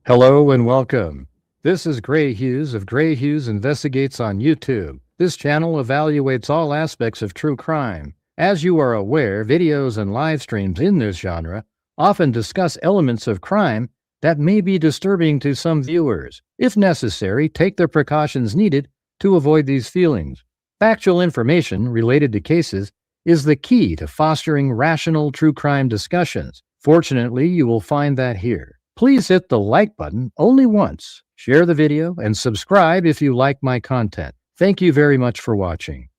Hello and welcome. This is Grant Hughes of Grant Hughes Investigates on YouTube. This channel evaluates all aspects of true crime. As you are aware, videos and live streams in this genre often discuss elements of crime that may be disturbing to some viewers. If necessary, take the precautions needed to avoid these feelings. Factual information related to cases is the key to fostering rational true crime discussions. Fortunately, you will find that here. Please hit the like button only once, share the video, and subscribe if you like my content. Thank you very much for watching.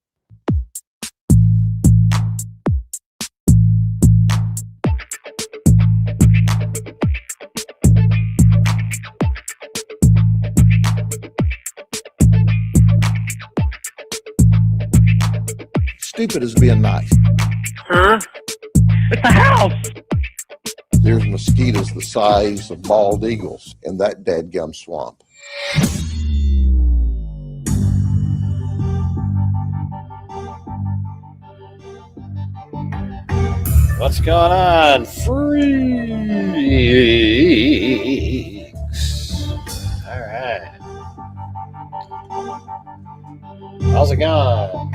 Stupid is being nice. Huh? It's a house! There's mosquitoes the size of bald eagles in that dadgum swamp. What's going on, freaks? All right. How's it going?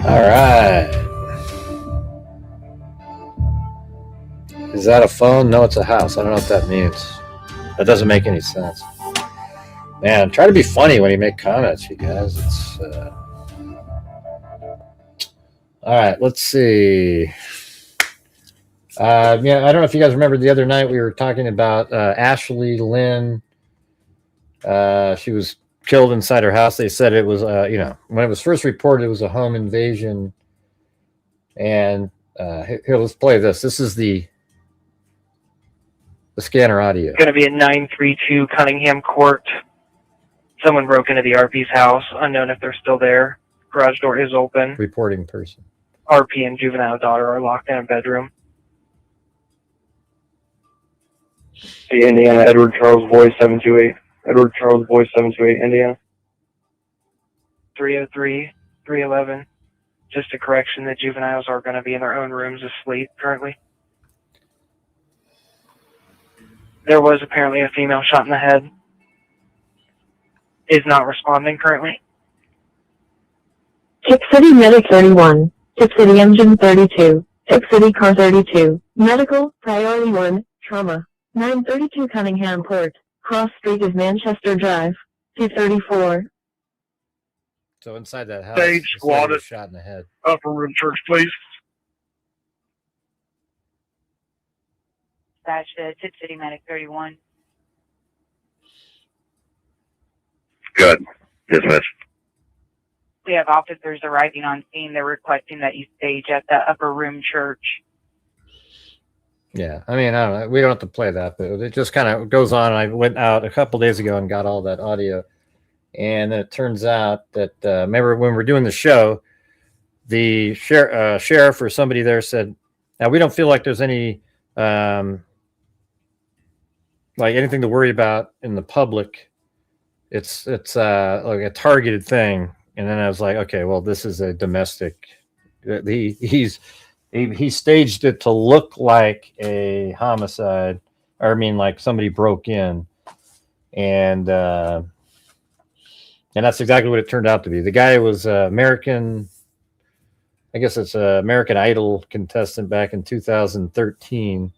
All right. Is that a phone? No, it's a house. I don't know what that means. That doesn't make any sense. Man, try to be funny when you make comments, you guys. It's all right. Let's see. Yeah, I don't know if you guys remember the other night we were talking about Ashley Lynn. She was killed inside her house. They said it was, when it was first reported, it was a home invasion. And here, let's play this. This is the scanner audio. Going to be at 932 Cunningham Court. Someone broke into the RP's house. Unknown if they're still there. Garage door is open. Reporting person. RP and juvenile daughter are locked in a bedroom. The Indiana, Edward Charles Boyce 728. Edward Charles Boyce 728, Indiana. 303, 311. Just a correction, the juveniles are going to be in their own rooms asleep currently. There was apparently a female shot in the head. Is not responding currently. Tipp City Medic 31. Tipp City Engine 32. Tipp City Car 32. Medical, Priority 1, Trauma. 932 Cunningham Court. Cross Street is Manchester Drive. 234. So inside that house, Stage squad was shot in the head. Upper room church, please. Dispatch to Tipp City Medic 31. Good. Dismissed. We have officers arriving on scene. They're requesting that you stage at the upper room church. Yeah, I mean, I don't know. We don't have to play that, but it just kind of goes on. I went out a couple days ago and got all that audio. And then it turns out that, remember when we were doing the show, the sheriff or somebody there said, now we don't feel like there's any, like anything to worry about in the public. It's like a targeted thing. And then I was like, okay, well, this is a domestic. He staged it to look like a homicide, or I mean, like somebody broke in, and that's exactly what it turned out to be. The guy was American. I guess it's an American Idol contestant back in 2013,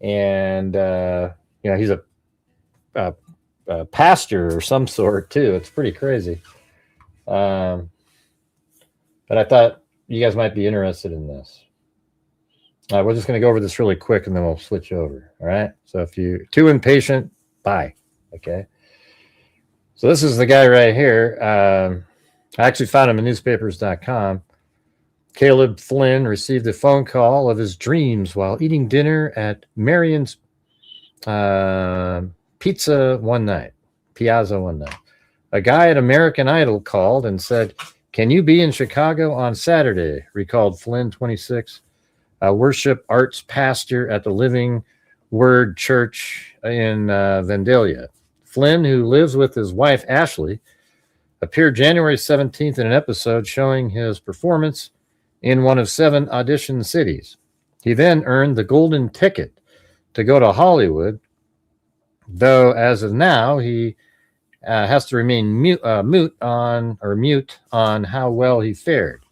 and he's a pastor or some sort too. It's pretty crazy. But I thought you guys might be interested in this. We're just going to go over this really quick and then we'll switch over. All right. So if you're too impatient, bye. Okay. So this is the guy right here. I actually found him at newspapers.com. Caleb Flynn received a phone call of his dreams while eating dinner at Marion's Piazza one night. A guy at American Idol called and said, "Can you be in Chicago on Saturday?" recalled Flynn, 26, a worship arts pastor at the Living Word Church in Vandalia. Flynn, who lives with his wife, Ashley, appeared January 17th in an episode showing his performance in one of 7 audition cities. He then earned the golden ticket to go to Hollywood, though as of now, he has to remain mute on how well he fared,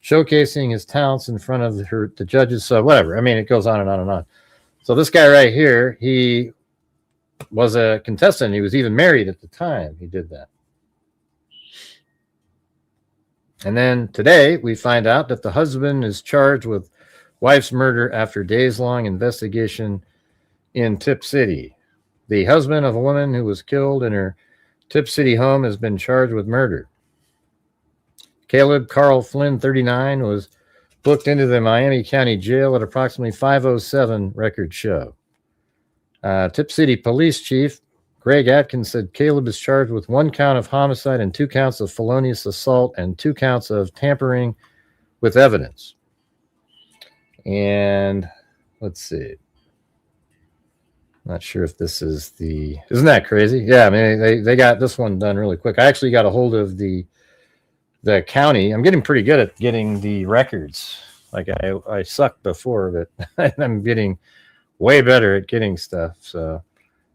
showcasing his talents in front of the judges. So whatever. I mean, it goes on and on and on. So this guy right here, he was a contestant. He was even married at the time he did that. And then today we find out that the husband is charged with wife's murder after days-long investigation in Tipp City. The husband of a woman who was killed in her Tipp City home has been charged with murder. Caleb Carl Flynn, 39, was booked into the Miami County Jail at approximately 5:07 records show. Tipp City Police Chief Greg Atkins said Caleb is charged with 1 count of homicide and 2 counts of felonious assault and 2 counts of tampering with evidence. And let's see. Not sure if this is isn't that crazy? Yeah, I mean, they got this one done really quick. I actually got a hold of the county. I'm getting pretty good at getting the records. Like I sucked before, but I'm getting way better at getting stuff. So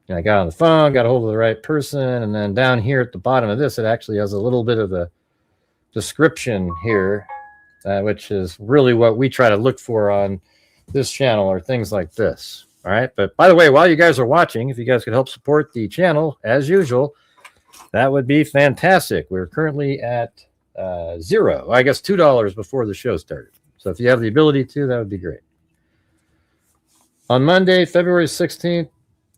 I got on the phone, got a hold of the right person, and then down here at the bottom of this, it actually has a little bit of a description here, which is really what we try to look for on this channel, or things like this. All right. But by the way, while you guys are watching, if you guys could help support the channel as usual, that would be fantastic. We're currently at $0, I guess $2 before the show started. So if you have the ability to, that would be great. On Monday, February 16th,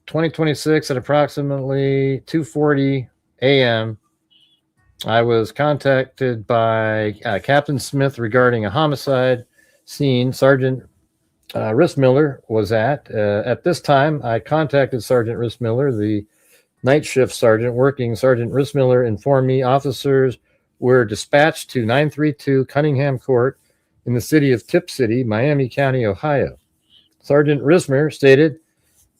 2026, at approximately 2:40 a.m., I was contacted by Captain Smith regarding a homicide scene Sergeant Rissmiller was at. At this time, I contacted Sergeant Rissmiller, the night shift sergeant working. Sergeant Rissmiller informed me officers were dispatched to 932 Cunningham Court in the city of Tipp City, Miami County, Ohio. Sergeant Rissmiller stated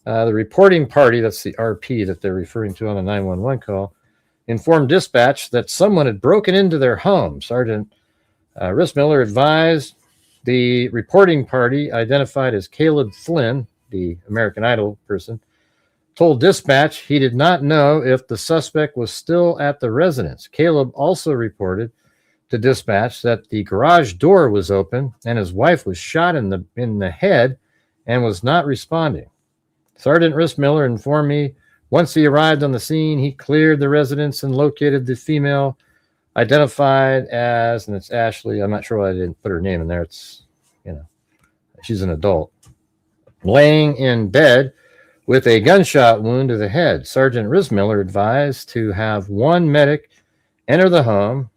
the reporting party, that's the RP that they're referring to on the 911 call, informed dispatch that someone had broken into their home. Sergeant Rissmiller advised the reporting party, identified as Caleb Flynn, the American Idol person, told dispatch he did not know if the suspect was still at the residence. Caleb also reported to dispatch that the garage door was open and his wife was shot in the head and was not responding. Sergeant Rissmiller informed me once he arrived on the scene, he cleared the residence and located the female identified as, and it's Ashley. I'm not sure why I didn't put her name in there. It's, she's an adult, laying in bed with a gunshot wound to the head. Sergeant Rissmiller advised to have 1 medic enter the home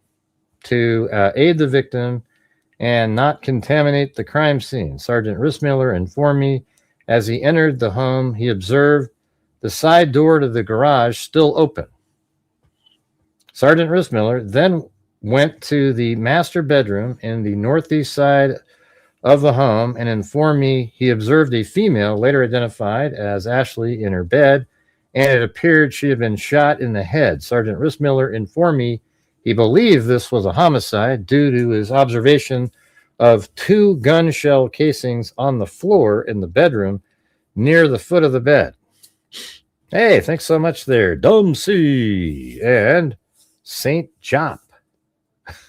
to aid the victim and not contaminate the crime scene. Sergeant Rissmiller informed me as he entered the home, he observed the side door to the garage still open. Sergeant Rissmiller then went to the master bedroom in the northeast side of the home and informed me he observed a female, later identified as Ashley, in her bed, and it appeared she had been shot in the head. Sergeant Rissmiller informed me he believed this was a homicide due to his observation of 2 gun shell casings on the floor in the bedroom near the foot of the bed. Hey, thanks so much there, Dom C and Saint Jop.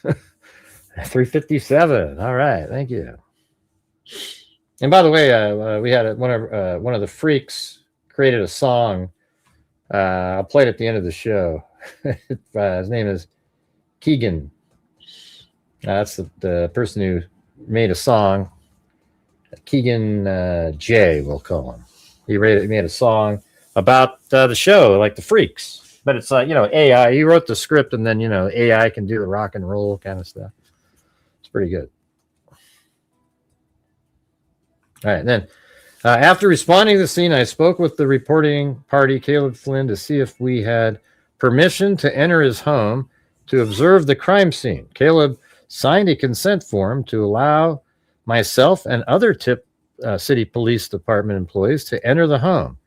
357. All right, thank you. And by the way, we had one of the freaks created a song. I'll play it at the end of the show. His name is Keegan. That's the person who made a song. Keegan J, we'll call him. He made a song about the show, like the freaks. But it's like, AI. He wrote the script, and then, AI can do the rock and roll kind of stuff. It's pretty good. All right, then after responding to the scene, I spoke with the reporting party, Caleb Flynn, to see if we had permission to enter his home to observe the crime scene. Caleb signed a consent form to allow myself and other Tipp City Police Department employees to enter the home.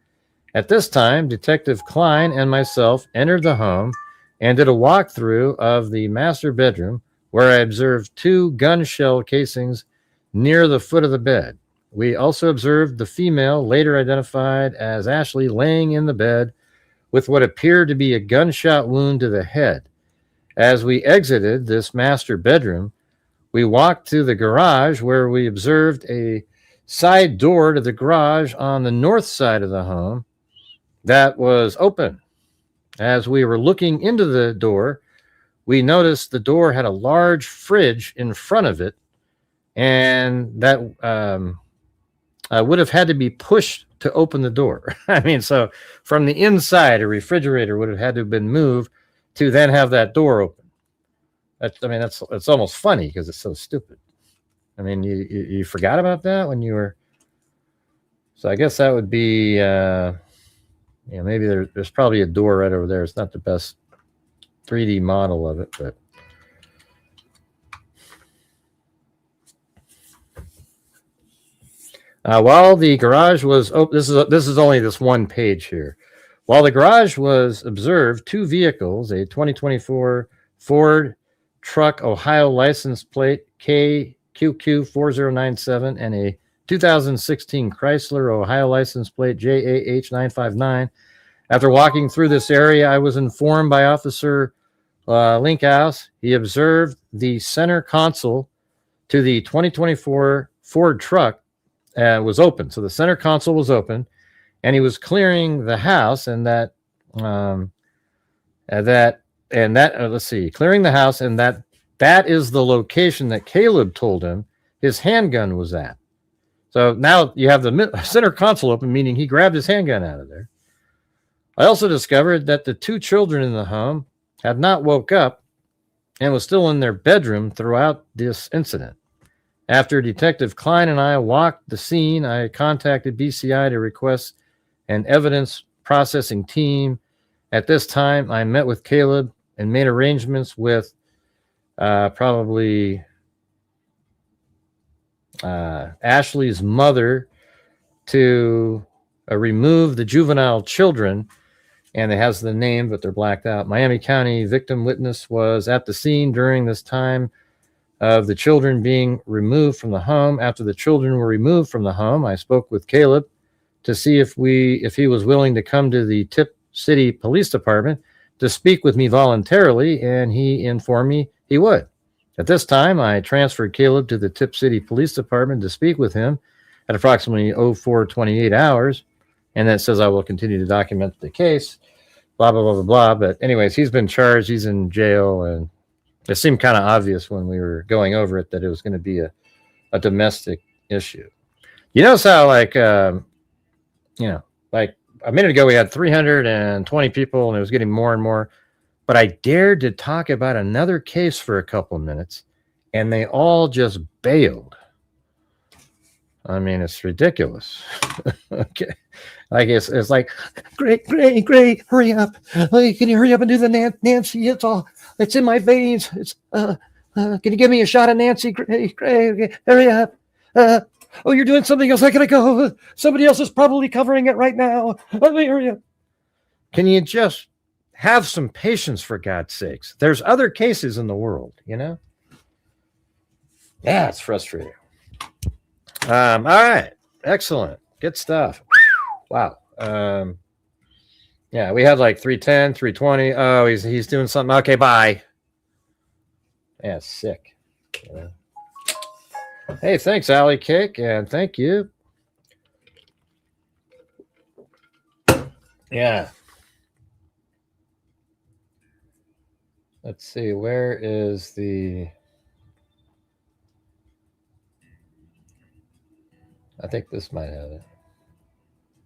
At this time, Detective Klein and myself entered the home and did a walkthrough of the master bedroom where I observed 2 gun shell casings near the foot of the bed. We also observed the female, later identified as Ashley, laying in the bed with what appeared to be a gunshot wound to the head. As we exited this master bedroom, we walked to the garage where we observed a side door to the garage on the north side of the home that was open. As we were looking into the door, we noticed the door had a large fridge in front of it, and that would have had to be pushed to open the door. I mean, so from the inside, a refrigerator would have had to have been moved to then have that door open. It's almost funny because it's so stupid. I mean, you forgot about that when you were. So I guess that would be, maybe there's probably a door right over there. It's not the best 3D model of it, but. While the garage was open, this is only this one page here. While the garage was observed, 2 vehicles, a 2024 Ford truck Ohio license plate KQQ4097 and a 2016 Chrysler Ohio license plate JAH959. After walking through this area, I was informed by Officer Linkhouse he observed the center console to the 2024 Ford truck was open. So the center console was open, and he was clearing the house, and clearing the house, and that is the location that Caleb told him his handgun was at. So now you have the center console open, meaning he grabbed his handgun out of there. I also discovered that the 2 children in the home had not woke up and was still in their bedroom throughout this incident. After Detective Klein and I walked the scene, I contacted BCI to request an evidence processing team. At this time, I met with Caleb and made arrangements with probably Ashley's mother to remove the juvenile children, and it has the name, but they're blacked out. Miami County victim witness was at the scene during this time of the children being removed from the home. After the children were removed from the home, I spoke with Caleb to see if he was willing to come to the Tipp City Police Department to speak with me voluntarily, and he informed me he would. At this time, I transferred Caleb to the Tipp City Police Department to speak with him at approximately 04:28 hours, and that says I will continue to document the case, blah, blah, blah, blah, blah. But anyways, he's been charged. He's in jail, and it seemed kind of obvious when we were going over it that it was going to be a domestic issue. You notice how, like a minute ago, we had 320 people, and it was getting more and more. But I dared to talk about another case for a couple of minutes, and they all just bailed. I mean, it's ridiculous. Okay. Like it's like, great, hurry up. Can you hurry up and do the Nancy? It's in my veins. It's can you give me a shot of Nancy? Great, okay, hurry up. You're doing something else. I gotta go. Somebody else is probably covering it right now. Hurry up. Can you just have some patience, for God's sakes? There's other cases in the world, you know? Yeah, it's frustrating. All right. Excellent. Good stuff. Wow. Yeah, we had like 310, 320. Oh, he's doing something. Okay, bye. Yeah, sick. Yeah. Hey, thanks, Allie Cake, and thank you. Yeah. Let's see, where is the... I think this might have it.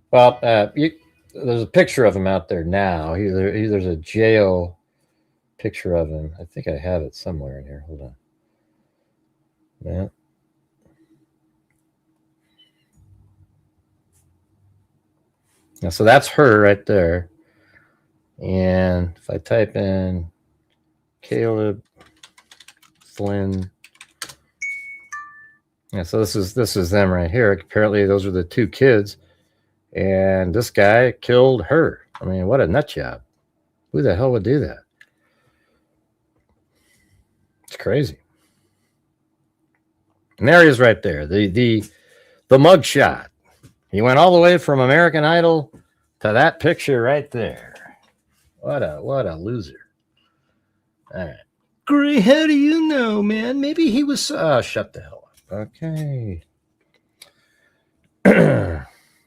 Well, there's a picture of him out there now. There's a jail picture of him. I think I have it somewhere in here. Hold on. Yeah. Now, so that's her right there. And if I type in Caleb Flynn, yeah, so this is them right here. Apparently, those are the 2 kids, and this guy killed her. I mean, what a nut job! Who the hell would do that? crazy. And there he is right there. The mug shot. He went all the way from American Idol to that picture right there. What a loser. All right. Gray, how do you know, man? Maybe he was shut the hell up. Okay.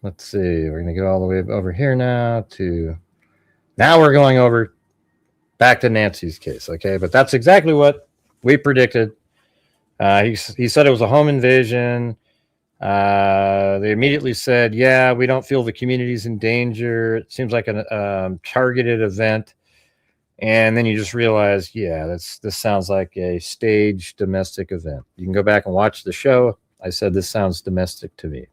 Let's see. We're gonna go all the way over here now we're going over back to Nancy's case, okay? But that's exactly what we predicted. He said it was a home invasion. They immediately said, yeah, we don't feel the community's in danger. It seems like a targeted event. And then you just realize, yeah, this sounds like a staged domestic event. You can go back and watch the show. I said this sounds domestic to me.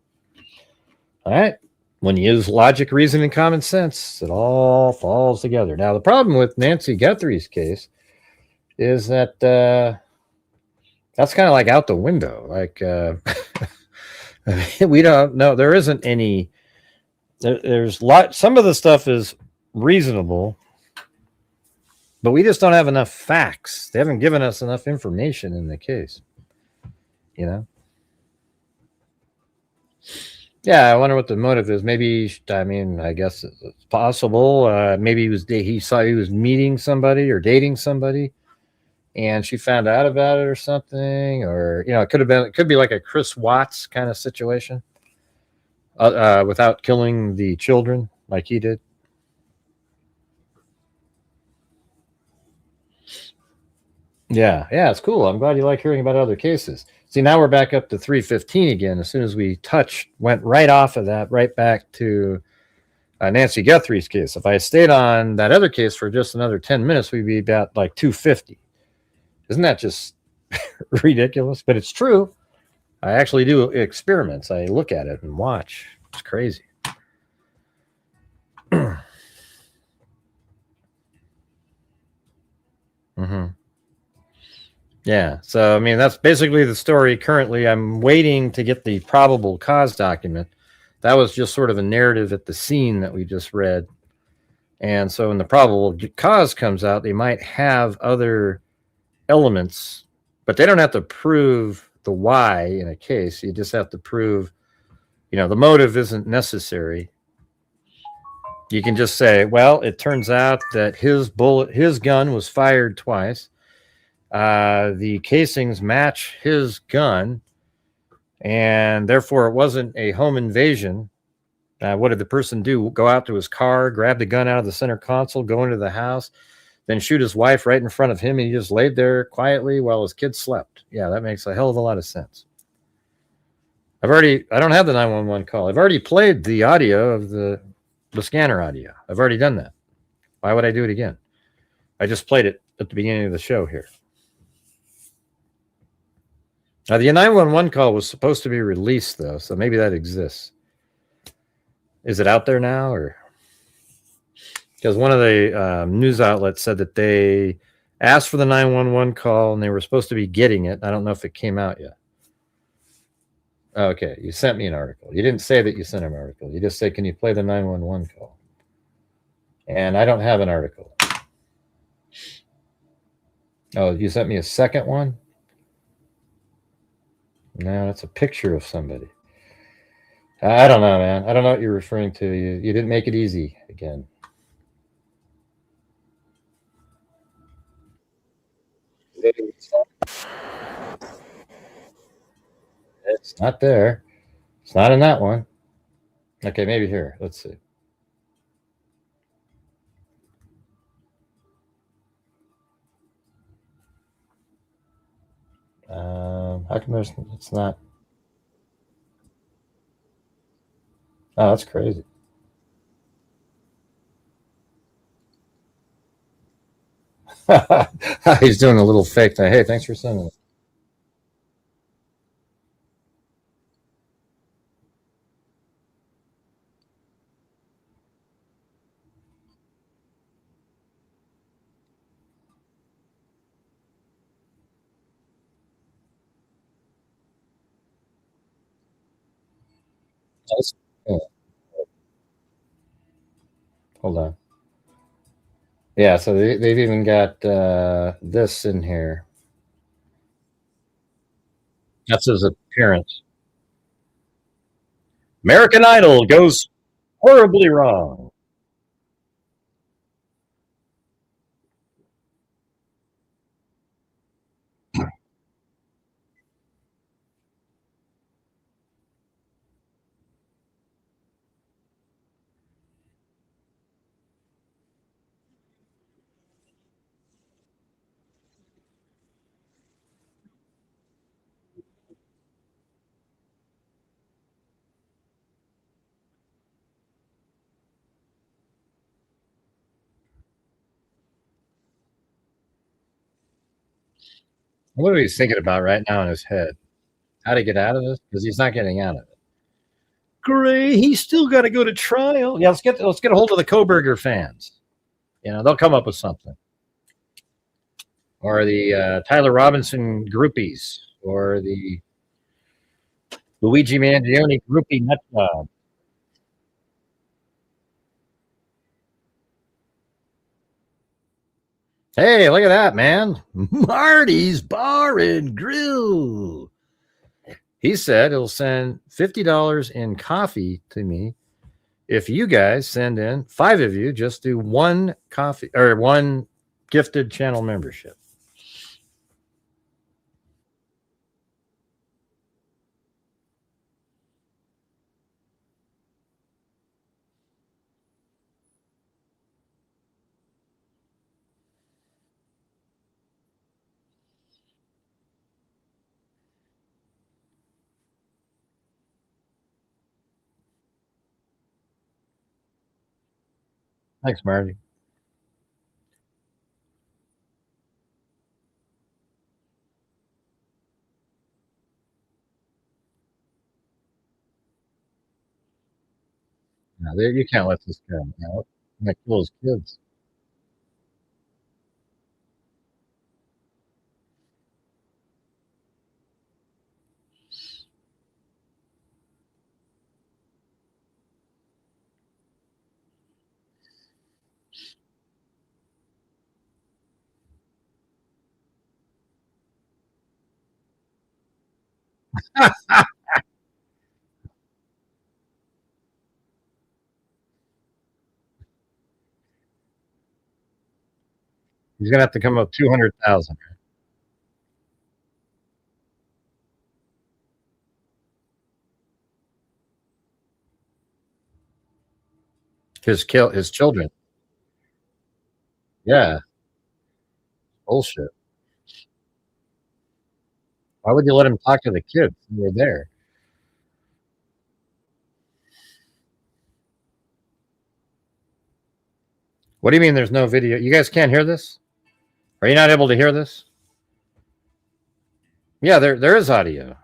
All right. When you use logic, reason, and common sense, it all falls together. Now, the problem with Nancy Guthrie's case is that that's kind of like out the window. Like we don't know. There isn't any. There's some of the stuff is reasonable, but we just don't have enough facts. They haven't given us enough information in the case. You know. Yeah, I wonder what the motive is. Maybe, I mean, I guess it's possible. Maybe he saw he was meeting somebody or dating somebody, and she found out about it or something. Or it could be like a Chris Watts kind of situation, without killing the children like he did. Yeah, it's cool. I'm glad you like hearing about other cases. See, now we're back up to 315 again. As soon as we went right off of that, right back to Nancy Guthrie's case. If I stayed on that other case for just another 10 minutes, we'd be about like 250. Isn't that just ridiculous? But it's true. I actually do experiments. I look at it and watch. It's crazy. Mm-hmm. Yeah, so I mean that's basically the story currently. I'm waiting to get the probable cause document. That was just sort of a narrative at the scene that we just read. And so when the probable cause comes out, they might have other elements, but they don't have to prove the why in a case. You just have to prove, the motive isn't necessary. You can just say, well, it turns out that his gun was fired twice. The casings match his gun, and therefore it wasn't a home invasion. What did the person do? Go out to his car, grab the gun out of the center console, go into the house, then shoot his wife right in front of him, and he just laid there quietly while his kids slept. Yeah, that makes a hell of a lot of sense. I don't have the 911 call. I've already played the audio of the scanner audio. I've already done that. Why would I do it again? I just played it at the beginning of the show here. Now, the 911 call was supposed to be released, though, so maybe that exists. Is it out there now? Or because one of the news outlets said that they asked for the 911 call and they were supposed to be getting it. I don't know if it came out yet. Okay, you sent me an article. You didn't say that you sent an article. You just said, can you play the 911 call? And I don't have an article. Oh, you sent me a second one? No, that's a picture of somebody. I don't know, man. I don't know what you're referring to. You didn't make it easy again. It's not there. It's not in that one. Okay, maybe here. Let's see. How come it's not? Oh, that's crazy. He's doing a little fake thing. Hey, thanks for sending it. Yeah. Hold on. Yeah, so they've even got this in here. That's his appearance. American Idol goes horribly wrong. What are he's thinking about right now in his head? How to get out of this? Because he's not getting out of it. Great, he's still got to go to trial. Yeah, let's get a hold of the Koberger fans. You know, they'll come up with something. Or the Tyler Robinson groupies, or the Luigi Mangione groupie nut job. Hey, look at that, man. Marty's Bar and Grill. He said he'll send $50 in coffee to me if you guys send in, 5 of you, just do one coffee or one gifted channel membership. Thanks, Marty. No, you can't let this go. You might kill his kids. He's gonna have to come up 200,000. His children. Yeah. Bullshit. Why would you let him talk to the kids when you're there? What do you mean there's no video? You guys can't hear this? Are you not able to hear this? Yeah, there is audio.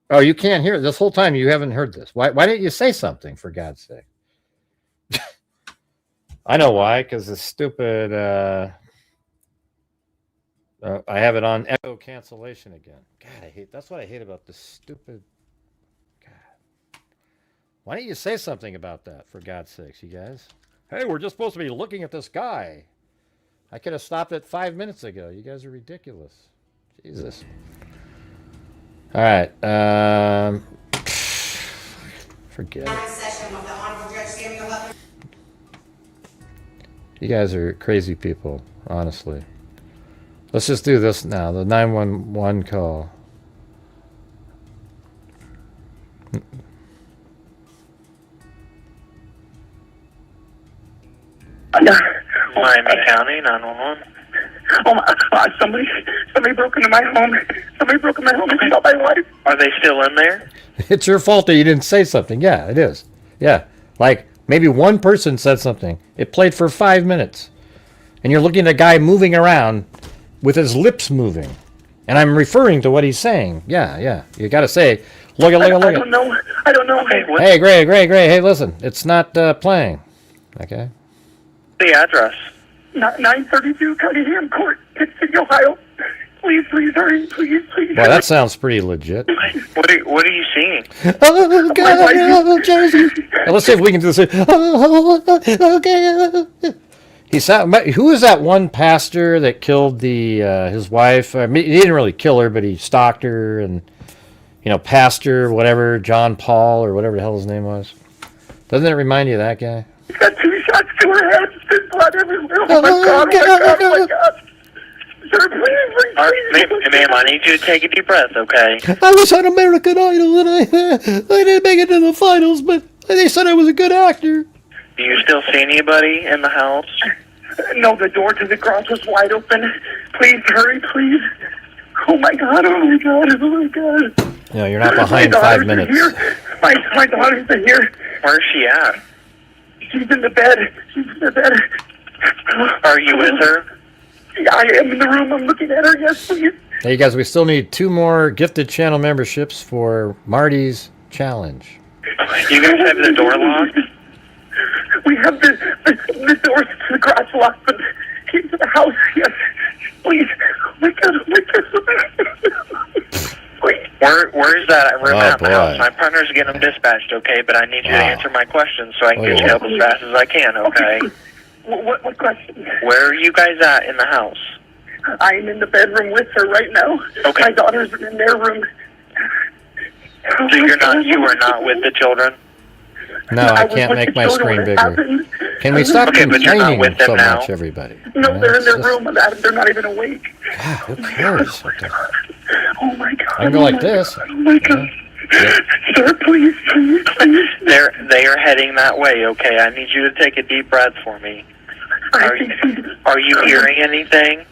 Oh, you can't hear it. This whole time you haven't heard this. Why didn't you say something, for God's sake? I know why, because the stupid I have it on echo cancellation again. God, that's what I hate about this stupid. God. Why don't you say something about that, for God's sakes, you guys? Hey, we're just supposed to be looking at this guy. I could have stopped it 5 minutes ago. You guys are ridiculous. Jesus. All right. Forget it. You guys are crazy people, honestly. Let's just do this now. The 911 call. Miami County 911. Oh my! Somebody broke into my home. Somebody broke into my home and shot my wife. Are they still in there? It's your fault that you didn't say something. Yeah, it is. Yeah, like maybe one person said something. It played for 5 minutes, and you're looking at a guy moving around with his lips moving, and I'm referring to what he's saying. Yeah. You got to say, look at. I don't know. Hey, Gray. Hey, listen, it's not playing. Okay. The address. 932 Cunningham Court, Tipp City, Ohio. Please hurry. Please. Well, that sounds pretty legit. What are you seeing? Oh, God, Jersey. Let's see if we can do this. Oh, okay. Who was that one pastor that killed his wife? I mean, he didn't really kill her, but he stalked her, and pastor whatever, John Paul or whatever the hell his name was. Doesn't it remind you of that guy? She's got 2 shots to her head. There's blood everywhere. Oh my God! Oh my God! Sir, please. Ma'am, I need you to take a deep breath, okay? I was on American Idol and I didn't make it to the finals, but they said I was a good actor. Do you still see anybody in the house? No, the door to the garage was wide open. Please hurry, please. Oh my God! Oh my God! Oh my God! No, you're not behind 5 minutes. My daughters are here. Where's she at? She's in the bed. She's in the bed. Are you with her? Yeah, I am in the room. I'm looking at her. Yes, please. Hey, you guys, we still need 2 more gifted channel memberships for Marty's challenge. You guys have the door locked? We have the doors to the garage locked, but into the house, yes. Please. Oh my God. Oh my God. Please. Where's that room at the boy. house? My partner's getting them dispatched, okay? But I need you to answer my questions so I can get you help as fast as I can, okay? What question? Where are you guys at in the house? I'm in the bedroom with her right now. Okay. My daughters are in their room. So you are not with the children? No, I can't make my screen bigger. Can we stop complaining so much, everybody? No, they're in their room. They're not even awake. God, who cares? Oh my God. I can go like this. Oh my God. Sir, please. They are heading that way, okay? I need you to take a deep breath for me. Are you hearing anything?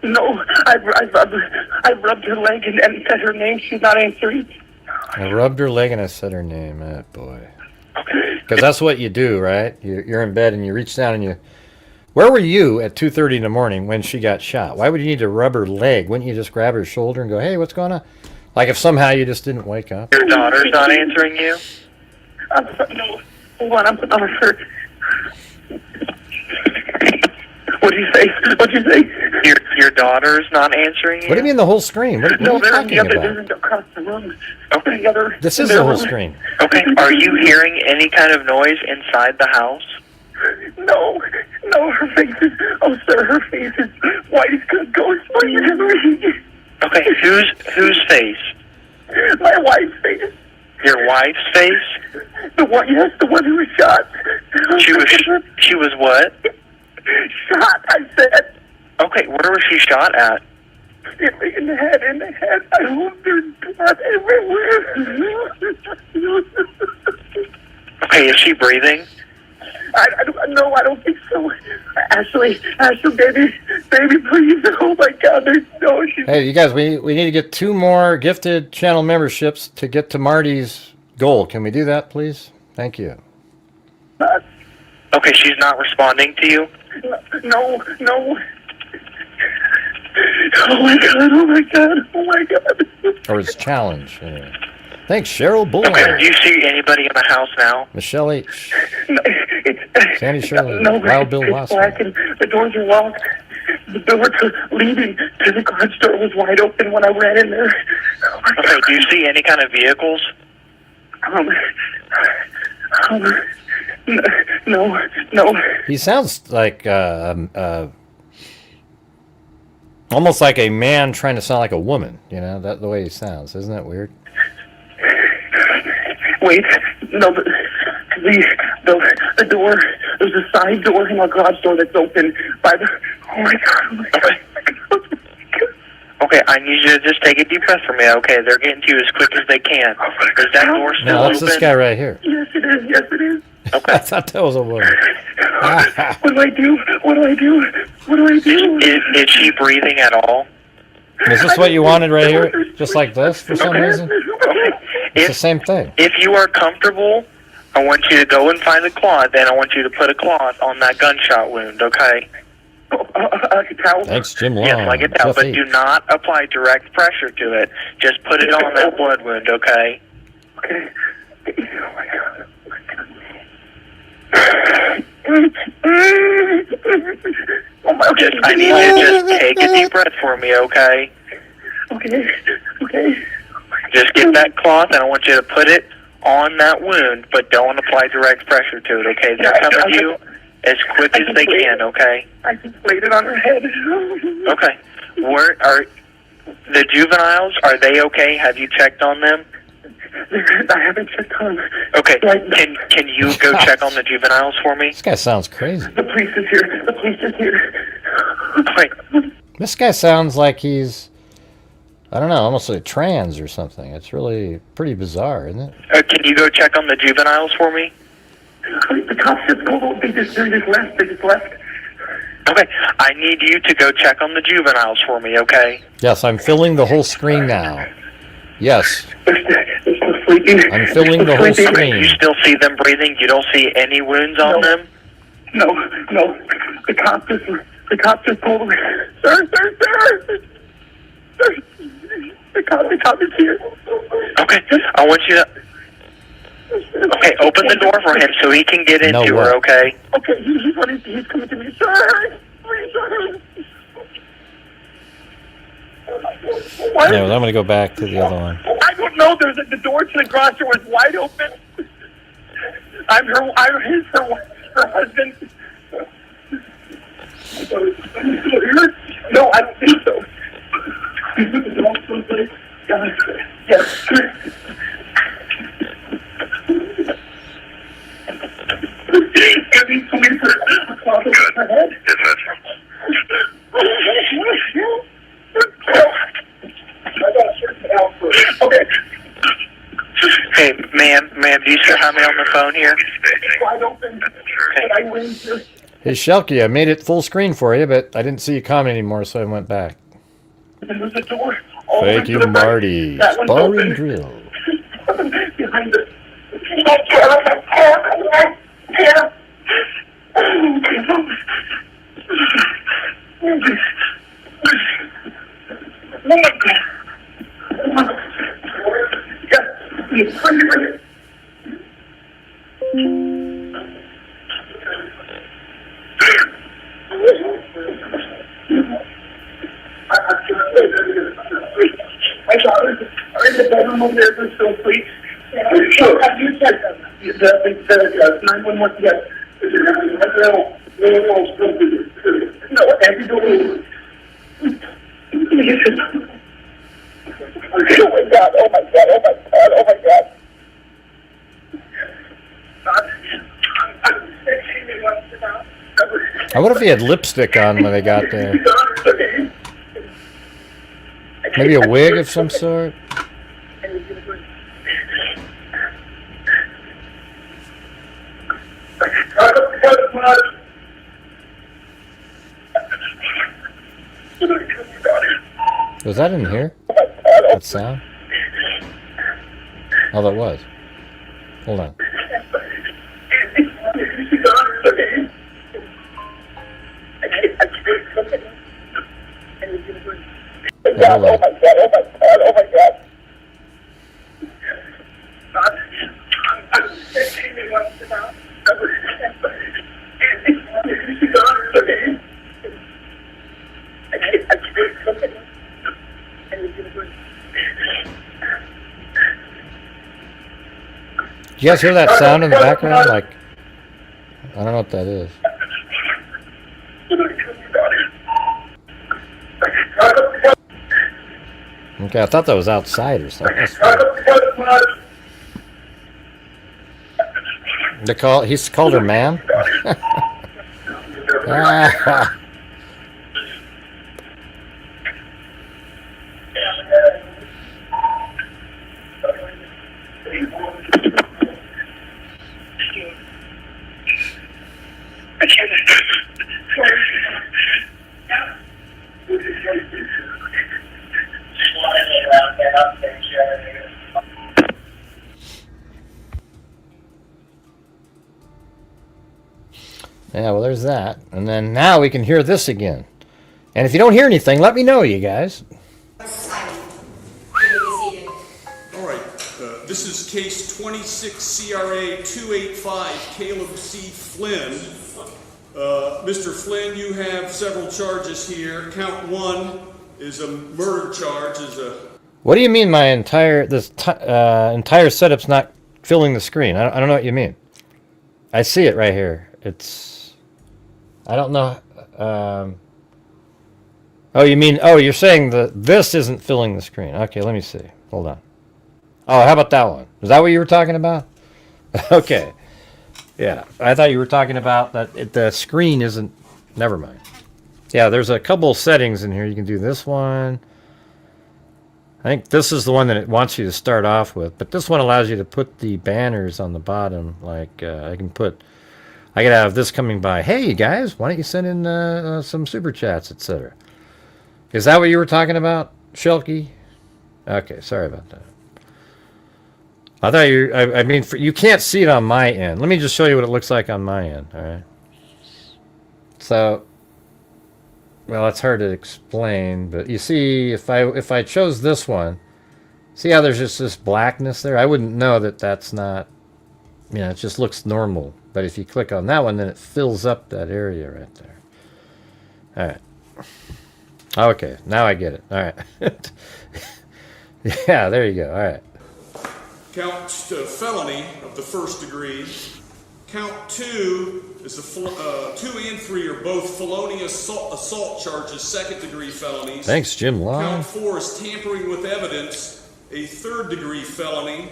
No, I've rubbed her leg and said her name. She's not answering. I rubbed her leg and I said her name. Oh, boy. Because that's what you do, right? You're in bed and you reach down and you... Where were you at 2:30 in the morning when she got shot? Why would you need to rub her leg? Wouldn't you just grab her shoulder and go, hey, what's going on? Like if somehow you just didn't wake up? Your daughter's not answering you? No. Hold on, I'm putting on her shirt. What'd you say? Your daughter's not answering you? What do you mean the whole screen? What are you talking about? They're across the room. Okay. This is the whole screen. Okay. Are you hearing any kind of noise inside the house? No, her face is... Oh, sir, her face is white as good ghost. Okay, whose face? My wife's face. Your wife's face? The one who was shot. She was what? Shot, I said. Okay, where was she shot at? In the head. I hope there's blood everywhere. Okay, is she breathing? I don't think so. Ashley, baby, please. Oh my God, there's no. Hey, you guys, we need to get 2 more gifted channel memberships to get to Marty's goal. Can we do that, please? Thank you. Okay, she's not responding to you? No. Oh my God. Or his challenge. Anyway. Thanks, Cheryl Bull. Okay, do you see anybody in the house now? Michelle H. It's Sandy Shirley. No, Wild Bill it's Watson. black and the doors are locked. The door leading to the garage door was wide open when I ran in there. Okay, do you see any kind of vehicles? No. He sounds like almost like a man trying to sound like a woman. You know, that the way he sounds. Isn't that weird? Wait, no, the door, there's a side door in our garage door that's open by the, oh my God. Okay, I need you to just take a deep breath for me, okay? They're getting to you as quick as they can. Is that door still No, that's open? this guy right here. Yes, it is. Okay. I thought that was a woman. What do I do? Is she breathing at all? Is this what you wanted right here? Just like this for some reason? It's the same thing. If you are comfortable, I want you to go and find a cloth, and I want you to put a cloth on that gunshot wound, okay? Like a towel? Thanks, Jim Long. Yes, like a towel, but do not apply direct pressure to it. Just put it on that blood wound, okay? Okay. Oh my God. Okay. I need you to just take a deep breath for me, okay? Okay. Just get that cloth, and I want you to put it on that wound, but don't apply direct pressure to it, okay? They're coming to you. As quick as they can, okay? I just laid it on her head. Okay. Where are the juveniles? Are they okay? Have you checked on them? I haven't checked on them. Okay. Can you go check on the juveniles for me? This guy sounds crazy. The police is here. The police is here. Wait. This guy sounds like he's, I don't know, almost like trans or something. It's really pretty bizarre, isn't it? Can you go check on the juveniles for me? The cops just pulled. They just left. They just left. Okay. I need you to go check on the juveniles for me, okay? Yes, I'm filling the whole screen now. Yes. They're still sleeping. I'm filling the whole screen. You still see them breathing? You don't see any wounds on them? No. The cops just pulled away. Sir. The cop is here. Okay. I want you to... Okay, open the door for him so he can get into her, okay? Okay, he's coming to me. Sir! What? Yeah, well, I'm going to go back to the other one. I don't know. The door to the garage door was wide open. I'm her husband. No, I don't think so. Yes. Okay. Hey, ma'am, do you still have me on the phone here? Wide open. Okay. Hey, Shelky, I made it full screen for you, but I didn't see you comment anymore, so I went back. There's a door. Thank you, Marty. Spar and drill. Behind us. My daughters are in the bedroom over there. They're still asleep. Sure. Have you checked them? The 911, yes. No, every door. Oh my God. I wonder if he had lipstick on when they got there. Maybe a wig of some sort? Was that in here? That sound? Oh, that was. Hold on. Yeah, hold on. Oh my God. You guys hear that sound in the background? Like, I don't know what that is. Okay, I thought that was outside or something. He's called her ma'am? Yeah, well, there's that. And then now we can hear this again. And if you don't hear anything, let me know, you guys. All right, this is case 26 CRA 285, Caleb C. Flynn. Mr. Flynn, you have several charges here. Count 1 is a murder charge. What do you mean my entire setup's not filling the screen? I don't know what you mean. I see it right here. I don't know. Oh, you mean, oh, you're saying this isn't filling the screen. Okay, let me see. Hold on. Oh, how about that one? Is that what you were talking about? Okay. Yeah, I thought you were talking about that the screen isn't, never mind. Yeah, there's a couple settings in here. You can do this one. I think this is the one that it wants you to start off with, but this one allows you to put the banners on the bottom. Like I could have this coming by. Hey, you guys, why don't you send in some super chats, etc. Is that what you were talking about, Shelky? Okay, sorry about that. I thought I mean, you can't see it on my end. Let me just show you what it looks like on my end. All right. So, well, it's hard to explain, but you see, if I chose this one, see how there's just this blackness there? I wouldn't know that that's not, you know, it just looks normal. But if you click on that one, then it fills up that area right there. All right. Okay, now I get it. All right. Yeah, there you go. All right. Count felony of the first degree. Count 2 is 2 and 3 are both felonious assault charges, second degree felonies. Thanks, Jim Law. Count 4 is tampering with evidence, a third degree felony,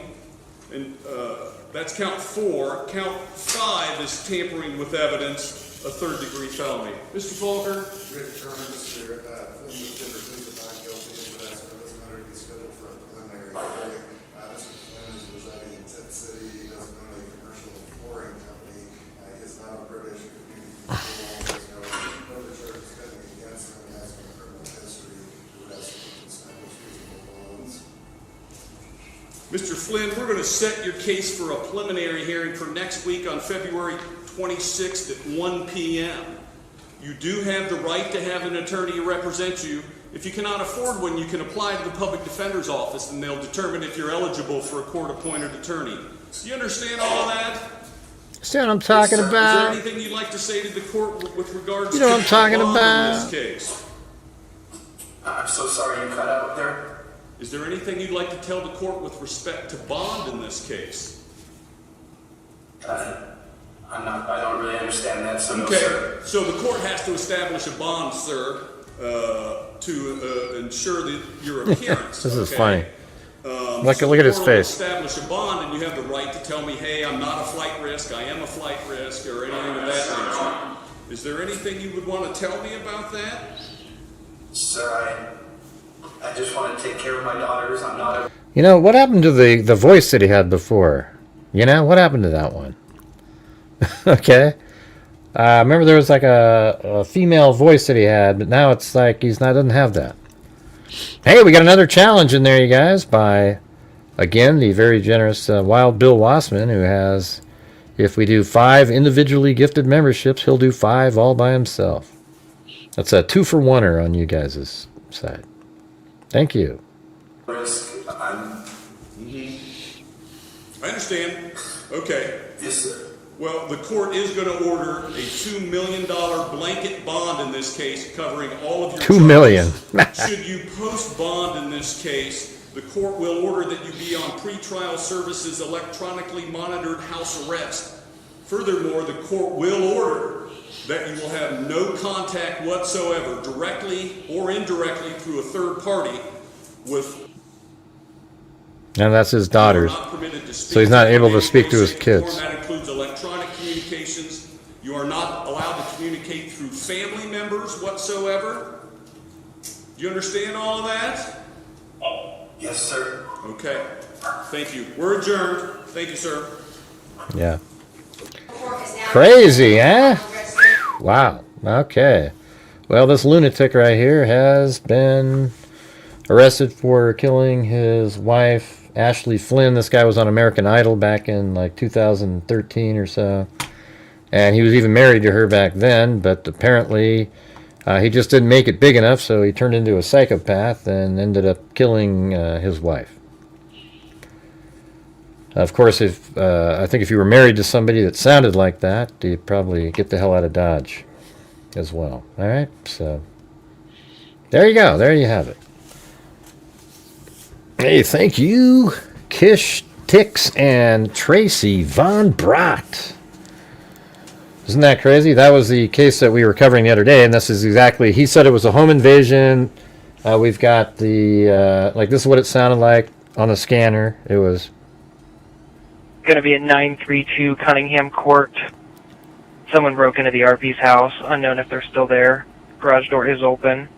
and that's count 4. Count 5 is tampering with evidence, a third degree felony. Mr. Faulker. Mr. Flynn, we're going to set your case for a preliminary hearing for next week on February 26th at 1 p.m. You do have the right to have an attorney represent you. If you cannot afford one, you can apply to the public defender's office and they'll determine if you're eligible for a court-appointed attorney. Do you understand all of that? See what I'm talking about? Is there anything you'd like to say to the court with regards you know to what I'm talking about? in this case? I'm so sorry you cut out there. Is there anything you'd like to tell the court with respect to bond in this case? I don't really understand that, so okay. No, sir. So the court has to establish a bond, sir, to ensure your appearance. This is funny. Look at his face. Establish a bond, and you have the right to tell me, hey, I'm not a flight risk, I am a flight risk, or anything of that nature. Is there anything you would want to tell me about that? Sir, I just want to take care of my daughters. I'm not a... You know, what happened to the voice that he had before? You know, what happened to that one? Okay. Remember there was like a female voice that he had, but now it's like doesn't have that. Hey, we got another challenge in there, you guys, by, again, the very generous Wild Bill Wassman, who has, if we do 5 individually gifted memberships, he'll do 5 all by himself. That's a 2-for-1er on you guys' side. Thank you. I understand. Okay. Yes, sir. Well, the court is going to order a $2 million blanket bond in this case, covering all of your $2 million. Should you post bond in this case, the court will order that you be on pretrial services electronically monitored house arrest. Furthermore, the court will order that you will have no contact whatsoever, directly or indirectly through a third party, with... And that's his daughters. So he's not able to speak to his kids. That includes electronic communications. You are not allowed to communicate through family members whatsoever. Do you understand all of that? Yes, sir. Okay. Thank you. We're adjourned. Thank you, sir. Yeah. Crazy, huh? Wow. Okay. Well, this lunatic right here has been arrested for killing his wife, Ashley Flynn. This guy was on American Idol back in like 2013 or so. And he was even married to her back then, but apparently he just didn't make it big enough, so he turned into a psychopath and ended up killing his wife. Of course, I think if you were married to somebody that sounded like that, you'd probably get the hell out of Dodge as well. All right, so there you go. There you have it. Hey, thank you, Kish, Tix, and Tracy Von Brott. Isn't that crazy? That was the case that we were covering the other day, and this is exactly, he said it was a home invasion. We've got the, like, this is what it sounded like on the scanner. It was going to be at 932 Cunningham Court. Someone broke into the RP's house, unknown if they're still there. Garage door is open.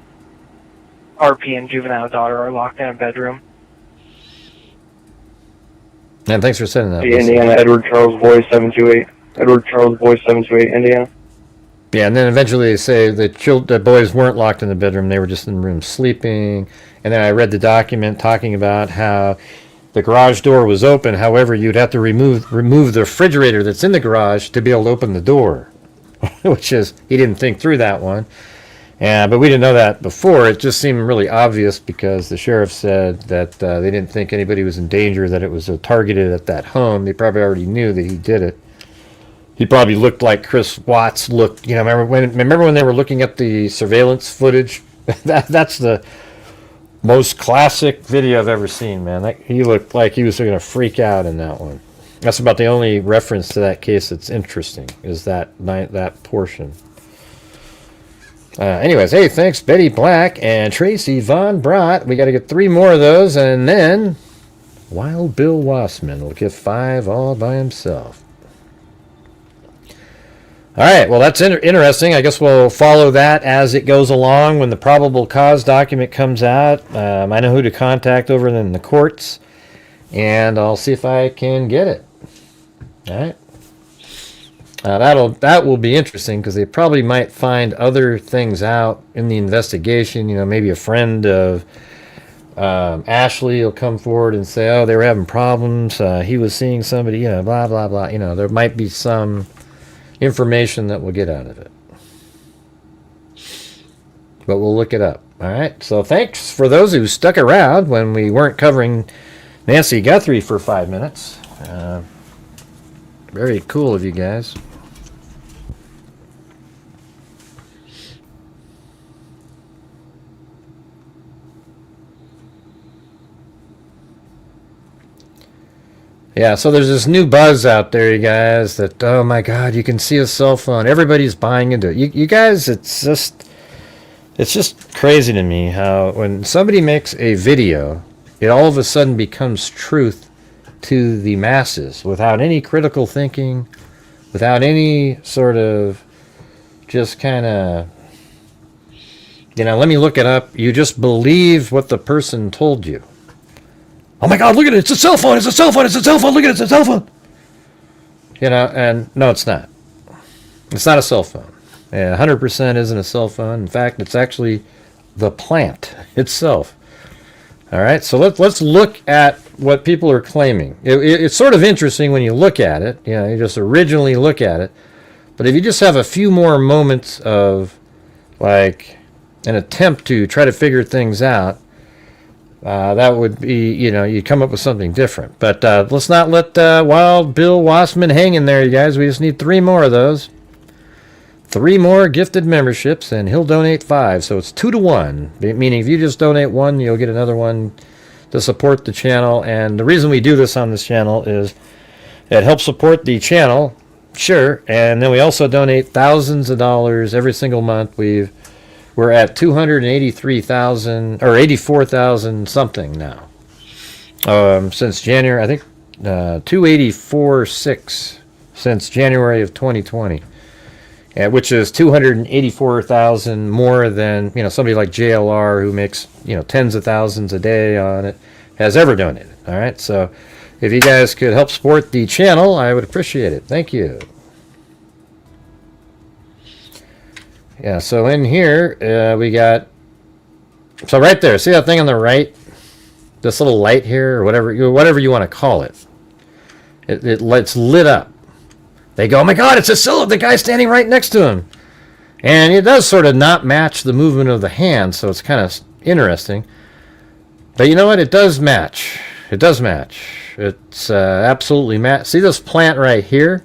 RP and juvenile daughter are locked in a bedroom. And thanks for sending that. Indiana, Edward Charles Boy 728. Edward Charles Boy 728, Indiana. Yeah, and then eventually they say the boys weren't locked in the bedroom; they were just in the room sleeping. And then I read the document talking about how the garage door was open. However, you'd have to remove the refrigerator that's in the garage to be able to open the door, which is, he didn't think through that one. But we didn't know that before. It just seemed really obvious because the sheriff said that they didn't think anybody was in danger, that it was targeted at that home. They probably already knew that he did it. He probably looked like Chris Watts looked. You know, remember when they were looking at the surveillance footage? That's the most classic video I've ever seen, man. He looked like he was going to freak out in that one. That's about the only reference to that case that's interesting, is that portion. Anyways, hey, thanks Betty Black and Tracy Von Brott. We got to get 3 more of those, and then Wild Bill Wassman will get 5 all by himself. All right, well, that's interesting. I guess we'll follow that as it goes along. When the probable cause document comes out, I know who to contact over in the courts, and I'll see if I can get it. All right. That will be interesting because they probably might find other things out in the investigation. You know, maybe a friend of Ashley will come forward and say, "Oh, they were having problems. He was seeing somebody." You know, blah blah blah. You know, there might be some information that we'll get out of it, but we'll look it up. All right. So thanks for those who stuck around when we weren't covering Nancy Guthrie for 5 minutes. Very cool of you guys. Yeah, so there's this new buzz out there, you guys, that, oh my God, you can see a cell phone. Everybody's buying into it. You guys, it's just crazy to me how when somebody makes a video, it all of a sudden becomes truth to the masses without any critical thinking, without any sort of just kind of, you know, let me look it up. You just believe what the person told you. Oh my God, look at it. It's a cell phone. It's a cell phone. It's a cell phone. Look at it. It's a cell phone. You know, and no, it's not. It's not a cell phone. 100% isn't a cell phone. In fact, it's actually the plant itself. All right, so let's look at what people are claiming. It's sort of interesting when you look at it. You know, you just originally look at it. But if you just have a few more moments of, like, an attempt to try to figure things out, that would be, you know, you'd come up with something different. But let's not let Wild Bill Wassman hang in there, you guys. We just need 3 more of those. 3 more gifted memberships, and he'll donate 5. So it's 2 to 1. Meaning if you just donate 1, you'll get another one to support the channel. And the reason we do this on this channel is it helps support the channel, sure. And then we also donate thousands of dollars every single month. We're at 283,000 or 84,000 something now. Since January, I think 284.6 since January of 2020, which is 284,000 more than, you know, somebody like JLR who makes, you know, tens of thousands a day on it has ever donated. All right, so if you guys could help support the channel, I would appreciate it. Thank you. Yeah, so in here, we got, so right there, see that thing on the right? This little light here, or whatever you want to call it. It's lit up. They go, oh my God, it's a silhouette, the guy standing right next to him. And it does sort of not match the movement of the hand, so it's kind of interesting. But you know what? It does match. It does match. It's absolutely match. See this plant right here?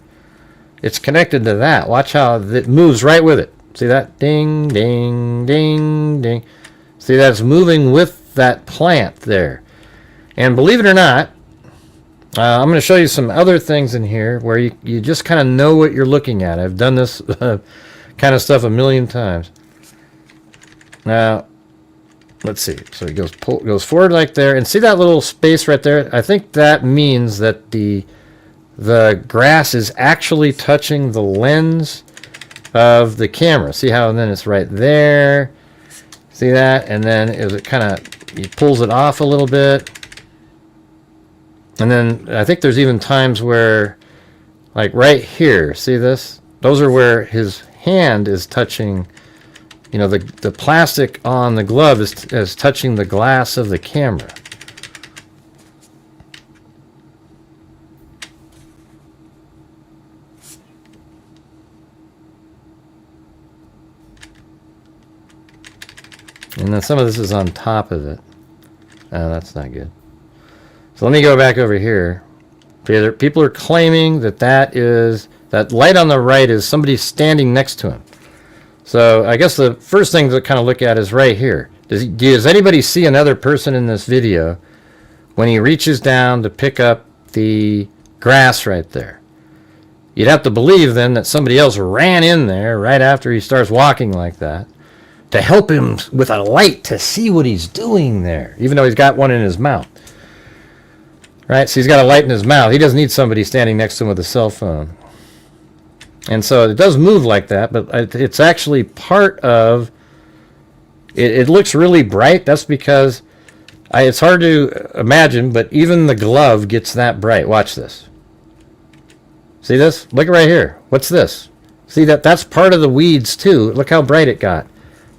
It's connected to that. Watch how it moves right with it. See that? Ding, ding, ding, ding. See, that's moving with that plant there. And believe it or not, I'm going to show you some other things in here where you just kind of know what you're looking at. I've done this kind of stuff a million times. Now, let's see. So he goes forward like there, and see that little space right there? I think that means that the grass is actually touching the lens of the camera. See how, and then it's right there. See that? And then it kind of, he pulls it off a little bit. And then I think there's even times where, like right here, see this? Those are where his hand is touching, you know, the plastic on the glove is touching the glass of the camera. And then some of this is on top of it. Oh, that's not good. So let me go back over here. People are claiming that that light on the right is somebody standing next to him. So I guess the first thing to kind of look at is right here. Does anybody see another person in this video when he reaches down to pick up the grass right there? You'd have to believe then that somebody else ran in there right after he starts walking like that to help him with a light to see what he's doing there, even though he's got one in his mouth. Right, so he's got a light in his mouth. He doesn't need somebody standing next to him with a cell phone. And so it does move like that, but it's actually part of it. It looks really bright. That's because it's hard to imagine, but even the glove gets that bright. Watch this. See this? Look right here. What's this? See that's part of the weeds too. Look how bright it got,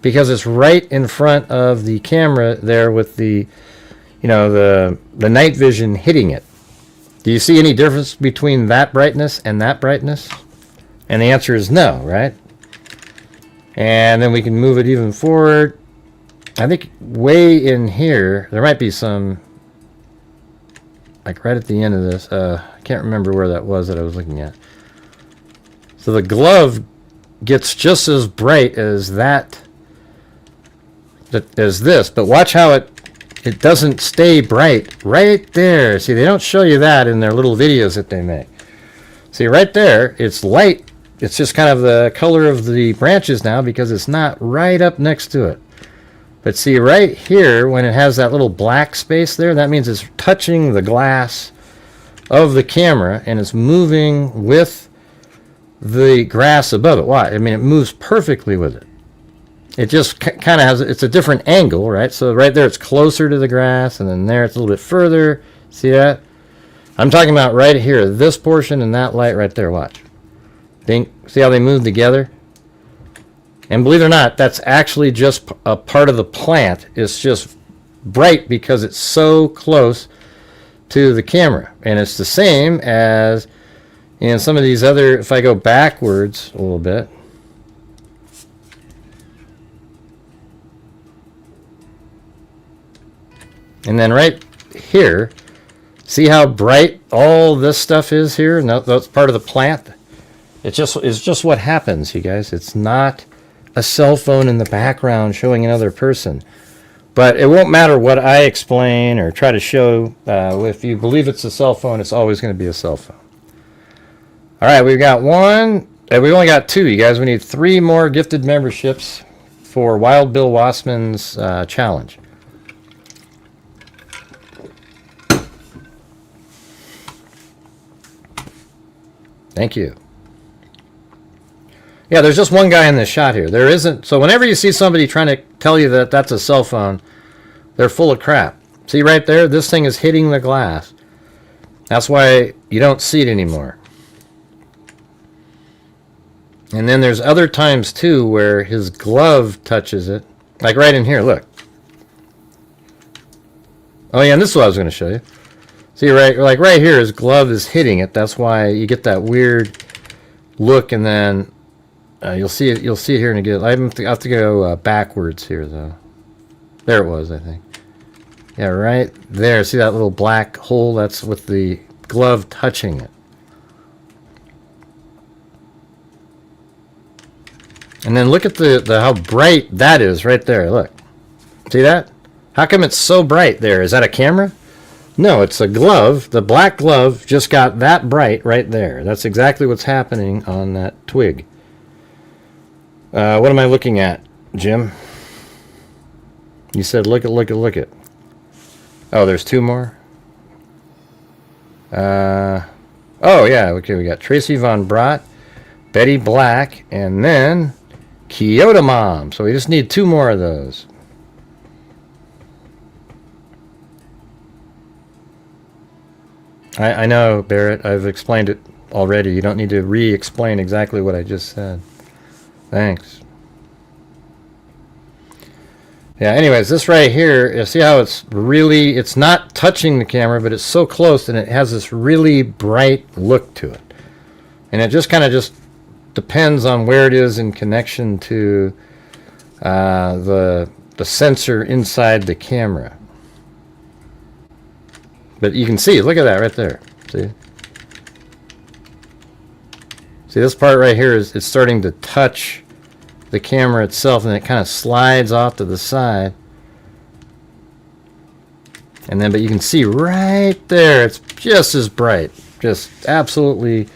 because it's right in front of the camera there with the, you know, the night vision hitting it. Do you see any difference between that brightness and that brightness? And the answer is no, right? And then we can move it even forward. I think way in here, there might be some, like right at the end of this. I can't remember where that was that I was looking at. So the glove gets just as bright as as this, but watch how it doesn't stay bright right there. See, they don't show you that in their little videos that they make. See, right there, it's light. It's just kind of the color of the branches now because it's not right up next to it. But see, right here, when it has that little black space there, that means it's touching the glass of the camera and it's moving with the grass above it. Why? I mean, it moves perfectly with it. It just kind of has, it's a different angle, right? So right there, it's closer to the grass, and then there, it's a little bit further. See that? I'm talking about right here, this portion and that light right there. Watch. See how they move together? And believe it or not, that's actually just a part of the plant. It's just bright because it's so close to the camera. And it's the same as in some of these other, if I go backwards a little bit, and then right here, see how bright all this stuff is here? No, that's part of the plant. It's just what happens, you guys. It's not a cell phone in the background showing another person. But it won't matter what I explain or try to show. If you believe it's a cell phone, it's always going to be a cell phone. All right, we've got one. We've only got two, you guys. We need 3 more gifted memberships for Wild Bill Wassman's challenge. Thank you. Yeah, there's just one guy in this shot here. There isn't. So whenever you see somebody trying to tell you that that's a cell phone, they're full of crap. See right there? This thing is hitting the glass. That's why you don't see it anymore. And then there's other times too where his glove touches it. Like right in here, look. Oh yeah, and this is what I was going to show you. See right here, his glove is hitting it. That's why you get that weird look, and then you'll see it. You'll see it here in a good. I have to go backwards here though. There it was, I think. Yeah, right there. See that little black hole? That's with the glove touching it. And then look at the how bright that is right there. Look, see that? How come it's so bright there? Is that a camera? No, it's a glove. The black glove just got that bright right there. That's exactly what's happening on that twig. What am I looking at, Jim? You said look at. Oh, there's two more? Oh, yeah. Okay, we got Tracy Von Brott, Betty Black, and then Kyoto Mom. So we just need two more of those. I know, Barrett. I've explained it already. You don't need to re-explain exactly what I just said. Thanks. Yeah, anyways, this right here, you see how it's not touching the camera, but it's so close, and it has this really bright look to it. And it just kind of just depends on where it is in connection to the sensor inside the camera. But you can see, look at that right there. See this part right here is it's starting to touch the camera itself, and it kind of slides off to the side. And then, but you can see right there, it's just as bright. Just absolutely,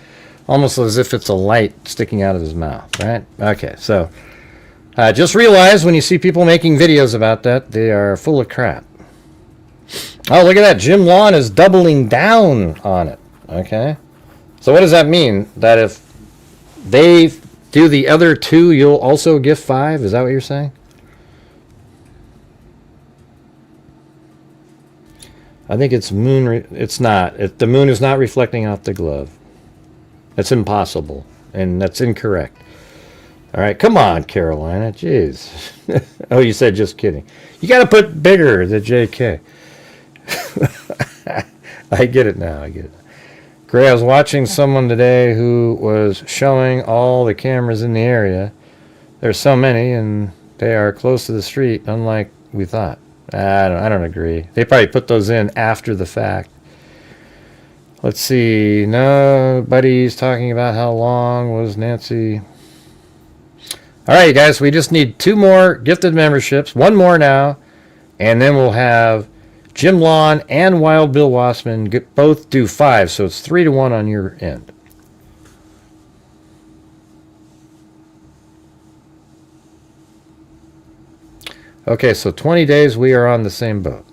almost as if it's a light sticking out of his mouth, right? Okay, so just realize when you see people making videos about that, they are full of crap. Oh, look at that. Jim Lawn is doubling down on it. Okay. So what does that mean? That if they do the other two, you'll also gift 5? Is that what you're saying? I think it's moon. It's not. The moon is not reflecting off the glove. That's impossible. And that's incorrect. All right. Come on, Carolina. Jeez. Oh, you said just kidding. You got to put bigger, the JK. I get it now. I get it. Gray, I was watching someone today who was showing all the cameras in the area. There's so many, and they are close to the street, unlike we thought. I don't agree. They probably put those in after the fact. Let's see. Nobody's talking about how long was Nancy. All right, guys. We just need 2 more gifted memberships. 1 more now, and then we'll have Jim Lawn and Wild Bill Wassman both do 5, so it's 3-1 on your end. Okay, so 20 days we are on the same boat.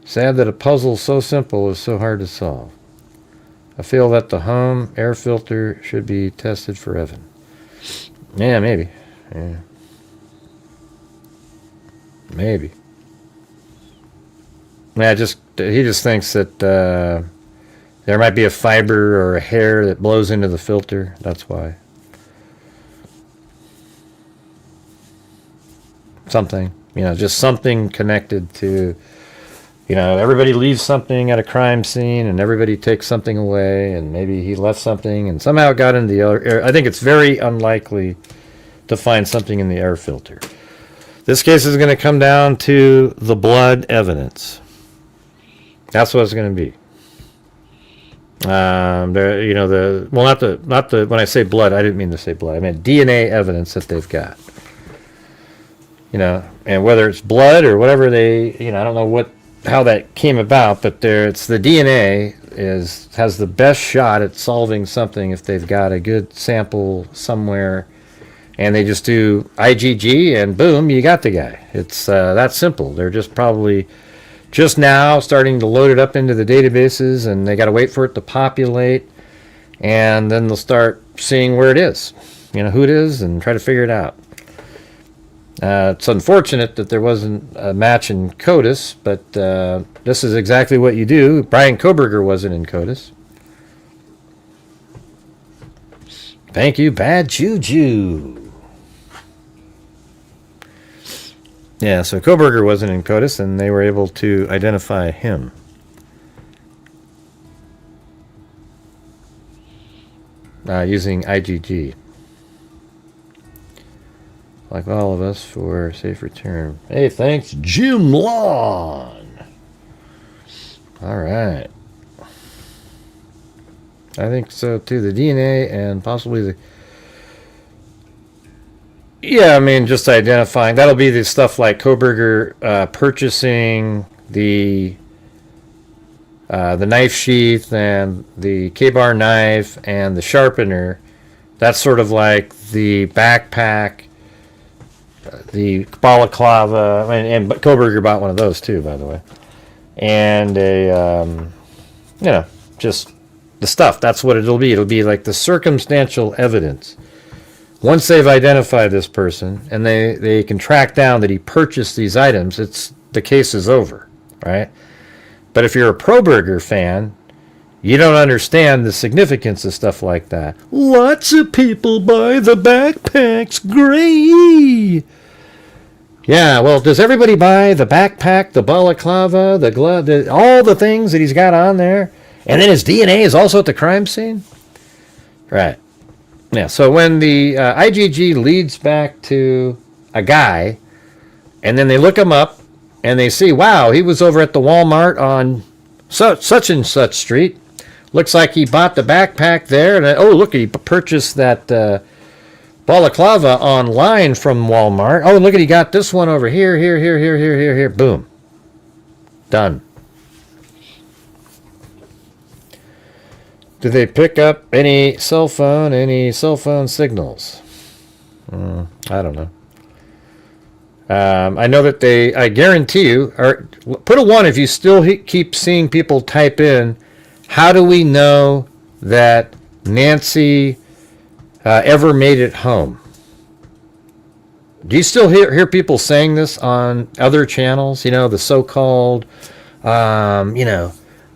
Sad that a puzzle so simple is so hard to solve. I feel that the home air filter should be tested for Evan. Yeah, maybe. Yeah. Maybe. Yeah, he just thinks that there might be a fiber or a hair that blows into the filter. That's why. Something, just something connected to, everybody leaves something at a crime scene and everybody takes something away, and maybe he left something and somehow it got into the air. I think it's very unlikely to find something in the air filter. This case is going to come down to the blood evidence. That's what it's going to be. Not the when I say blood, I didn't mean to say blood. I meant DNA evidence that they've got. And whether it's blood or whatever I don't know how that came about, but it's the DNA has the best shot at solving something if they've got a good sample somewhere, and they just do IgG and boom, you got the guy. It's that simple. They're just probably just now starting to load it up into the databases, and they got to wait for it to populate, and then they'll start seeing where it is, who it is, and try to figure it out. It's unfortunate that there wasn't a match in CODIS, but this is exactly what you do. Brian Koberger wasn't in CODIS. Thank you, Bad Juju. Yeah, so Koberger wasn't in CODIS, and they were able to identify him. Using IgG. Like all of us, for a safe return. Hey, thanks, Jim Lawn. All right. I think so, too. The DNA and possibly the... Yeah, I mean, just identifying. That'll be the stuff like Koberger purchasing the the knife sheath and the K-bar knife and the sharpener. That's sort of like the backpack, the balaclava, and Koberger bought one of those too, by the way. And just the stuff. That's what it'll be. It'll be like the circumstantial evidence. Once they've identified this person and they can track down that he purchased these items, the case is over, right? But if you're a Proberger fan, you don't understand the significance of stuff like that. Lots of people buy the backpacks. Great. Yeah, well, does everybody buy the backpack, the balaclava, the glove, all the things that he's got on there? And then his DNA is also at the crime scene? Right. Yeah, so when the IGG leads back to a guy, and then they look him up, and they see, wow, he was over at the Walmart on such and such street. Looks like he bought the backpack there. And oh, look, he purchased that balaclava online from Walmart. Oh, look, he got this one over here, here. Boom. Done. Did they pick up any cell phone signals? I don't know. I know that I guarantee you, put a 1 if you still keep seeing people type in, how do we know that Nancy ever made it home? Do you still hear people saying this on other channels? The so-called,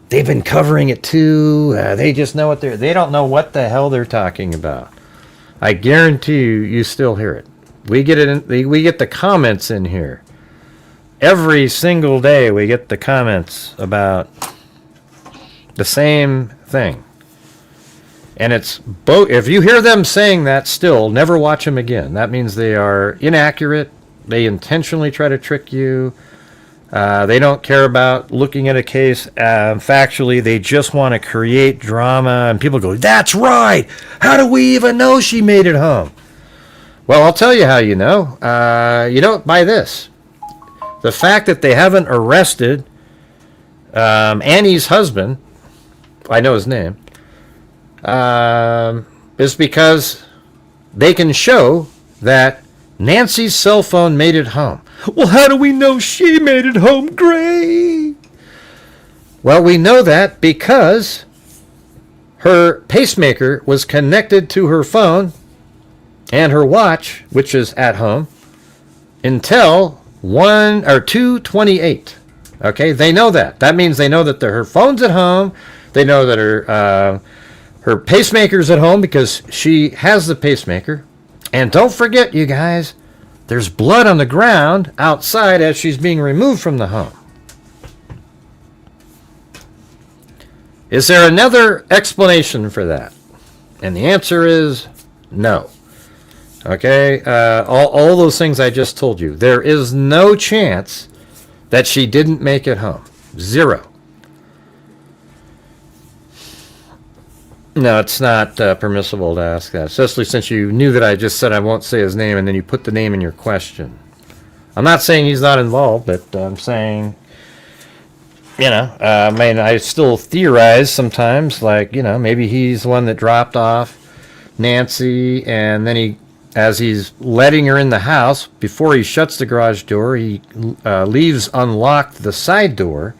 they've been covering it too. They just know they don't know what the hell they're talking about. I guarantee you still hear it. We get we get the comments in here. Every single day we get the comments about the same thing. And it's both. If you hear them saying that still, never watch them again. That means they are inaccurate. They intentionally try to trick you. They don't care about looking at a case factually. They just want to create drama. And people go, that's right. How do we even know she made it home? Well, I'll tell you how you know. You don't buy this. The fact that they haven't arrested Annie's husband, I know his name, is because they can show that Nancy's cell phone made it home. Well, how do we know she made it home? Great. Well, we know that because her pacemaker was connected to her phone and her watch, which is at home, until 2:28. Okay, they know that. That means they know that her phone's at home. They know that her pacemaker's at home because she has the pacemaker. And don't forget, you guys, there's blood on the ground outside as she's being removed from the home. Is there another explanation for that? And the answer is no. Okay, all those things I just told you. There is no chance that she didn't make it home. Zero. No, it's not permissible to ask that, especially since you knew that I just said I won't say his name, and then you put the name in your question. I'm not saying he's not involved, but I'm saying, I still theorize sometimes, like, maybe he's the one that dropped off Nancy, and then as he's letting her in the house, before he shuts the garage door, he leaves unlocked the side door,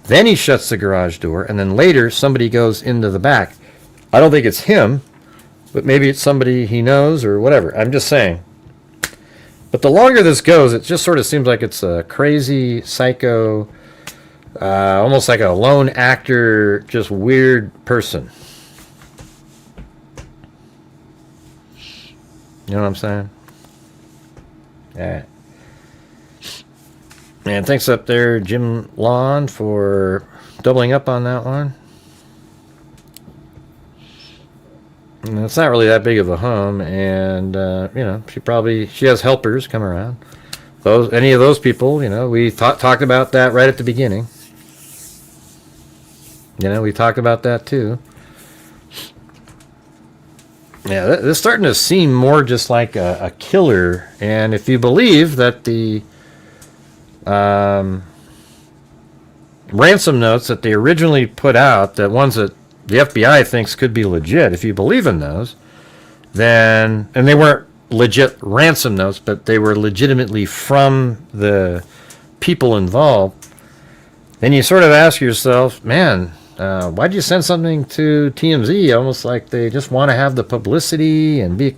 then he shuts the garage door, and then later somebody goes into the back. I don't think it's him, but maybe it's somebody he knows or whatever. I'm just saying. But the longer this goes, it just sort of seems like it's a crazy, psycho, almost like a lone actor, just weird person. You know what I'm saying? Yeah. And thanks up there, Jim Lawn, for doubling up on that one. And it's not really that big of a home, and she has helpers come around. Any of those people, we talked about that right at the beginning. We talked about that too. Yeah, this is starting to seem more just like a killer, and if you believe that the ransom notes that they originally put out, the ones that the FBI thinks could be legit, if you believe in those, then, and they weren't legit ransom notes, but they were legitimately from the people involved, then you sort of ask yourself, man, why'd you send something to TMZ? Almost like they just want to have the publicity and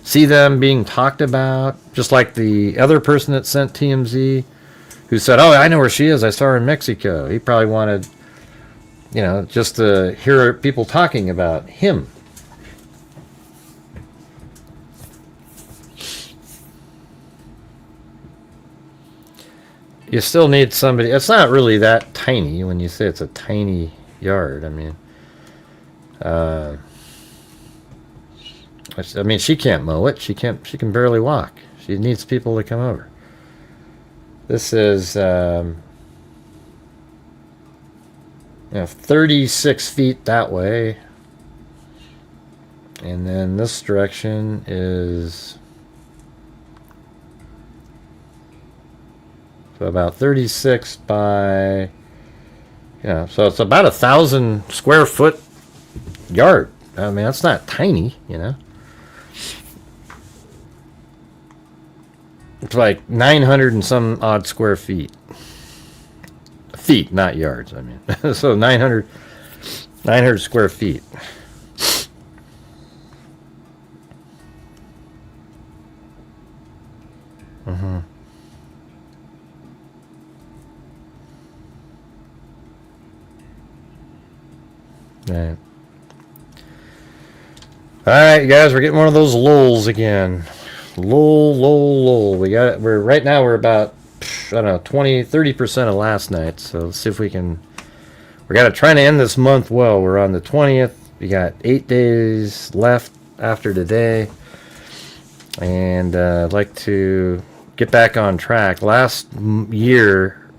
see them being talked about, just like the other person that sent TMZ, who said, oh, I know where she is, I saw her in Mexico. He probably wanted, you know, just to hear people talking about him. You still need somebody. It's not really that tiny when you say it's a tiny yard. I mean, she can't mow it. She can barely walk. She needs people to come over. This is 36 feet that way, and then this direction is so about 36 by, so it's about 1,000 square foot yard. I mean, that's not tiny, It's like 900 and some odd square feet. Feet, not yards, I mean. So 900 square feet. Mm-hmm. Right. All right, guys, we're getting one of those lulls again. Lull. We're right now we're about, I don't know, 20-30% of last night. So let's see if we can. We got to try to end this month well. We're on the 20th. We got 8 days left after today, and I'd like to get back on track. Last year,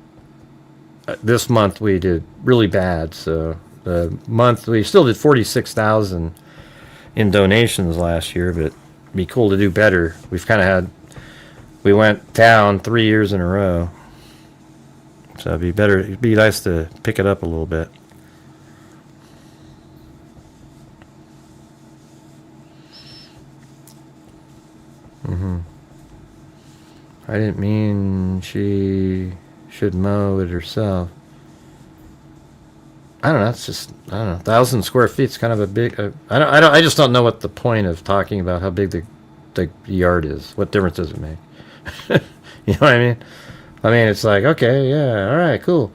this month we did really bad. So the month we still did 46,000 in donations last year, but it'd be cool to do better. We went down 3 years in a row, so it'd be nice to pick it up a little bit. I didn't mean she should mow it herself. I don't know. It's just, I don't know. 1,000 square feet is kind of a big. I just don't know what the point of talking about how big the yard is. What difference does it make? You know what I mean? I mean, it's like, okay, yeah, all right, cool.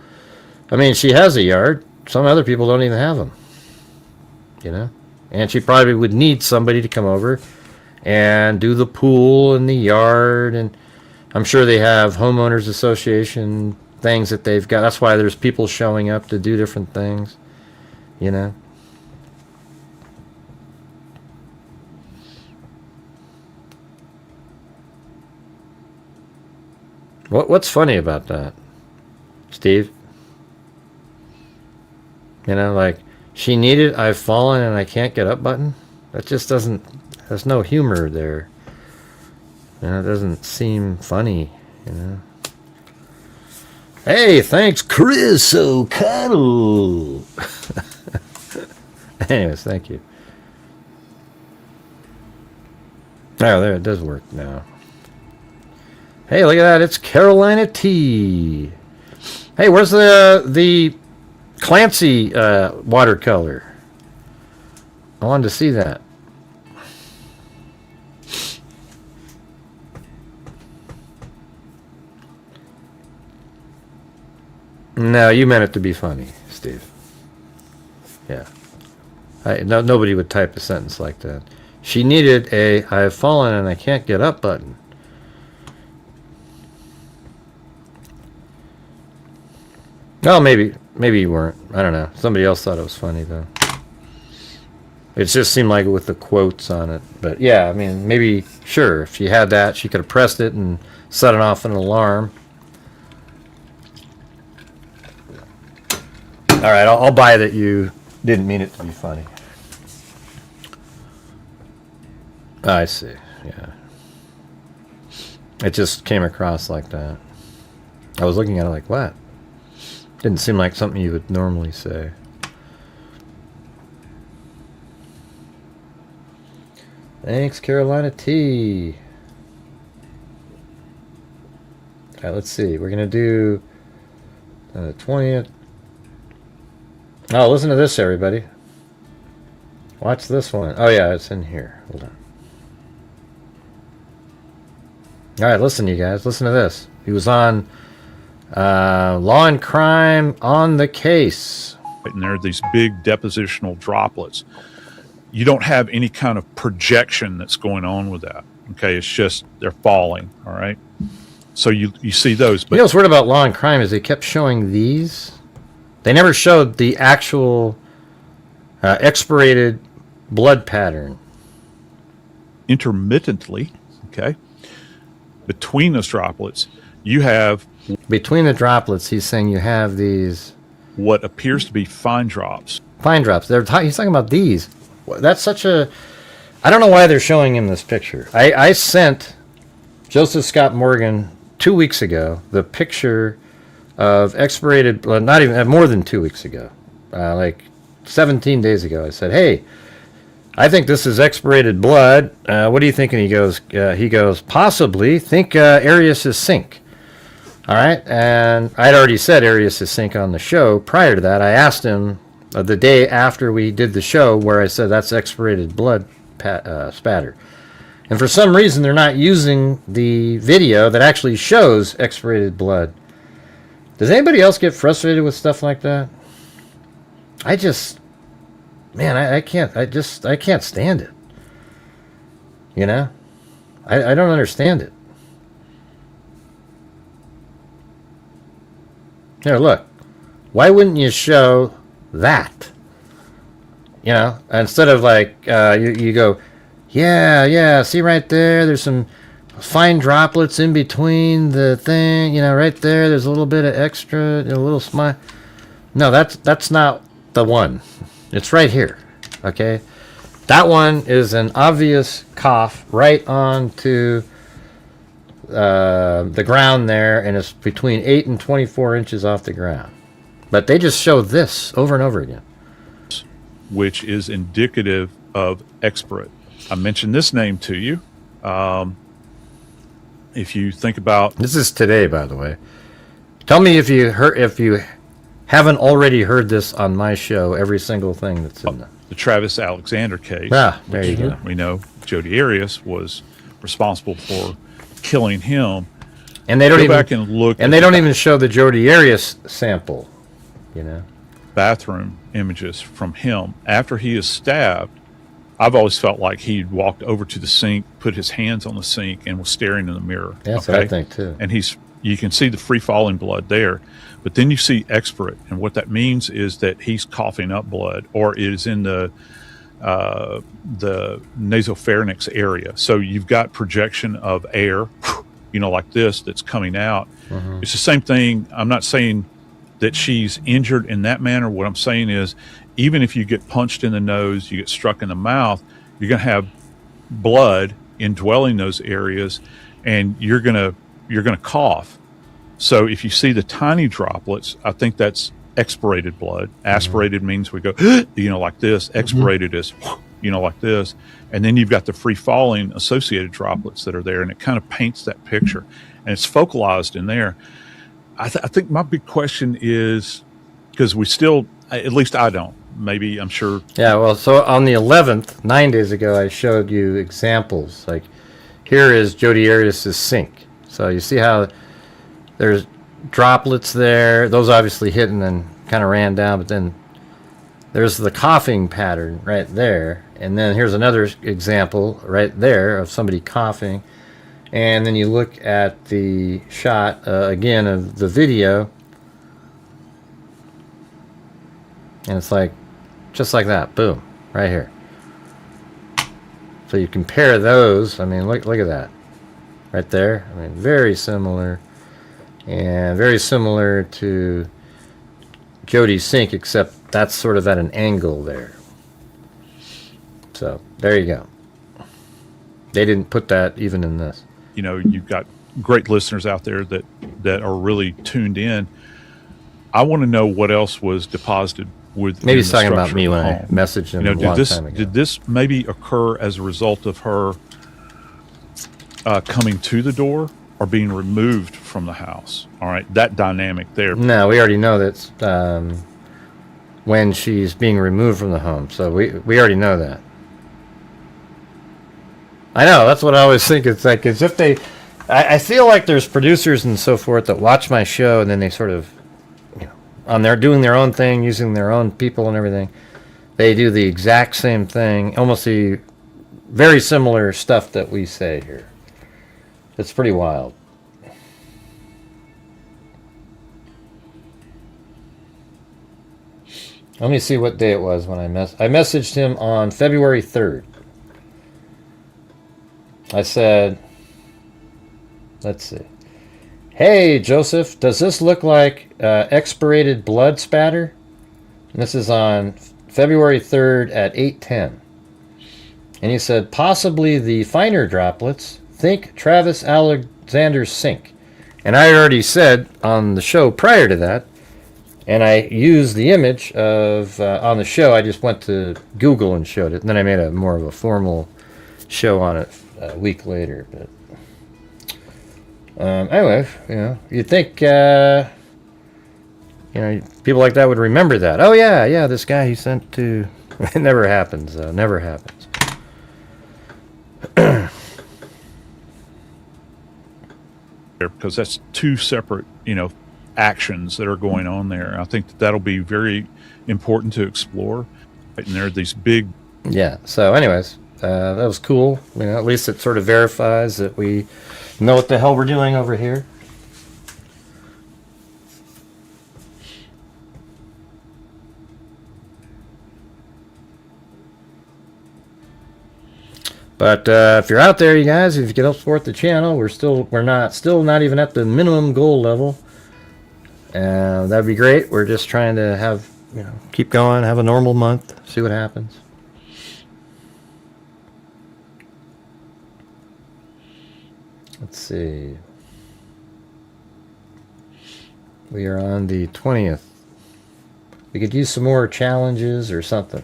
I mean, she has a yard. Some other people don't even have them. And she probably would need somebody to come over and do the pool and the yard, and I'm sure they have homeowners association things that they've got. That's why there's people showing up to do different things, What's funny about that, Steve? Like, she needed "I've fallen and I can't get up" button. That just doesn't. There's no humor there. It doesn't seem funny. Hey, thanks, Chris O'Connell. Anyways, thank you. Oh, there, it does work now. Hey, look at that. It's Carolina T. Hey, where's the Clancy watercolor? I wanted to see that. No, you meant it to be funny, Steve. Yeah. Nobody would type a sentence like that. She needed a "I have fallen and I can't get up" button. Oh, maybe you weren't. I don't know. Somebody else thought it was funny, though. It just seemed like it with the quotes on it. But yeah, I mean, maybe, sure, if she had that, she could have pressed it and set it off an alarm. All right, I'll buy that you didn't mean it to be funny. I see, yeah. It just came across like that. I was looking at it like, what? Didn't seem like something you would normally say. Thanks, Carolina T. All right, let's see. We're going to do the 20th. Oh, listen to this, everybody. Watch this one. Oh, yeah, it's in here. Hold on. All right, listen, you guys. Listen to this. He was on Law and Crime on the Case. And there are these big depositional droplets. You don't have any kind of projection that's going on with that. Okay, it's just they're falling. All right, so you see those. But you know what's weird about Law and Crime is they kept showing these. They never showed the actual expirated blood pattern. Intermittently, okay, between those droplets, you have. Between the droplets, he's saying you have these. What appears to be fine drops. Fine drops. He's talking about these. That's such a... I don't know why they're showing him this picture. I sent Joseph Scott Morgan 2 weeks ago the picture of expirated blood, not even, more than 2 weeks ago, like 17 days ago. I said, hey, I think this is expirated blood. What do you think? And he goes, possibly. Think Arius is sink. All right, and I'd already said Arius is sink on the show. Prior to that, I asked him the day after we did the show where I said that's expirated blood spatter. And for some reason, they're not using the video that actually shows expirated blood. Does anybody else get frustrated with stuff like that? I just, man, I can't stand it. You know? I don't understand it. Here, look. Why wouldn't you show that? You know, instead of like, you go, yeah, see right there, there's some fine droplets in between the thing, you know, right there, there's a little bit of extra, a little smile. No, that's not the one. It's right here, okay? That one is an obvious cough right onto the ground there, and it's between 8 and 24 inches off the ground. But they just show this over and over again. Which is indicative of expirate. I mentioned this name to you. If you think about... This is today, by the way. Tell me if you haven't already heard this on my show, every single thing that's in the Travis Alexander case. Ah, there you go. We know Jody Arias was responsible for killing him. And they don't Go back and look. And they don't even show the Jody Arias sample, you know. Bathroom images from him after he is stabbed. I've always felt like he'd walked over to the sink, put his hands on the sink, and was staring in the mirror. That's what I think too. And you can see the free falling blood there, but then you see expirate, and what that means is that he's coughing up blood, or it is in the nasopharynx area. So you've got projection of air, you know, like this, that's coming out. Mm-hmm. It's the same thing. I'm not saying that she's injured in that manner. What I'm saying is, even if you get punched in the nose, you get struck in the mouth, you're going to have blood indwelling those areas, and you're going to cough. So if you see the tiny droplets, I think that's expirated blood. Aspirated means we go, you know, like this. Expirated is, you know, like this. And then you've got the free falling associated droplets that are there, and it kind of paints that picture, and it's focalized in there. I think my big question is, because we still, at least I don't, maybe I'm sure. Yeah, well, so on the 11th, 9 days ago, I showed you examples. Like, here is Jody Arias' sink. So you see how there's droplets there. Those obviously hit and then kind of ran down, but then there's the coughing pattern right there. And then here's another example right there of somebody coughing. And then you look at the shot, again, of the video. And it's like, just like that. Boom. Right here. So you compare those. I mean, look at that. Right there. I mean, very similar. And very similar to Jody's sink, except that's sort of at an angle there. So, there you go. They didn't put that even in this. You know, you've got great listeners out there that are really tuned in. I want to know what else was deposited with. Maybe he's talking about me when I messaged him a long time ago. Did this maybe occur as a result of her coming to the door or being removed from the house? All right, that dynamic there. No, we already know that's when she's being removed from the home. So we already know that. I know, that's what I always think. It's like as if they... I feel like there's producers and so forth that watch my show and then they sort of, doing their own thing, using their own people and everything. They do the exact same thing, almost the very similar stuff that we say here. It's pretty wild. Let me see what day it was when I messaged him on February 3rd. I said, let's see. Hey, Joseph, does this look like expirated blood spatter? And this is on February 3rd at 8:10. And he said, possibly the finer droplets. Think Travis Alexander's sink. And I already said on the show prior to that, and I used the image of, on the show, I just went to Google and showed it. And then I made a more of a formal show on it a week later. But anyway, you'd think, people like that would remember that. Oh, yeah, this guy he sent to... It never happens, though. Never happens. Because that's two separate, actions that are going on there. I think that'll be very important to explore. And there are these big... Yeah, so anyways, that was cool. At least it sort of verifies that we know what the hell we're doing over here. But if you're out there, you guys, if you can help support the channel, we're still not even at the minimum goal level. That'd be great. We're just trying to have, keep going, have a normal month, see what happens. Let's see. We are on the 20th. We could use some more challenges or something.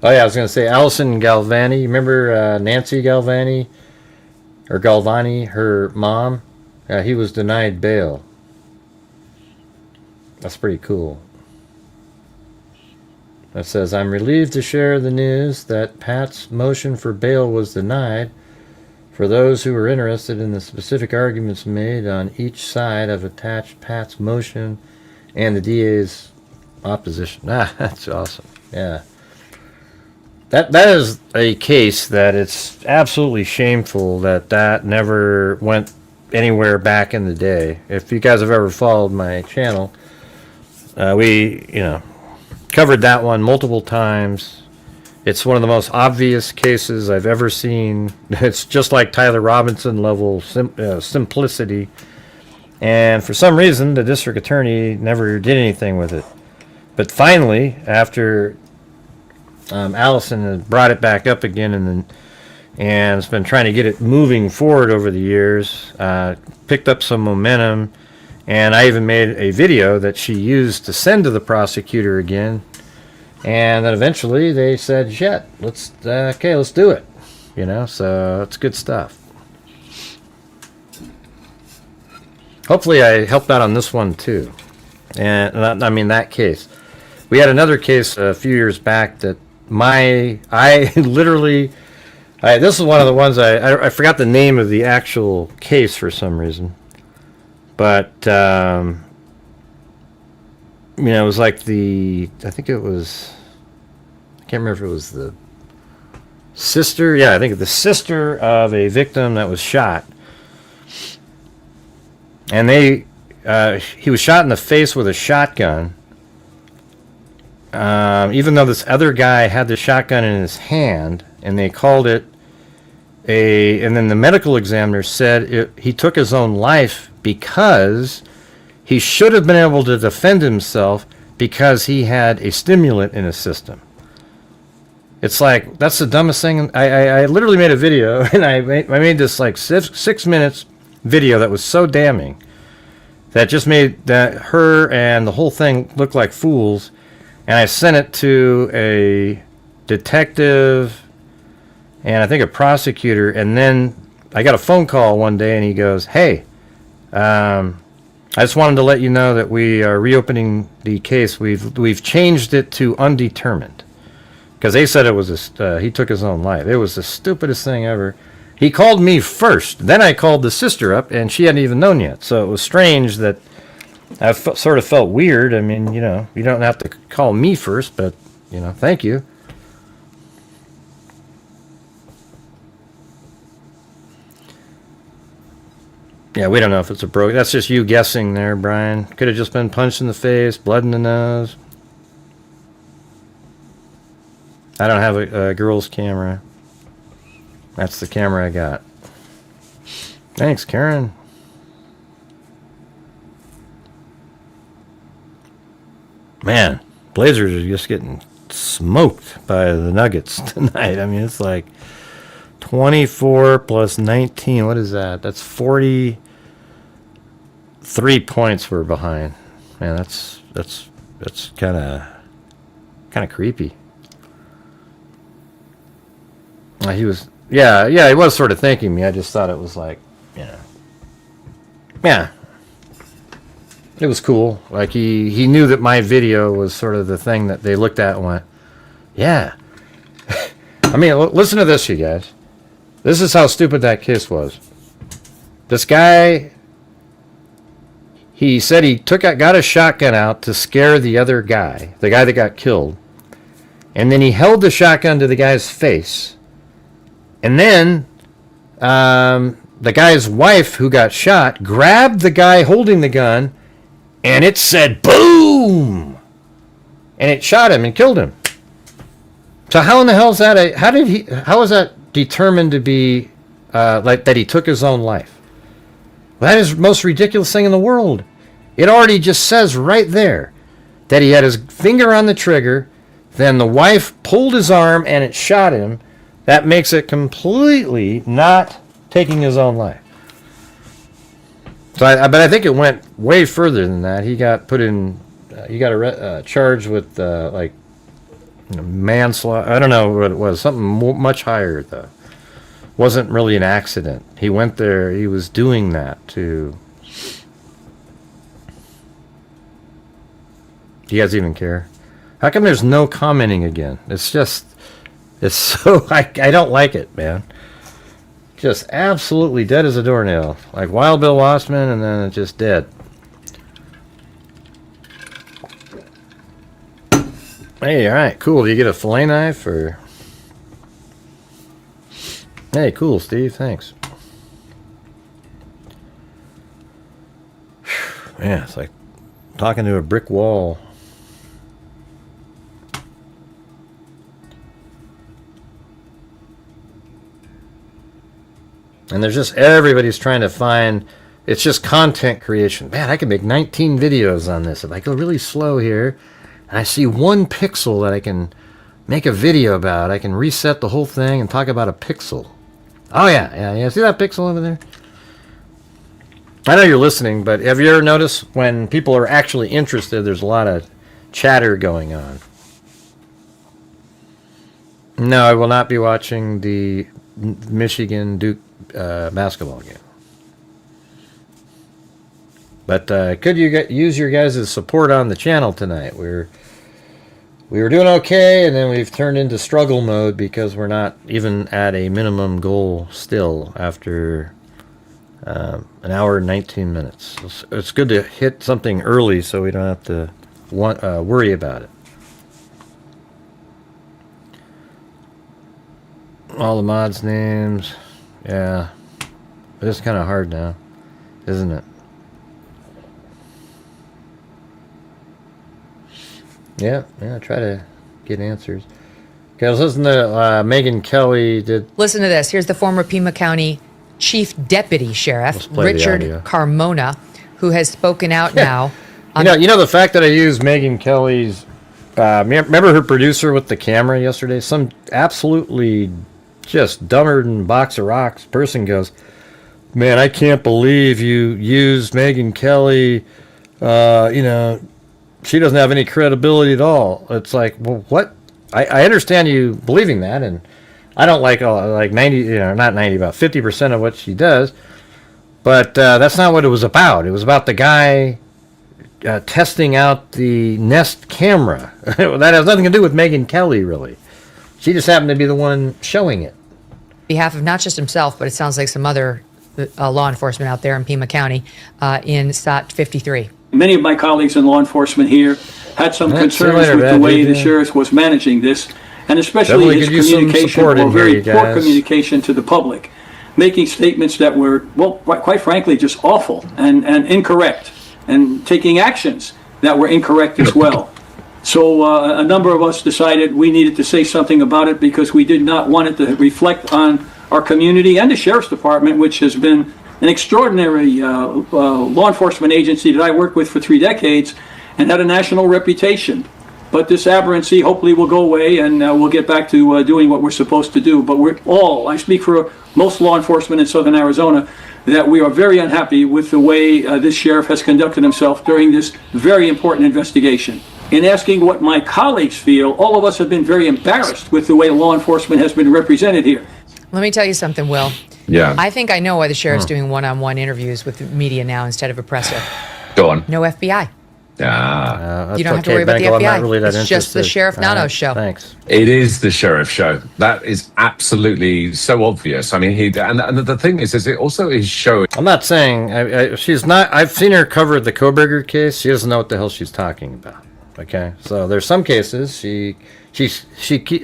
Oh yeah, I was going to say Allison Galvani. Remember Nancy Galvani? Or Galvani, her mom? He was denied bail. That's pretty cool. That says, I'm relieved to share the news that Pat's motion for bail was denied. For those who are interested in the specific arguments made on each side, I've attached Pat's motion and the DA's opposition. That's awesome. Yeah. That is a case that it's absolutely shameful that never went anywhere back in the day. If you guys have ever followed my channel, we covered that one multiple times. It's one of the most obvious cases I've ever seen. It's just like Tyler Robinson level simplicity. And for some reason, the district attorney never did anything with it. But finally, after Allison has brought it back up again and has been trying to get it moving forward over the years, picked up some momentum, and I even made a video that she used to send to the prosecutor again, and then eventually they said, shit, let's do it, so it's good stuff. Hopefully I helped out on this one too, and I mean that case. We had another case a few years back that this is one of the ones I forgot the name of the actual case for some reason, but it was like I can't remember if it was the sister. Yeah, I think the sister of a victim that was shot, and he was shot in the face with a shotgun. Even though this other guy had the shotgun in his hand, and they called it and then the medical examiner said he took his own life because he should have been able to defend himself because he had a stimulant in his system. It's like, that's the dumbest thing. I literally made a video, and I made this like 6 minutes video that was so damning that just made that her and the whole thing look like fools. And I sent it to a detective and I think a prosecutor. And then I got a phone call one day, and he goes, "Hey, I just wanted to let you know that we are reopening the case. We've changed it to undetermined." Because they said it was he took his own life. It was the stupidest thing ever. He called me first. Then I called the sister up, and she hadn't even known yet. So it was strange that I sort of felt weird. I mean, you know, you don't have to call me first, but, you know, thank you. Yeah, we don't know if it's a broke. That's just you guessing there, Brian. Could have just been punched in the face, blood in the nose. I don't have a girl's camera. That's the camera I got. Thanks, Karen. Man, Blazers are just getting smoked by the Nuggets tonight. I mean, it's like 24 plus 19. What is that? That's 43 points we're behind. Man, that's kind of creepy. He was, yeah, he was sort of thanking me. I just thought it was like, yeah, it was cool. Like he knew that my video was sort of the thing that they looked at and went, yeah. I mean, listen to this, you guys. This is how stupid that case was. This guy, he said he got a shotgun out to scare the other guy, the guy that got killed, and then he held the shotgun to the guy's face. And then the guy's wife who got shot grabbed the guy holding the gun, and it said boom, and it shot him and killed him. So how in the hell is that? How is that determined to be like that he took his own life? Well, that is the most ridiculous thing in the world. It already just says right there that he had his finger on the trigger, then the wife pulled his arm and it shot him. That makes it completely not taking his own life. So, but I think it went way further than that. He got put in. He got charged with like manslaughter. I don't know what it was. Something much higher though. Wasn't really an accident. He went there. He was doing that to. Do you guys even care? How come there's no commenting again? It's just. It's so, I don't like it, man. Just absolutely dead as a doornail. Like Wild Bill Wassman, and then it's just dead. Hey, alright, cool. Do you get a fillet knife, or? Hey, cool, Steve, thanks. Man, it's like talking to a brick wall. And there's just, everybody's trying to find, it's just content creation. Man, I can make 19 videos on this. If I go really slow here, and I see one pixel that I can make a video about, I can reset the whole thing and talk about a pixel. Oh yeah. See that pixel over there? I know you're listening, but have you ever noticed when people are actually interested, there's a lot of chatter going on? No, I will not be watching the Michigan Duke basketball game, but could you use your guys' support on the channel tonight? We were doing okay, and then we've turned into struggle mode because we're not even at a minimum goal still after an hour and 19 minutes. It's good to hit something early so we don't have to worry about it. All the mods' names. Yeah, but it's kind of hard now, isn't it? Yeah, try to get answers. Okay, I was listening to Megan Kelly Listen to this. Here's the former Pima County Chief Deputy Sheriff, Richard Carmona, who has spoken out now. You know the fact that I used Megan Kelly's. Remember her producer with the camera yesterday? Some absolutely just dumber than a box of rocks person goes, "Man, I can't believe you used Megan Kelly. She doesn't have any credibility at all." It's like, well, what? I understand you believing that, and I don't like 90, not 90, about 50% of what she does, but that's not what it was about. It was about the guy testing out the Nest camera. That has nothing to do with Megan Kelly, really. She just happened to be the one showing it. On behalf of not just himself, but it sounds like some other law enforcement out there in Pima County in SOT 53. Many of my colleagues in law enforcement here had some concerns with the way the sheriff was managing this, and especially his communication, or very poor communication to the public, making statements that were, well, quite frankly, just awful and incorrect, and taking actions that were incorrect as well. So a number of us decided we needed to say something about it because we did not want it to reflect on our community and the Sheriff's Department, which has been an extraordinary law enforcement agency that I worked with for 3 decades and had a national reputation. But this aberrancy hopefully will go away, and we'll get back to doing what we're supposed to do. But I speak for most law enforcement in southern Arizona, that we are very unhappy with the way this sheriff has conducted himself during this very important investigation. In asking what my colleagues feel, all of us have been very embarrassed with the way law enforcement has been represented here. Let me tell you something, Will. Yeah. I think I know why the sheriff's doing one-on-one interviews with the media now instead of a presser. Go on. No FBI. You don't have to worry about the FBI. It's just the Sheriff Nano show. Thanks. It is the sheriff show. That is absolutely so obvious. I mean, and the thing is it also is showing. I'm not saying she's not. I've seen her cover the Koberger case. She doesn't know what the hell she's talking about. Okay, so there's some cases she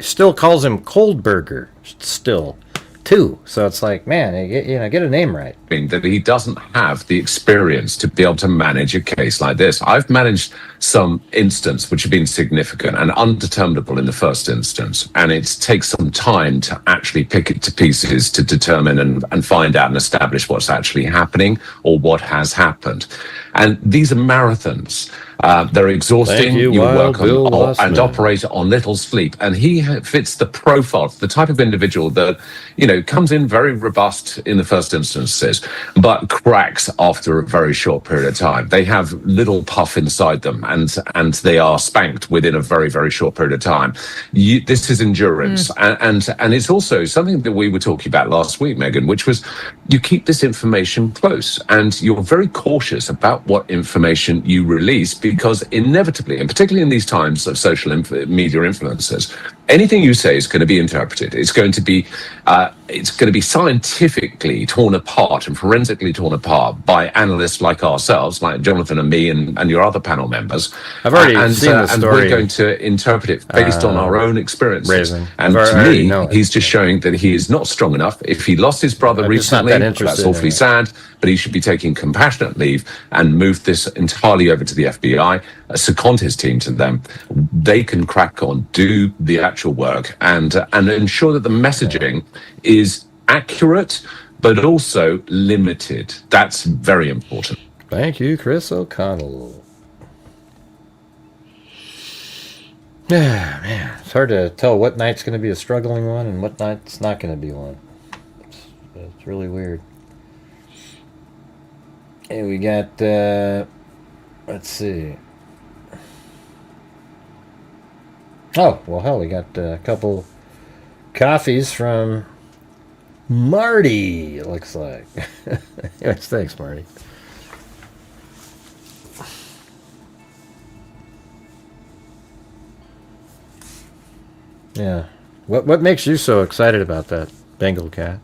still calls him Coldberger still too. So it's like, man, get a name right. That he doesn't have the experience to be able to manage a case like this. I've managed some incidents which have been significant and undeterminable in the first instance, and it takes some time to actually pick it to pieces to determine and find out and establish what's actually happening or what has happened. And these are marathons. They're exhausting. You work on and operate on little sleep. And he fits the profile, the type of individual that, comes in very robust in the first instances, but cracks after a very short period of time. They have little puff inside them, and they are spanked within a very, very short period of time. This is endurance. And it's also something that we were talking about last week, Megan, which was you keep this information close and you're very cautious about what information you release, because inevitably, and particularly in these times of social media influencers, anything you say is going to be interpreted. It's going to be scientifically torn apart and forensically torn apart by analysts like ourselves, like Jonathan and me and your other panel members. I've already seen the story. And we're going to interpret it based on our own experiences. And to me, he's just showing that he is not strong enough. If he lost his brother recently, that's awfully sad, but he should be taking compassionate leave and move this entirely over to the FBI, second his team to them. They can crack on, do the actual work, and ensure that the messaging is accurate, but also limited. That's very important. Thank you, Chris O'Connell. Yeah, man, it's hard to tell what night's going to be a struggling one and what night's not going to be one. It's really weird. Hey, we got, let's see. Oh, well, hell, we got a couple coffees from Marty, it looks like. Yes, thanks, Marty. Yeah. What makes you so excited about that Bengal cat?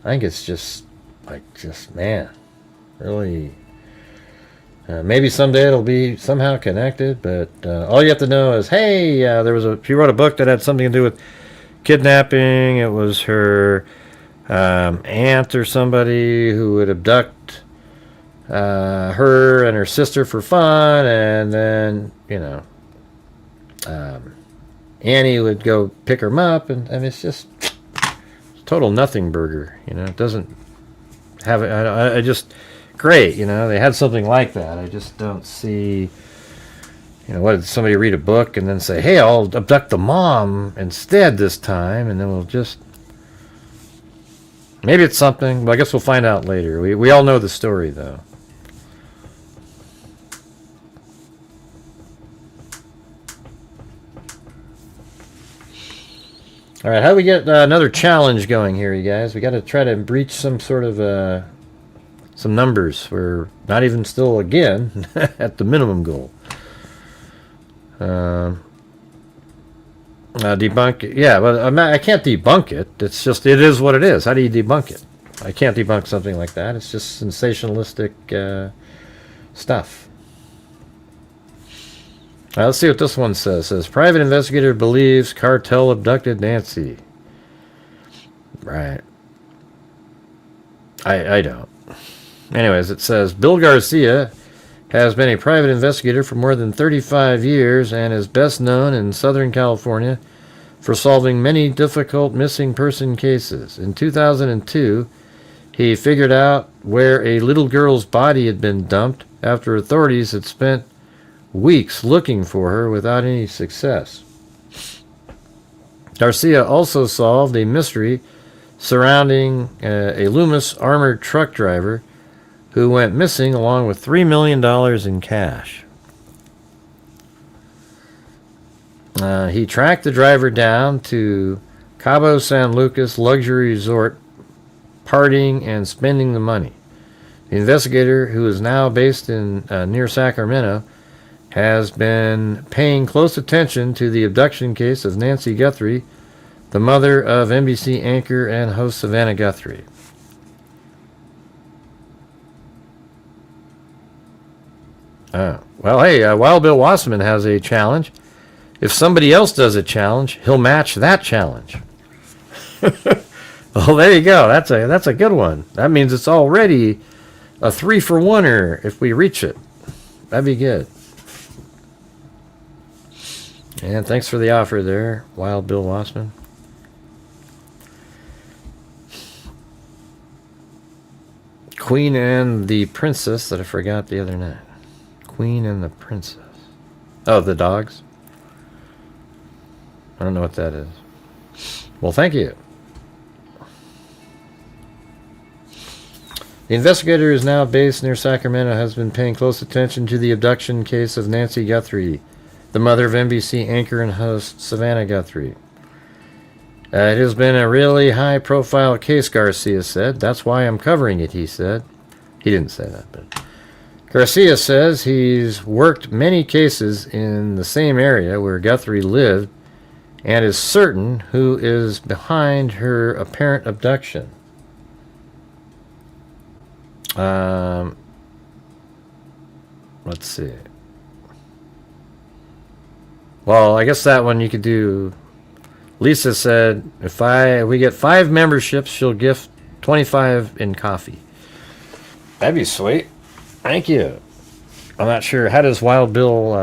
I think it's just man, really. Maybe someday it'll be somehow connected, but all you have to know is, hey, she wrote a book that had something to do with kidnapping. It was her aunt or somebody who would abduct her and her sister for fun, and then Annie would go pick them up, and it's just total nothing burger. It doesn't have it. I just great. You know, they had something like that. I just don't see, you know, what did somebody read a book and then say, hey, I'll abduct the mom instead this time, and then we'll just, maybe it's something, but I guess we'll find out later. We all know the story, though. All right, how do we get another challenge going here, you guys? We got to try to breach some sort of some numbers. We're not even still, again, at the minimum goal. Debunk it. Yeah, but I can't debunk it. It's just, it is what it is. How do you debunk it? I can't debunk something like that. It's just sensationalistic stuff. Let's see what this one says. It says, private investigator believes cartel abducted Nancy. Right. I don't. Anyways, it says, Bill Garcia has been a private investigator for more than 35 years and is best known in Southern California for solving many difficult missing person cases. In 2002, he figured out where a little girl's body had been dumped after authorities had spent weeks looking for her without any success. Garcia also solved a mystery surrounding a Loomis armored truck driver who went missing along with $3 million in cash. He tracked the driver down to Cabo San Lucas luxury resort, partying and spending the money. The investigator, who is now based in near Sacramento, has been paying close attention to the abduction case of Nancy Guthrie, the mother of NBC anchor and host Savannah Guthrie. Well, hey, Wild Bill Wasserman has a challenge. If somebody else does a challenge, he'll match that challenge. Well, there you go. That's a good one. That means it's already a 3-for-1er if we reach it. That'd be good. And thanks for the offer there, Wild Bill Wasserman. Queen and the Princess that I forgot the other night. Queen and the Princess. Oh, the dogs? I don't know what that is. Well, thank you. The investigator is now based near Sacramento, has been paying close attention to the abduction case of Nancy Guthrie, the mother of NBC anchor and host Savannah Guthrie. It has been a really high-profile case, Garcia said. That's why I'm covering it, he said. He didn't say that, but Garcia says he's worked many cases in the same area where Guthrie lived and is certain who is behind her apparent abduction. Let's see. Well, I guess that one you could do. Lisa said, if we get 5 memberships, she'll gift 25 in coffee. That'd be sweet. Thank you. I'm not sure. How does Wild Bill,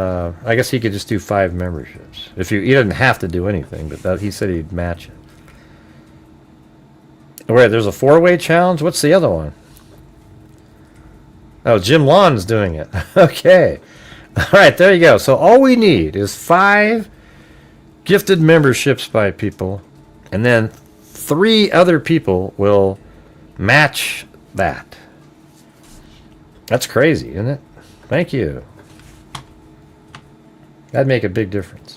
I guess he could just do 5 memberships. He doesn't have to do anything, but he said he'd match it. Wait, there's a 4-way challenge? What's the other one? Oh, Jim Lawn's doing it. Okay. All right, there you go. So all we need is 5 gifted memberships by people, and then 3 other people will match that. That's crazy, isn't it? Thank you. That'd make a big difference.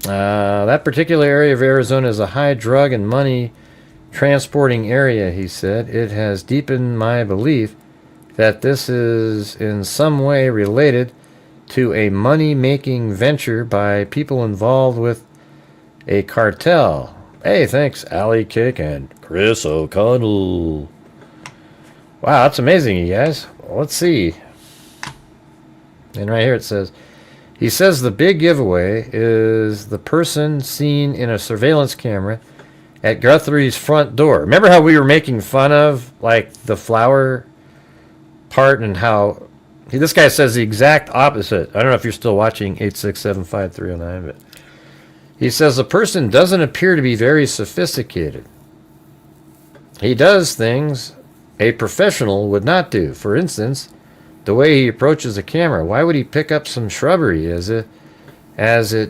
That particular area of Arizona is a high drug and money transporting area, he said. It has deepened my belief that this is in some way related to a money-making venture by people involved with a cartel. Hey, thanks, Allie Kick and Chris O'Connell. Wow, that's amazing, you guys. Well, let's see. And right here it says, he says the big giveaway is the person seen in a surveillance camera at Guthrie's front door. Remember how we were making fun of, like, the flower part and how this guy says the exact opposite. I don't know if you're still watching 8675309, but he says the person doesn't appear to be very sophisticated. He does things a professional would not do. For instance, the way he approaches the camera. Why would he pick up some shrubbery as it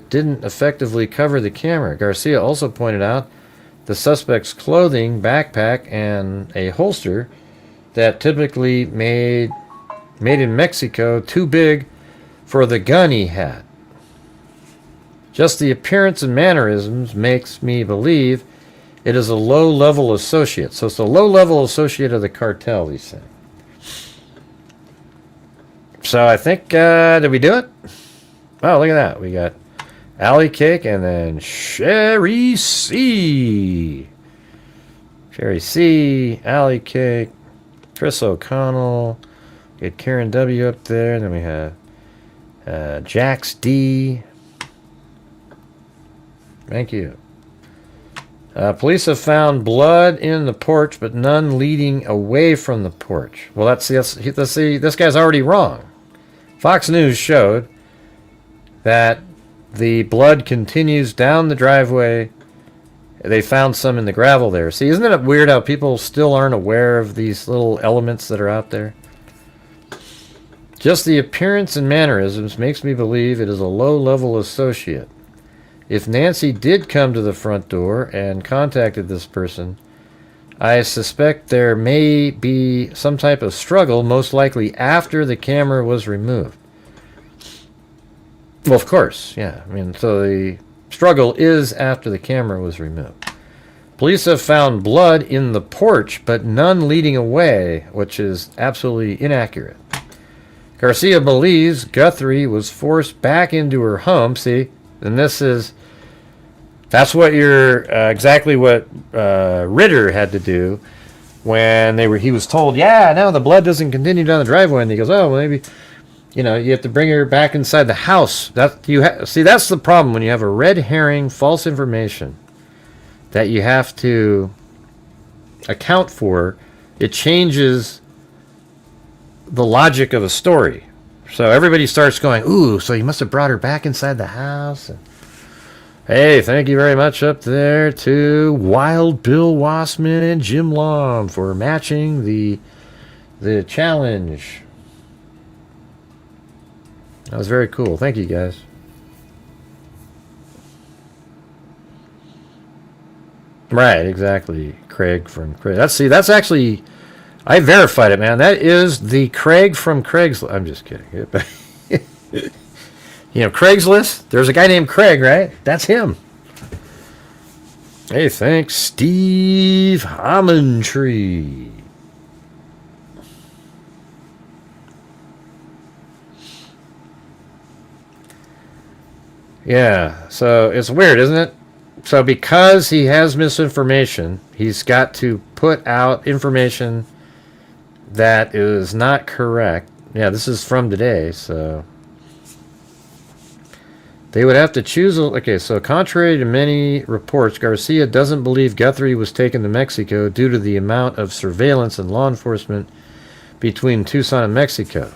didn't effectively cover the camera? Garcia also pointed out the suspect's clothing, backpack, and a holster that typically made in Mexico too big for the gun he had. Just the appearance and mannerisms makes me believe it is a low-level associate. So it's a low-level associate of the cartel, he's saying. So I think, did we do it? Oh, look at that. We got Alley Cake and then Sherry C. Sherry C, Alley Cake, Chris O'Connell. We had Karen W up there. And then we have Jax D. Thank you. Police have found blood in the porch, but none leading away from the porch. Well, let's see. This guy's already wrong. Fox News showed that the blood continues down the driveway. They found some in the gravel there. See, isn't it weird how people still aren't aware of these little elements that are out there? Just the appearance and mannerisms makes me believe it is a low-level associate. If Nancy did come to the front door and contacted this person, I suspect there may be some type of struggle, most likely after the camera was removed. Well, of course, yeah. I mean, so the struggle is after the camera was removed. Police have found blood in the porch, but none leading away, which is absolutely inaccurate. Garcia believes Guthrie was forced back into her home. See, and that's what exactly what Ritter had to do when he was told, yeah, no, the blood doesn't continue down the driveway, and he goes, oh, well, maybe, you have to bring her back inside the house. See, that's the problem when you have a red herring, false information that you have to account for. It changes the logic of a story. So everybody starts going, ooh, so you must have brought her back inside the house. And, hey, thank you very much up there to Wild Bill Wassman and Jim Long for matching the challenge. That was very cool. Thank you, guys. Right, exactly. Craig from Craig. That's actually, I verified it, man. That is the Craig from Craigslist. I'm just kidding. Craigslist, there's a guy named Craig, right? That's him. Hey, thanks, Steve Hammontree. Yeah, so it's weird, isn't it? So because he has misinformation, he's got to put out information that is not correct. Yeah, this is from today, so they would have to choose. Okay, so contrary to many reports, Garcia doesn't believe Guthrie was taken to Mexico due to the amount of surveillance and law enforcement between Tucson and Mexico.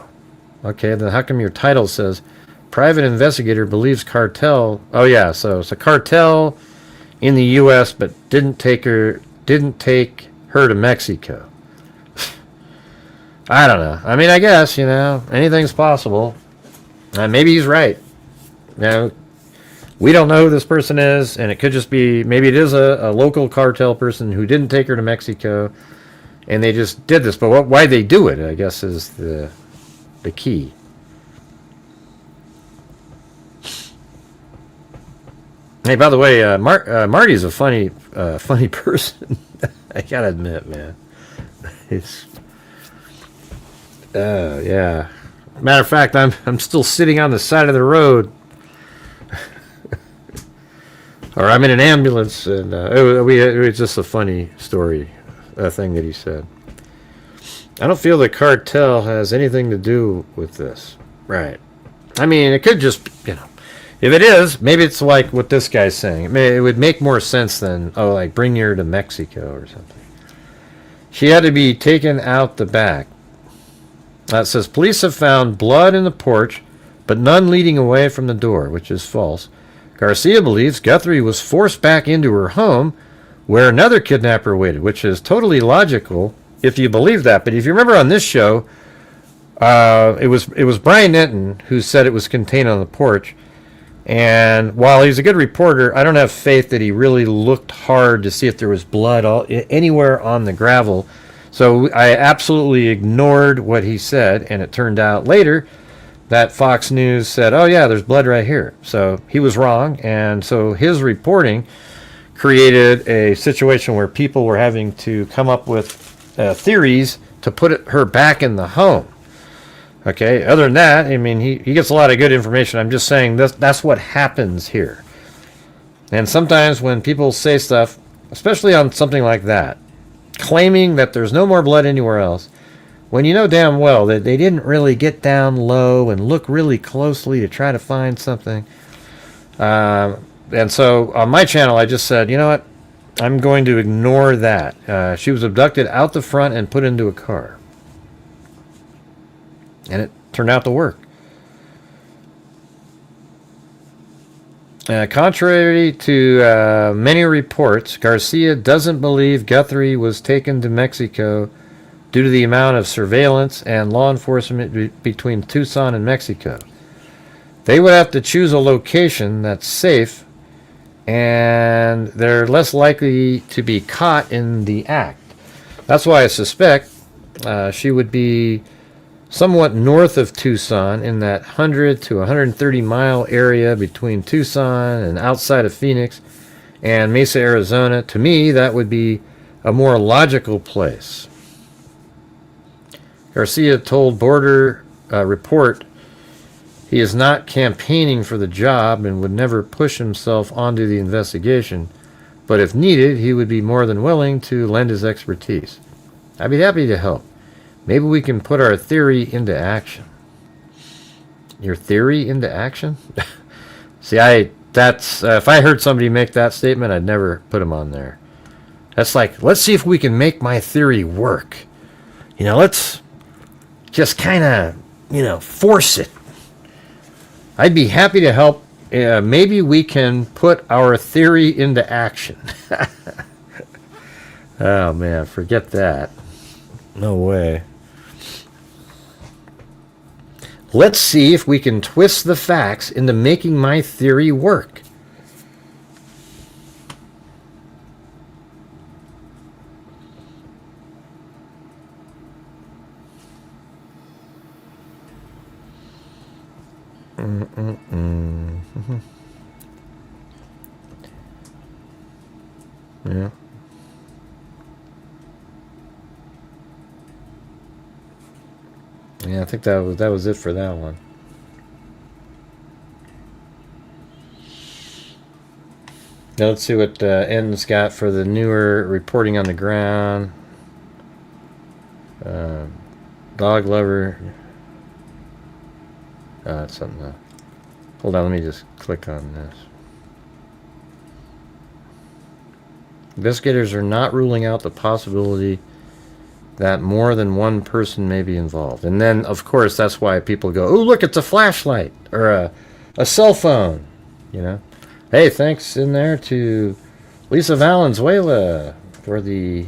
Okay, then how come your title says private investigator believes cartel? Oh yeah, so it's a cartel in the U.S., but didn't take her to Mexico. I don't know. I mean, I guess anything's possible. Maybe he's right. We don't know who this person is, and it could just be, maybe it is a local cartel person who didn't take her to Mexico, and they just did this. But why they do it, I guess, is the key. Hey, by the way, Marty's a funny person. I gotta admit, man. Yeah. Matter of fact, I'm still sitting on the side of the road, or I'm in an ambulance, and it was just a funny story, thing that he said. I don't feel the cartel has anything to do with this, right? I mean, it could just, if it is, maybe it's like what this guy's saying. It would make more sense than, like bring her to Mexico or something. She had to be taken out the back. It says, police have found blood in the porch, but none leading away from the door, which is false. Garcia believes Guthrie was forced back into her home where another kidnapper waited, which is totally logical if you believe that. But if you remember on this show, it was Brian Denton who said it was contained on the porch. And while he's a good reporter, I don't have faith that he really looked hard to see if there was blood anywhere on the gravel. So I absolutely ignored what he said, and it turned out later that Fox News said, oh yeah, there's blood right here. So he was wrong, and so his reporting created a situation where people were having to come up with theories to put her back in the home. Okay, other than that, I mean, he gets a lot of good information. I'm just saying that's what happens here. And sometimes when people say stuff, especially on something like that, claiming that there's no more blood anywhere else, when you know damn well that they didn't really get down low and look really closely to try to find something. And so on my channel, I just said, you know what? I'm going to ignore that. She was abducted out the front and put into a car. And it turned out to work. Contrary to many reports, Garcia doesn't believe Guthrie was taken to Mexico due to the amount of surveillance and law enforcement between Tucson and Mexico. They would have to choose a location that's safe, and they're less likely to be caught in the act. That's why I suspect she would be somewhat north of Tucson in that 100 to 130 mile area between Tucson and outside of Phoenix and Mesa, Arizona. To me, that would be a more logical place. Garcia told Border Report he is not campaigning for the job and would never push himself onto the investigation, but if needed, he would be more than willing to lend his expertise. I'd be happy to help. Maybe we can put our theory into action. Your theory into action? See, that's if I heard somebody make that statement, I'd never put them on there. That's like, let's see if we can make my theory work. You know, let's just kind of, force it. I'd be happy to help. Maybe we can put our theory into action. Oh, man, forget that. No way. Let's see if we can twist the facts into making my theory work. Yeah. Yeah, I think that was it for that one. Now let's see what N's got for the newer reporting on the ground. Dog lover. That's something. Hold on, let me just click on this. Investigators are not ruling out the possibility that more than one person may be involved. And then, of course, that's why people go, oh, look, it's a flashlight or a cell phone, Hey, thanks in there to Lisa Valenzuela for the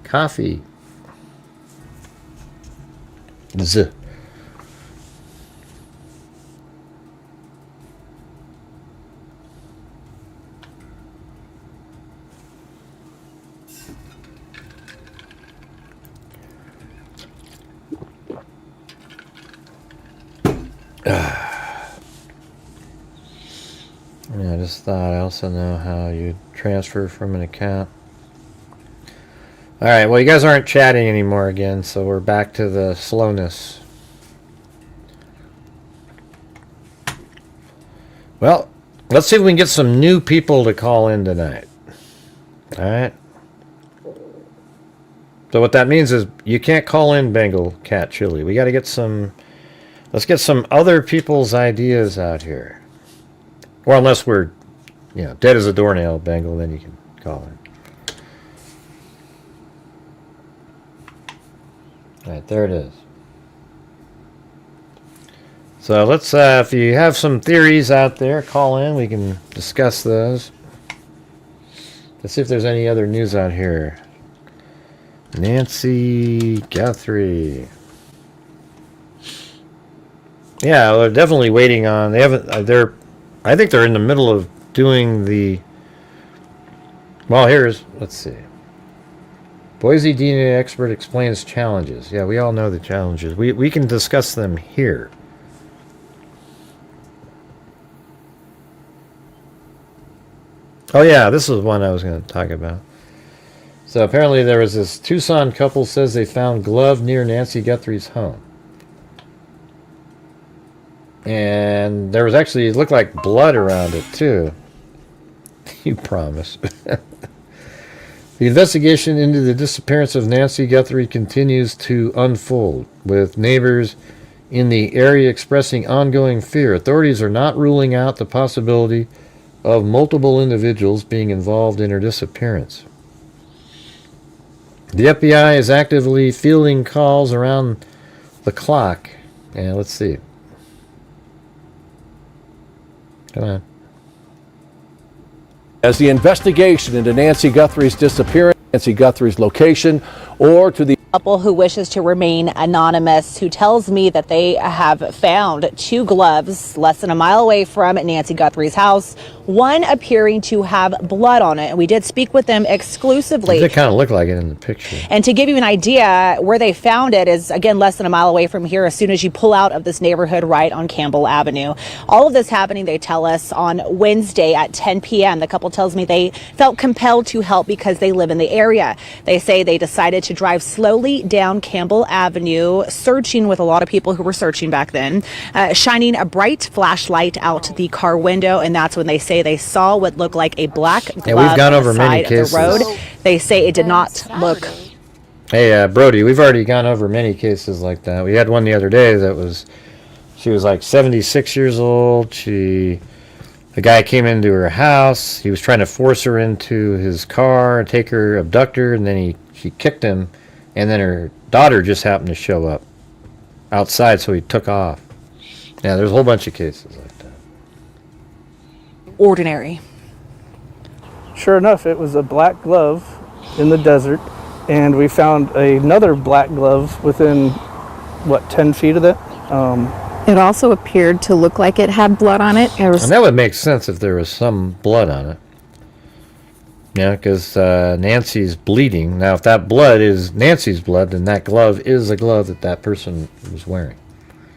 coffee. Z. Yeah, I just thought I also know how you transfer from an account. Alright, well, you guys aren't chatting anymore again, so we're back to the slowness. Well, let's see if we can get some new people to call in tonight. Alright? So what that means is you can't call in Bengal Cat Chili. We got to get some... Let's get some other people's ideas out here. Or unless we're, dead as a doornail, Bengal, then you can call in. All right, there it is. So let's, if you have some theories out there, call in. We can discuss those. Let's see if there's any other news out here. Nancy Guthrie. Yeah, they're definitely waiting on. They haven't. I think they're in the middle of doing the. Well, let's see. Boise DNA expert explains challenges. Yeah, we all know the challenges. We can discuss them here. Oh yeah, this is one I was going to talk about. So apparently there was this Tucson couple says they found glove near Nancy Guthrie's home. And there was actually, it looked like blood around it too. You promise. The investigation into the disappearance of Nancy Guthrie continues to unfold, with neighbors in the area expressing ongoing fear. Authorities are not ruling out the possibility of multiple individuals being involved in her disappearance. The FBI is actively fielding calls around the clock. And let's see. Come on. As the investigation into Nancy Guthrie's disappearance, Nancy Guthrie's location, or to the couple who wishes to remain anonymous, who tells me that they have found 2 gloves less than a mile away from Nancy Guthrie's house, one appearing to have blood on it. And we did speak with them exclusively. They kind of look like it in the picture. And to give you an idea, where they found it is, again, less than a mile away from here, as soon as you pull out of this neighborhood right on Campbell Avenue. All of this happening, they tell us, on Wednesday at 10 p.m. The couple tells me they felt compelled to help because they live in the area. They say they decided to drive slowly down Campbell Avenue, searching with a lot of people who were searching back then, shining a bright flashlight out the car window, and that's when they say they saw what looked like a black glove we've gone over on the many side cases. of the road. They say it did not look. Hey, Brody, we've already gone over many cases like that. We had one the other day she was like 76 years old. The guy came into her house. He was trying to force her into his car and take her, abduct her, and then he kicked him, and then her daughter just happened to show up outside, so he took off. Yeah, there's a whole bunch of cases like that. Ordinary. Sure enough, it was a black glove in the desert, and we found another black glove within, 10 feet of it. It also appeared to look like it had blood on it. And that would make sense if there was some blood on it. Yeah, because Nancy's bleeding. Now, if that blood is Nancy's blood, then that glove is a glove that person was wearing.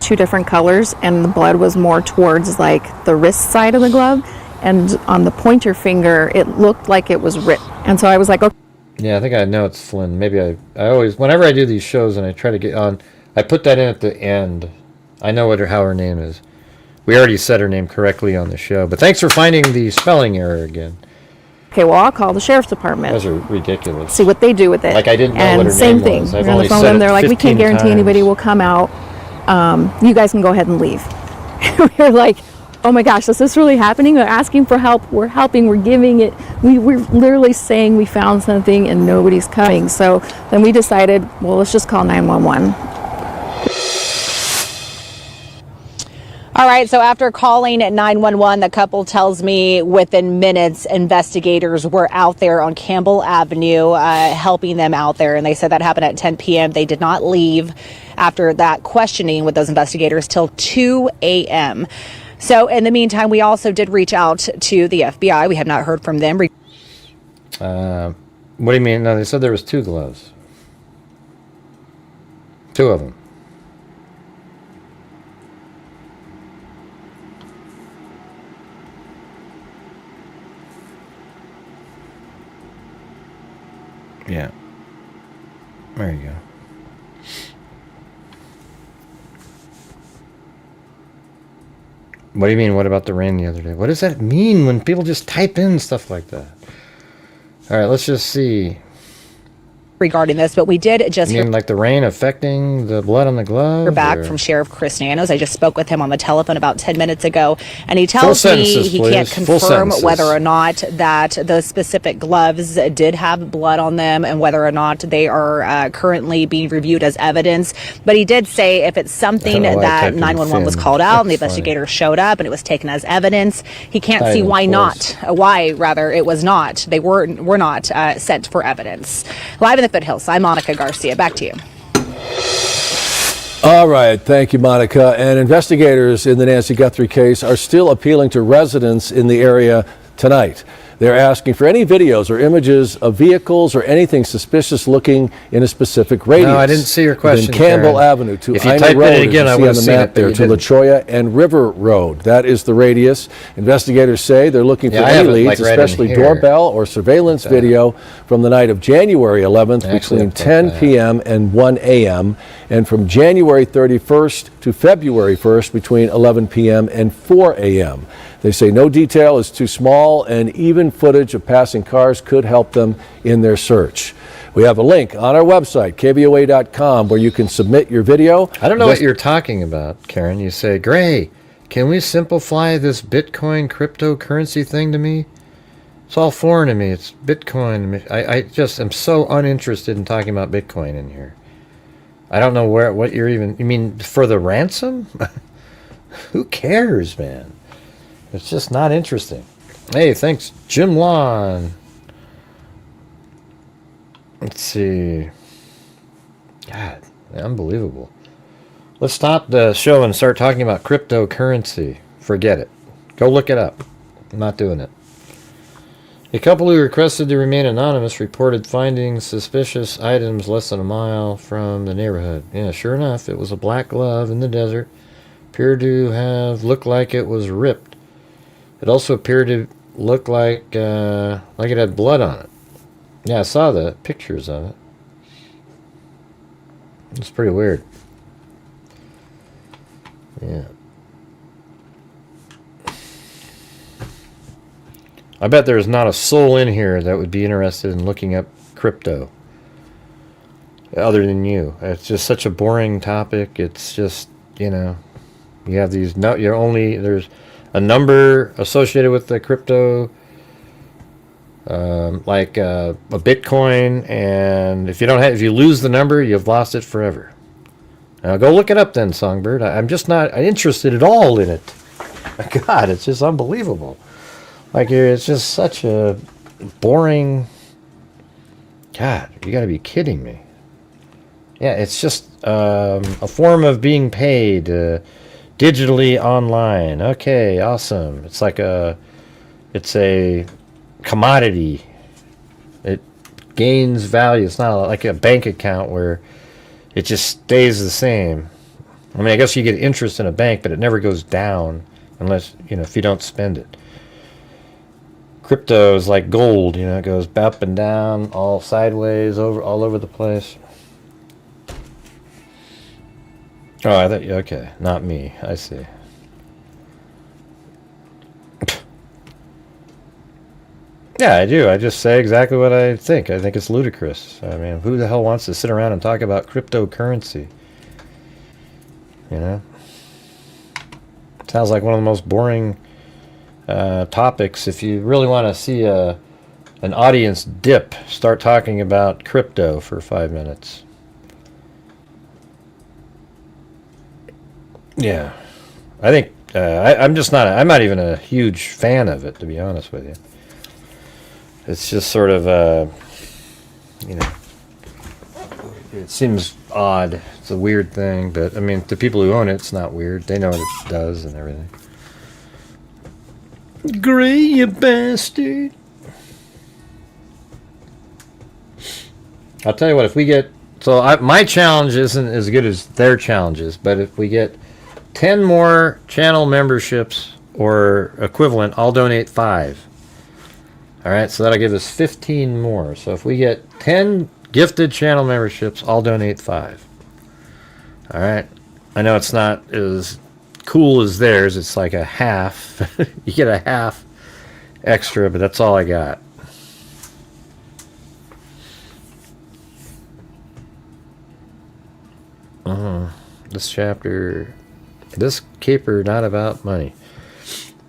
2 different colors, and the blood was more towards like the wrist side of the glove, and on the pointer finger it looked like it was ripped. And so I was like, okay. Yeah, I think I know it's Flynn. Maybe I always, whenever I do these shows and I try to get on, I put that in at the end. I know how her name is. We already said her name correctly on the show, but thanks for finding the spelling error again. Okay, well, I'll call the sheriff's department. Those are ridiculous. See what they do with it. Like I didn't know and what her same name thing. was. We're I've on only the phone said and it they're like, we 15 can't guarantee times. anybody will come out. You guys can go ahead and leave. We're like, oh my gosh, is this really happening? They're asking for help. We're helping. We're giving it. We're literally saying we found something and nobody's coming. So then we decided, well, let's just call 911. All right, so after calling at 911, the couple tells me within minutes, investigators were out there on Campbell Avenue helping them out there. And they said that happened at 10 p.m. They did not leave after that questioning with those investigators till 2 a.m. So in the meantime, we also did reach out to the FBI. We have not heard from them. What do you mean? No, they said there was 2 gloves. 2 of them. Yeah. There you go. What do you mean, what about the rain the other day? What does that mean when people just type in stuff like that? All right, let's just see. regarding this, but we did just You mean like the rain affecting the blood on the glove? hear back or- from Sheriff Chris Nanos. I just spoke with him on the telephone about 10 minutes ago, and he Full tells me sentences, he can't please. Full confirm sentences. whether or not that those specific gloves did have blood on them and whether or not they are currently being reviewed as evidence. But he did say if it's something I don't know why I that typed in 911 was Finn. called out and the That's funny. investigator showed up and it was taken as evidence, he can't Not see even why close. not. Why, rather, it was not. They were not sent for evidence. Live in the foothills, I'm Monica Garcia. Back to you. All right, thank you, Monica. And investigators in the Nancy Guthrie case are still appealing to residents in the area tonight. They're asking for any videos or images of vehicles or anything suspicious looking in a specific radius. No, I didn't see your question, Within Campbell Karen. Avenue to If you Ina typed Road, it as again, you I see would on have the seen map it, but there, you to La didn't. Cholla and River Road. That is the radius. Investigators say they're looking for Yeah, I any have it, leads, like, right in especially here. doorbell or surveillance video from the night of January 11th Actually, between I've got 10 that. p.m. and 1 a.m. and from January 31st to February 1st between 11 p.m. and 4 a.m. They say no detail is too small, and even footage of passing cars could help them in their search. We have a link on our website, kvoa.com, where you can submit your video. I don't know what you're talking about, Karen. You say, Gray, can we simplify this Bitcoin cryptocurrency thing to me? It's all foreign to me. It's Bitcoin to me. I just am so uninterested in talking about Bitcoin in here. I don't know what you're even... You mean for the ransom? Who cares, man? It's just not interesting. Hey, thanks, Jim Lawn. Let's see. God, unbelievable. Let's stop the show and start talking about cryptocurrency. Forget it. Go look it up. I'm not doing it. A couple who requested to remain anonymous reported finding suspicious items less than a mile from the neighborhood. Yeah, sure enough, it was a black glove in the desert. Appeared to have looked like it was ripped. It also appeared to look like it had blood on it. Yeah, I saw the pictures of it. It's pretty weird. Yeah. I bet there's not a soul in here that would be interested in looking up crypto other than you. It's just such a boring topic. It's just, you have these, there's a number associated with the crypto, like a Bitcoin, and if you lose the number, you've lost it forever. Now go look it up then, Songbird. I'm just not interested at all in it. God, it's just unbelievable. Like, it's just such a boring... God, you gotta be kidding me. Yeah, it's just a form of being paid digitally online. Okay, awesome. It's like it's a commodity. It gains value. It's not like a bank account where it just stays the same. I mean, I guess you get interest in a bank, but it never goes down unless, if you don't spend it. Crypto is like gold, it goes up and down, all sideways, all over the place. Oh, I thought, okay, not me. I see. Yeah, I do. I just say exactly what I think. I think it's ludicrous. I mean, who the hell wants to sit around and talk about cryptocurrency? Sounds like one of the most boring topics. If you really want to see an audience dip, start talking about crypto for 5 minutes. Yeah, I think I'm not even a huge fan of it, to be honest with you. It's just sort of it seems odd. It's a weird thing, but I mean, to people who own it, it's not weird. They know what it does and everything. Gray, you bastard. I'll tell you what, if we get... my challenge isn't as good as their challenges, but if we get 10 more channel memberships or equivalent, I'll donate 5. All right, so that'll give us 15 more. So if we get 10 gifted channel memberships, I'll donate 5. All right. I know it's not as cool as theirs. It's like a half. You get a half extra, but that's all I got. This chapter, this caper not about money.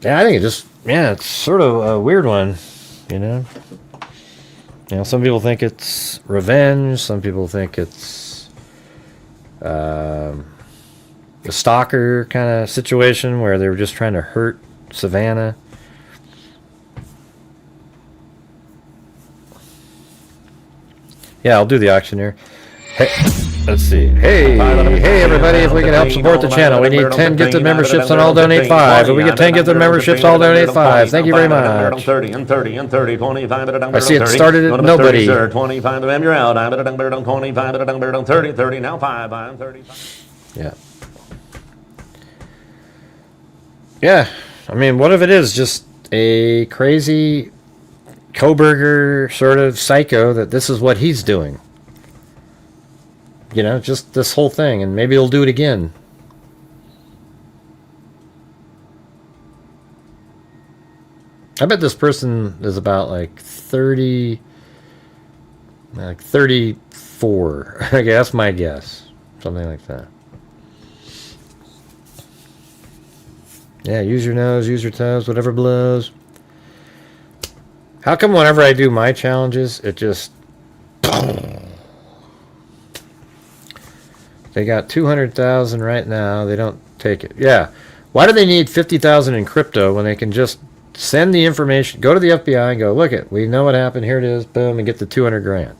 Yeah, I think it just, yeah, it's sort of a weird one, you know. You know, some people think it's revenge. Some people think it's a stalker kind of situation where they were just trying to hurt Savannah. Yeah, I'll do the auctioneer. Hey, let's see. Hey, everybody, if we can help support the channel, we need 10 gifted memberships and I'll donate 5. If we get 10 gifted memberships, I'll donate 5. Thank you very much. 30 and 30 and 30, 25 I see it started at nobody. 25 of them, you're out. I'm 30, 30, now 5. I'm 35. Yeah. Yeah. I mean, what if it is just a crazy Koberger sort of psycho that this is what he's doing? You know, just this whole thing, and maybe he'll do it again. I bet this person is about like 30, like 34. Okay, that's my guess. Something like that. Yeah, use your nose, use your toes, whatever blows. How come whenever I do my challenges, it just... They got 200,000 right now. They don't take it. Yeah. Why do they need 50,000 in crypto when they can just send the information, go to the FBI and go, look it, we know what happened. Here it is. Boom, and get the 200 grand.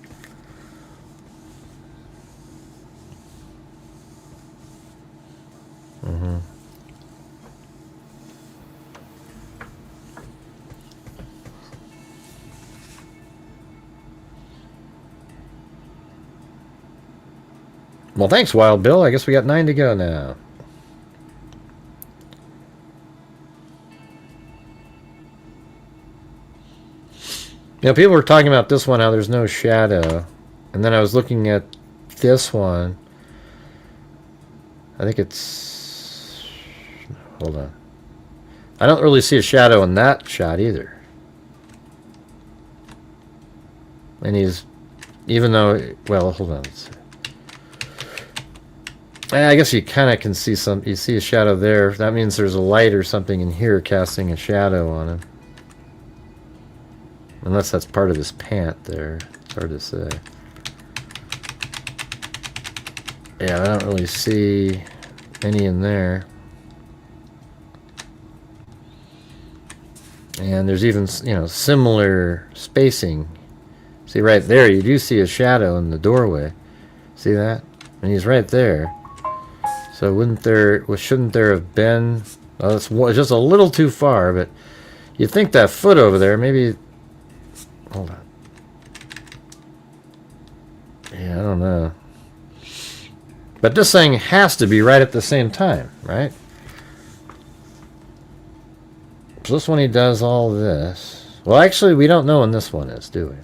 Mm-hmm. Well, thanks, Wild Bill. I guess we got 9 to go now. You know, people were talking about this one, how there's no shadow. And then I was looking at this one. I think it's... Hold on. I don't really see a shadow in that shot either. And he's... Even though... Well, hold on. Let's see. I guess you kind of can see some... You see a shadow there. That means there's a light or something in here casting a shadow on him. Unless that's part of his pant there. It's hard to say. Yeah, I don't really see any in there. And there's even, you know, similar spacing. See right there, you do see a shadow in the doorway. See that? And he's right there. So wouldn't there, well, shouldn't there have been, well, it's just a little too far, but you'd think that foot over there, maybe, hold on. Yeah, I don't know. But this thing has to be right at the same time, right? So this one he does all this. Well, actually, we don't know when this one is, do we?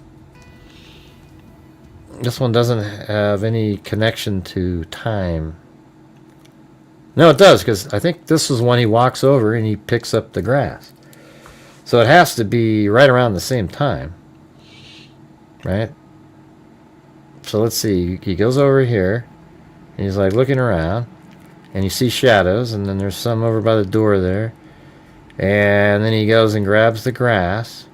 This one doesn't have any connection to time. No, it does, because I think this is when he walks over and he picks up the grass. So it has to be right around the same time. Right? So let's see. He goes over here. And he's like looking around. And you see shadows. And then there's some over by the door there. And then he goes and grabs the grass.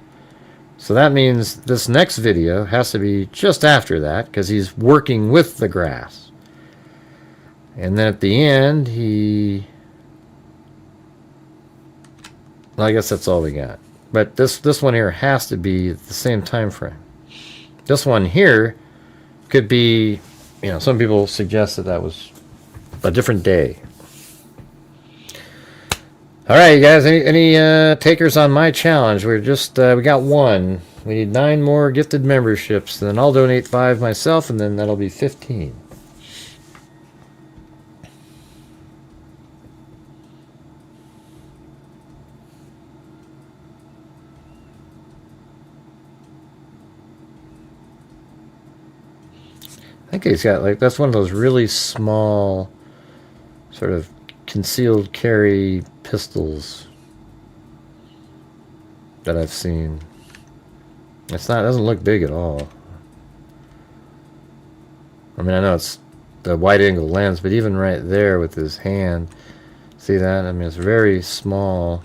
So that means this next video has to be just after that, because he's working with the grass. And then at the end, he... Well, I guess that's all we got. But this one here has to be the same time frame. This one here could be, you know, some people suggest that that was a different day. All right, you guys, any takers on my challenge? We're just, we got 1. We need 9 more gifted memberships. Then I'll donate 5 myself, and then that'll be 15. I think he's got, like, that's one of those really small sort of concealed carry pistols that I've seen. It's not, it doesn't look big at all. I mean, I know it's the wide angle lens, but even right there with his hand, see that? I mean, it's very small.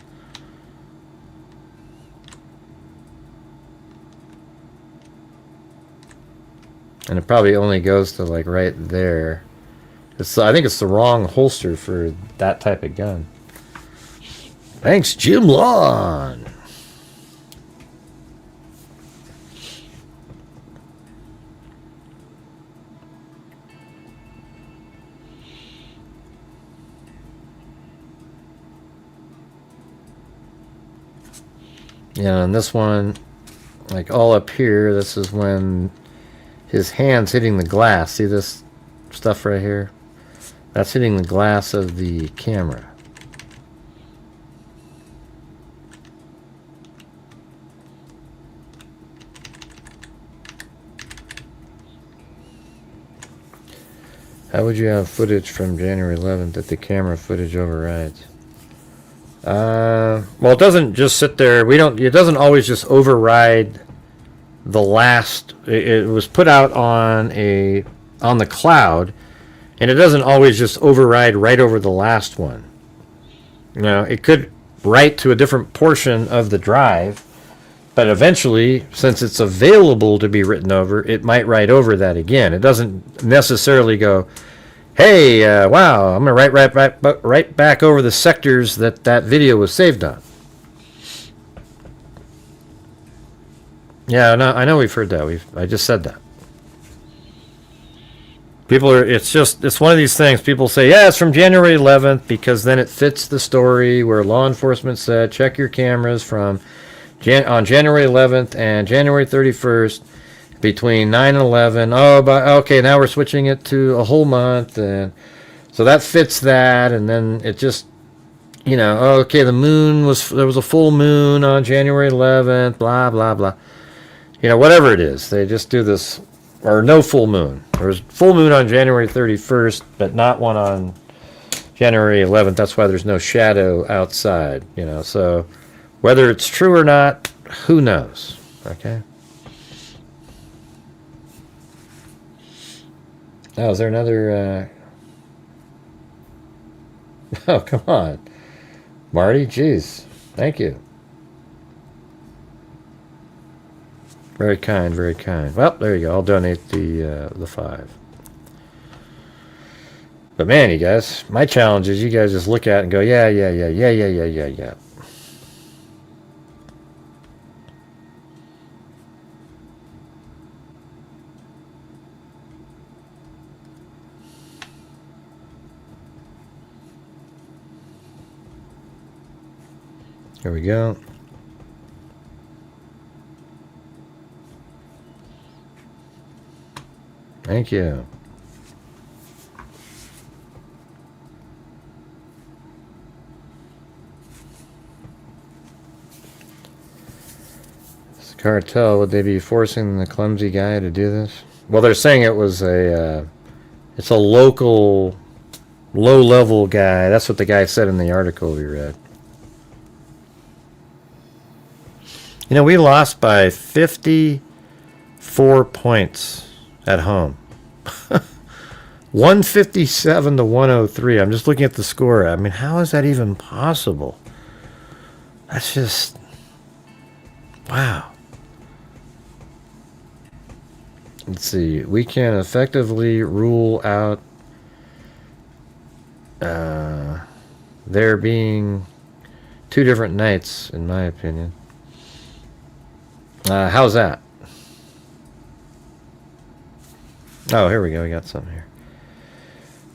And it probably only goes to like right there. I think it's the wrong holster for that type of gun. Thanks, Jim Lawn. Yeah, and this one, like all up here, this is when his hand's hitting the glass. See this stuff right here? That's hitting the glass of the camera. How would you have footage from January 11th that the camera footage overrides? Well, it doesn't just sit there. It doesn't always just override the last. It was put out on the cloud, and it doesn't always just override right over the last one. You know, it could write to a different portion of the drive, but eventually, since it's available to be written over, it might write over that again. It doesn't necessarily go, hey, wow, I'm going to write right back over the sectors that video was saved on. Yeah, no, I know we've heard that. I just said that. It's one of these things. People say, yeah, it's from January 11th, because then it fits the story where law enforcement said, check your cameras from on January 11th and January 31st. Between 9 and 11. Oh, but okay, now we're switching it to a whole month, and so that fits that. And then it just, you know, okay, there was a full moon on January 11th, blah blah blah. You know, whatever it is, they just do this, or no full moon. There was full moon on January 31st, but not one on January 11th. That's why there's no shadow outside. You know, so whether it's true or not, who knows? Okay. Oh, is there another... Oh, come on. Marty, jeez. Thank you. Very kind, very kind. Well, there you go. I'll donate the 5. But man, you guys, my challenge is you guys just look at it and go, yeah. Here we go. Thank you. This cartel, would they be forcing the clumsy guy to do this? Well, they're saying it was it's a local, low-level guy. That's what the guy said in the article we read. You know, we lost by 54 points at home. 157 to 103. I'm just looking at the score. I mean, how is that even possible? That's just... wow. Let's see. We can effectively rule out there being 2 different nights, in my opinion. How's that? Oh, here we go. We got something here.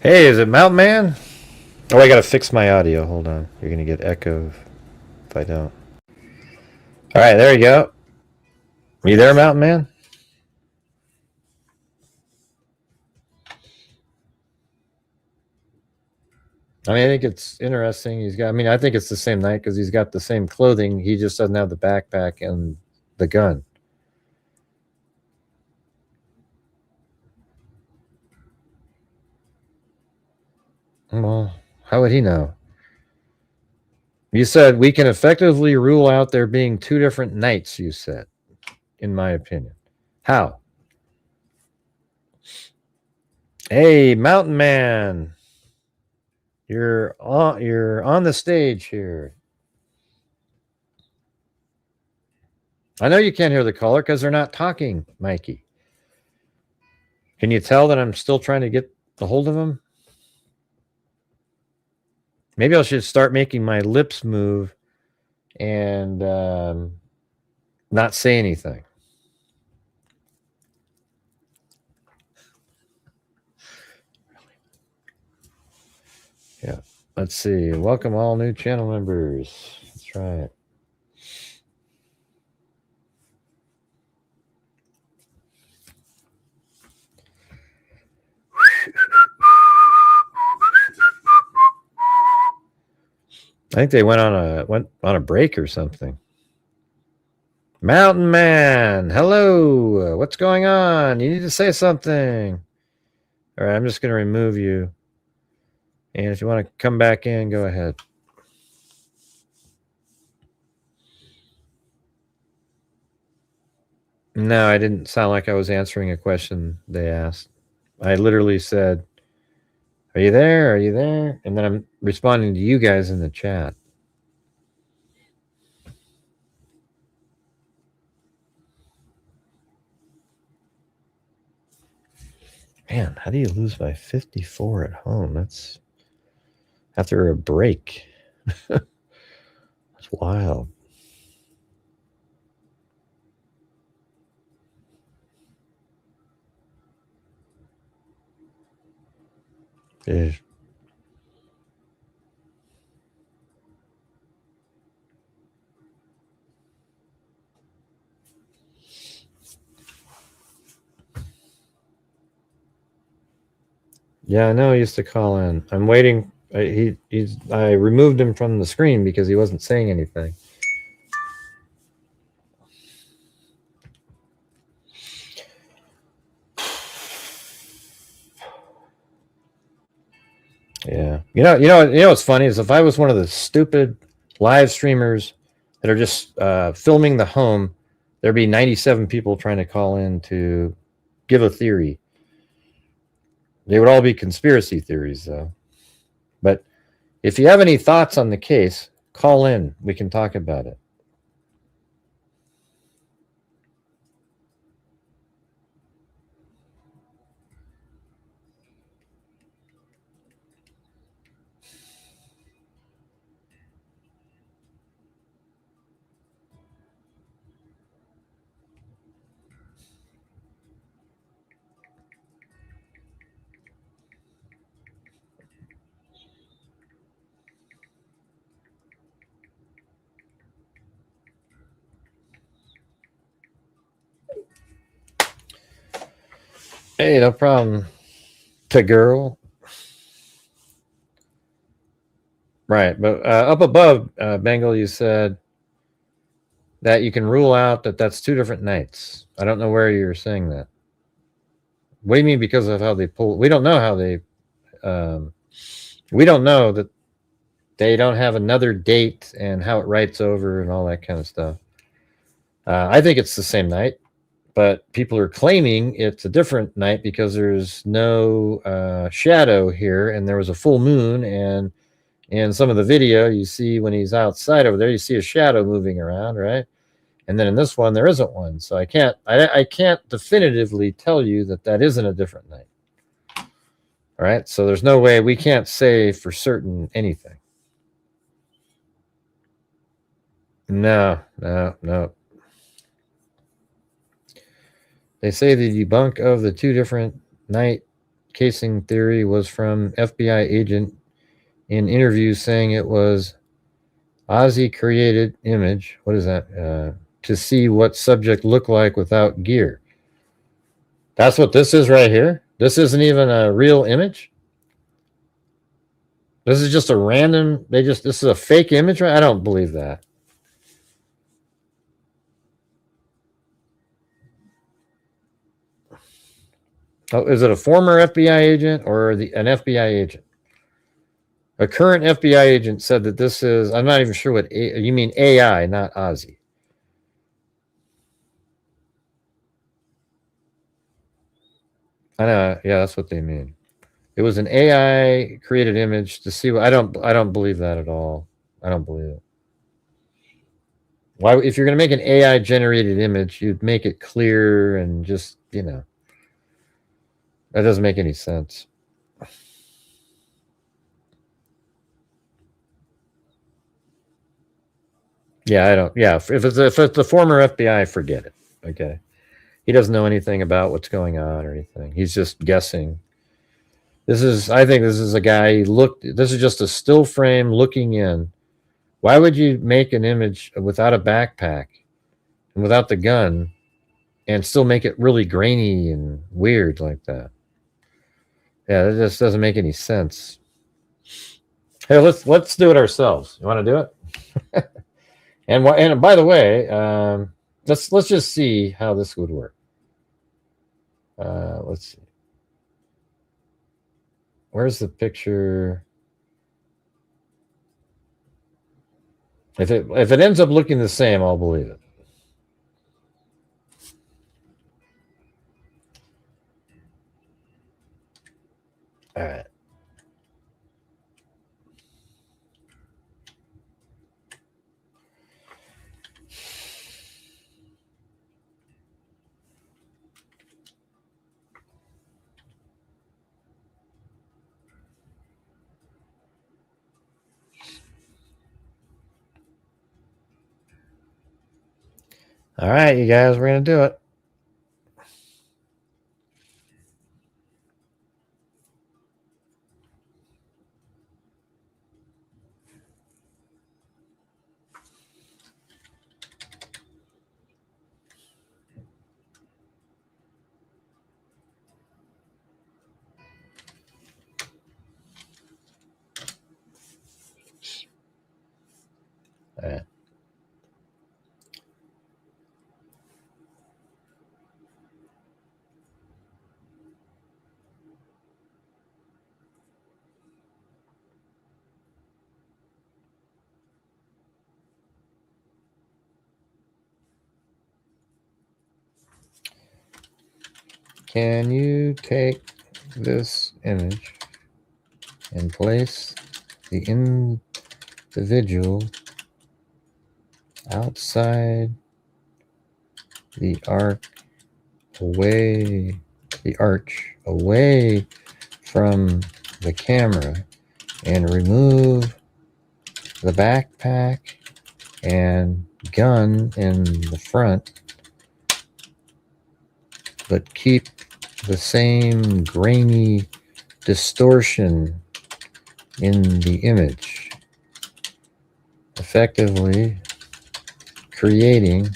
Hey, is it Mountain Man? Oh, I gotta fix my audio. Hold on. You're gonna get echo if I don't. All right, there you go. You there, Mountain Man? I mean, I think it's interesting. I think it's the same night because he's got the same clothing. He just doesn't have the backpack and the gun. Well, how would he know? You said we can effectively rule out there being 2 different nights, you said, in my opinion. How? Hey, Mountain Man. You're on the stage here. I know you can't hear the caller because they're not talking, Mikey. Can you tell that I'm still trying to get a hold of them? Maybe I should start making my lips move and not say anything. Yeah. Let's see. Welcome all new channel members. That's right. I think they went on a break or something. Mountain Man, hello. What's going on? You need to say something. All right, I'm just going to remove you. And if you want to come back in, go ahead. No, I didn't sound like I was answering a question they asked. I literally said, "Are you there? Are you there?" And then I'm responding to you guys in the chat. Man, how do you lose by 54 at home? That's after a break. That's wild. Yeah. Yeah, I know he used to call in. I'm waiting. I removed him from the screen because he wasn't saying anything. Yeah. You know what's funny is if I was one of the stupid live streamers that are just filming the home, there'd be 97 people trying to call in to give a theory. They would all be conspiracy theories, though. But if you have any thoughts on the case, call in. We can talk about it. Hey, no problem. To girl. Right. But up above, Bengal, you said that you can rule out that that's two different nights. I don't know where you're saying that. What do you mean because of how they pull? We don't know how they... we don't know that they don't have another date and how it writes over and all that kind of stuff. I think it's the same night, but people are claiming it's a different night because there's no shadow here and there was a full moon, and in some of the video you see when he's outside over there, you see a shadow moving around, right? And then in this one, there isn't one. So I can't definitively tell you that that isn't a different night. All right. So there's no way, we can't say for certain anything. No. They say the debunk of the two different night casing theory was from FBI agent in interviews saying it was Ozzy created image. What is that? To see what subject looked like without gear. That's what this is right here. This isn't even a real image. This is just a random, this is a fake image, right? I don't believe that. Oh, is it a former FBI agent or an FBI agent? A current FBI agent said that this is, I'm not even sure what, you mean AI, not Ozzy. I know, yeah, that's what they mean. It was an AI created image to see what I don't believe that at all. I don't believe it. Why, if you're going to make an AI generated image, you'd make it clear and just, you know, that doesn't make any sense. Yeah, I don't. Yeah, if it's the former FBI, forget it. Okay, he doesn't know anything about what's going on or anything. He's just guessing. I think this is a guy. This is just a still frame looking in. Why would you make an image without a backpack and without the gun and still make it really grainy and weird like that? Yeah, that just doesn't make any sense. Hey, let's do it ourselves. You want to do it? and by the way, let's just see how this would work. Let's see. Where's the picture? If it ends up looking the same, I'll believe it. All right. All right, you guys, we're going to do it. All right. Can you take this image and place the individual outside the arch away from the camera and remove the backpack and gun in the front, but keep the same grainy distortion in the image, effectively creating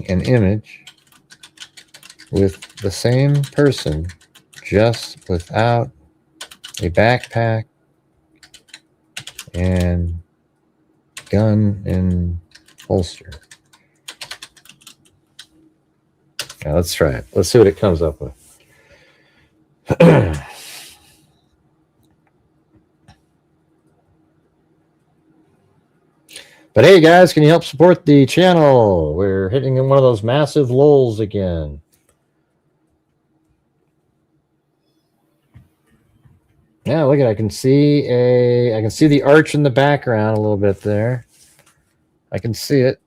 an image with the same person, just without a backpack and gun in holster. Now let's try it. Let's see what it comes up with. But hey guys, can you help support the channel? We're hitting one of those massive lulls again. Yeah, look at it. I can see the arch in the background a little bit there. I can see it.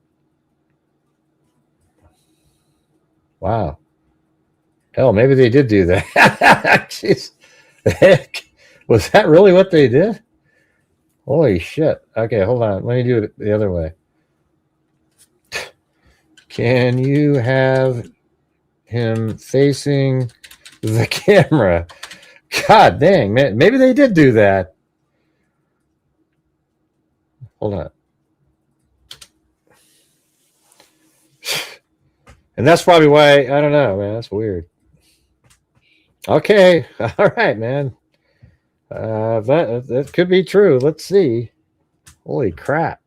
Wow. Hell, maybe they did do that. Jeez. The heck? Was that really what they did? Holy shit. Okay, hold on. Let me do it the other way. Can you have him facing the camera? God dang, man. Maybe they did do that. Hold on. And that's probably why, I don't know, man. That's weird. Okay. All right, man. That could be true. Let's see. Holy crap.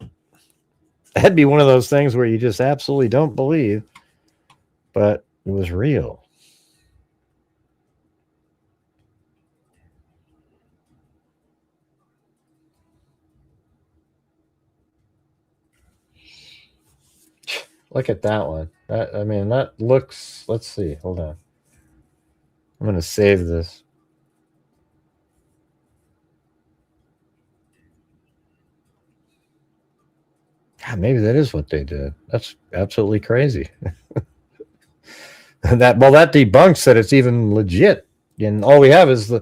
That'd be one of those things where you just absolutely don't believe, but it was real. Look at that one. That looks, let's see. Hold on. I'm going to save this. God, maybe that is what they did. That's absolutely crazy. that debunks that it's even legit. And all we have is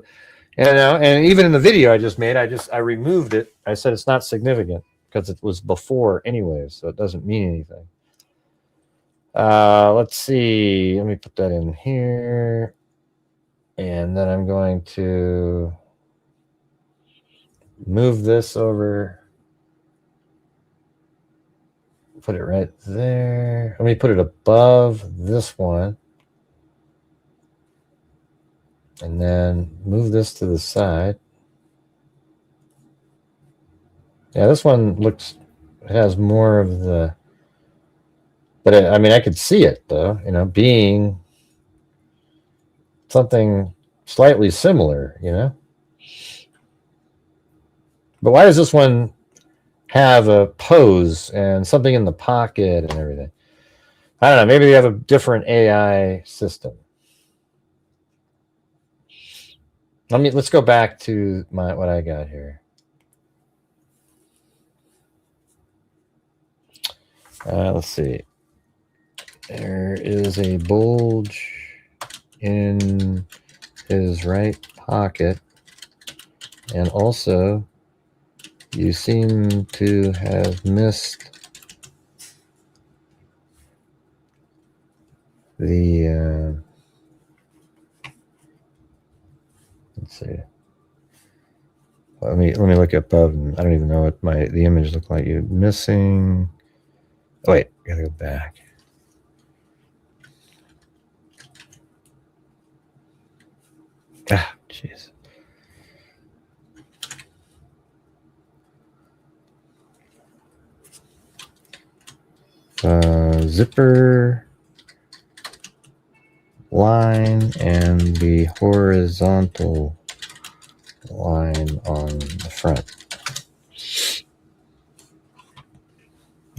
and even in the video I just made, I removed it. I said it's not significant because it was before anyway, so it doesn't mean anything. Let's see. Let me put that in here. And then I'm going to move this over. Put it right there. Let me put it above this one. And then move this to the side. Yeah, this one looks, it has more of the, but I mean, I could see it though, you know, being something slightly similar, you know. But why does this one have a pose and something in the pocket and everything? I don't know. Maybe they have a different AI system. Let's go back to what I got here. Let's see. There is a bulge in his right pocket, and also you seem to have missed the let's see. Let me look above, and I don't even know what the image looked like. You're missing. Oh, wait, gotta go back. Ah, jeez. Zipper line and the horizontal line on the front.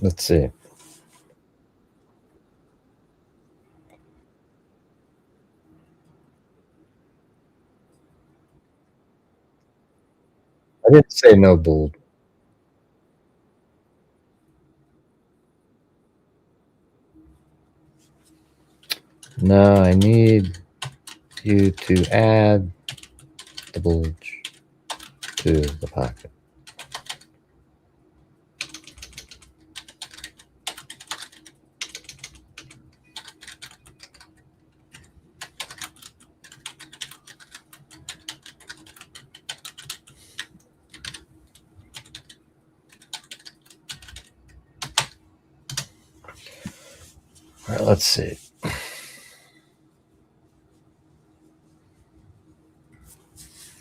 Let's see. I didn't say no bold. No, I need you to add the bulge to the pocket. All right, let's see.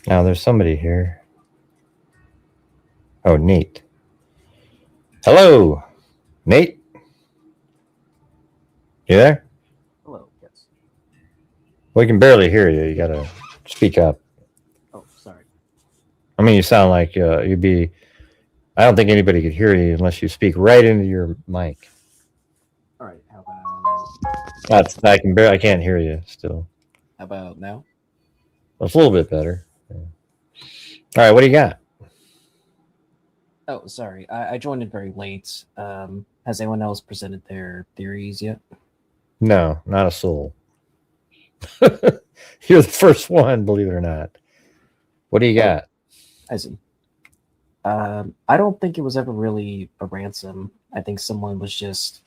Now there's somebody here. Oh, Nate. Hello, Nate. You there? Hello, yes. We can barely hear you. You gotta speak up. Oh, sorry. I mean, you sound like you'd be. I don't think anybody could hear you unless you speak right into your mic. All right, how about... I can't hear you still. How about now? It's a little bit better. Yeah. All right, what do you got? Oh, sorry. I joined in very late. Has anyone else presented their theories yet? No, not a soul. You're the first one, believe it or not. What do you got? I see. I don't think it was ever really a ransom. I think someone was just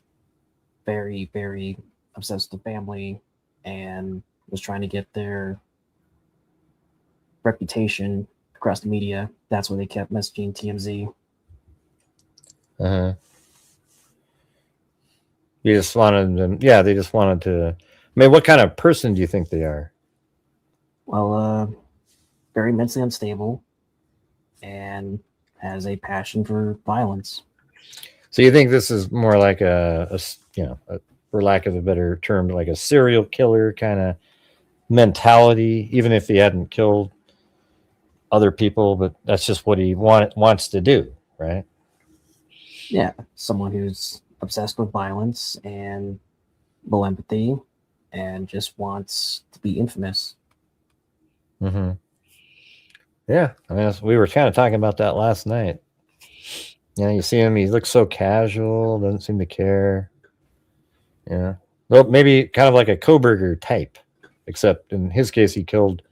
very, very obsessed with the family and was trying to get their reputation across the media. That's why they kept messaging TMZ. Uh-huh. You just wanted them. Yeah, they just wanted to. I mean, what kind of person do you think they are? Well, very mentally unstable and has a passion for violence. So you think this is more like for lack of a better term, like a serial killer kind of mentality, even if he hadn't killed other people, but that's just what he wants to do, right? Yeah, someone who's obsessed with violence and low empathy and just wants to be infamous. Mm-hmm. Yeah, I mean, we were kind of talking about that last night. You see him; he looks so casual, doesn't seem to care. Yeah, well, maybe kind of like a Koberger type, except in his case, he killed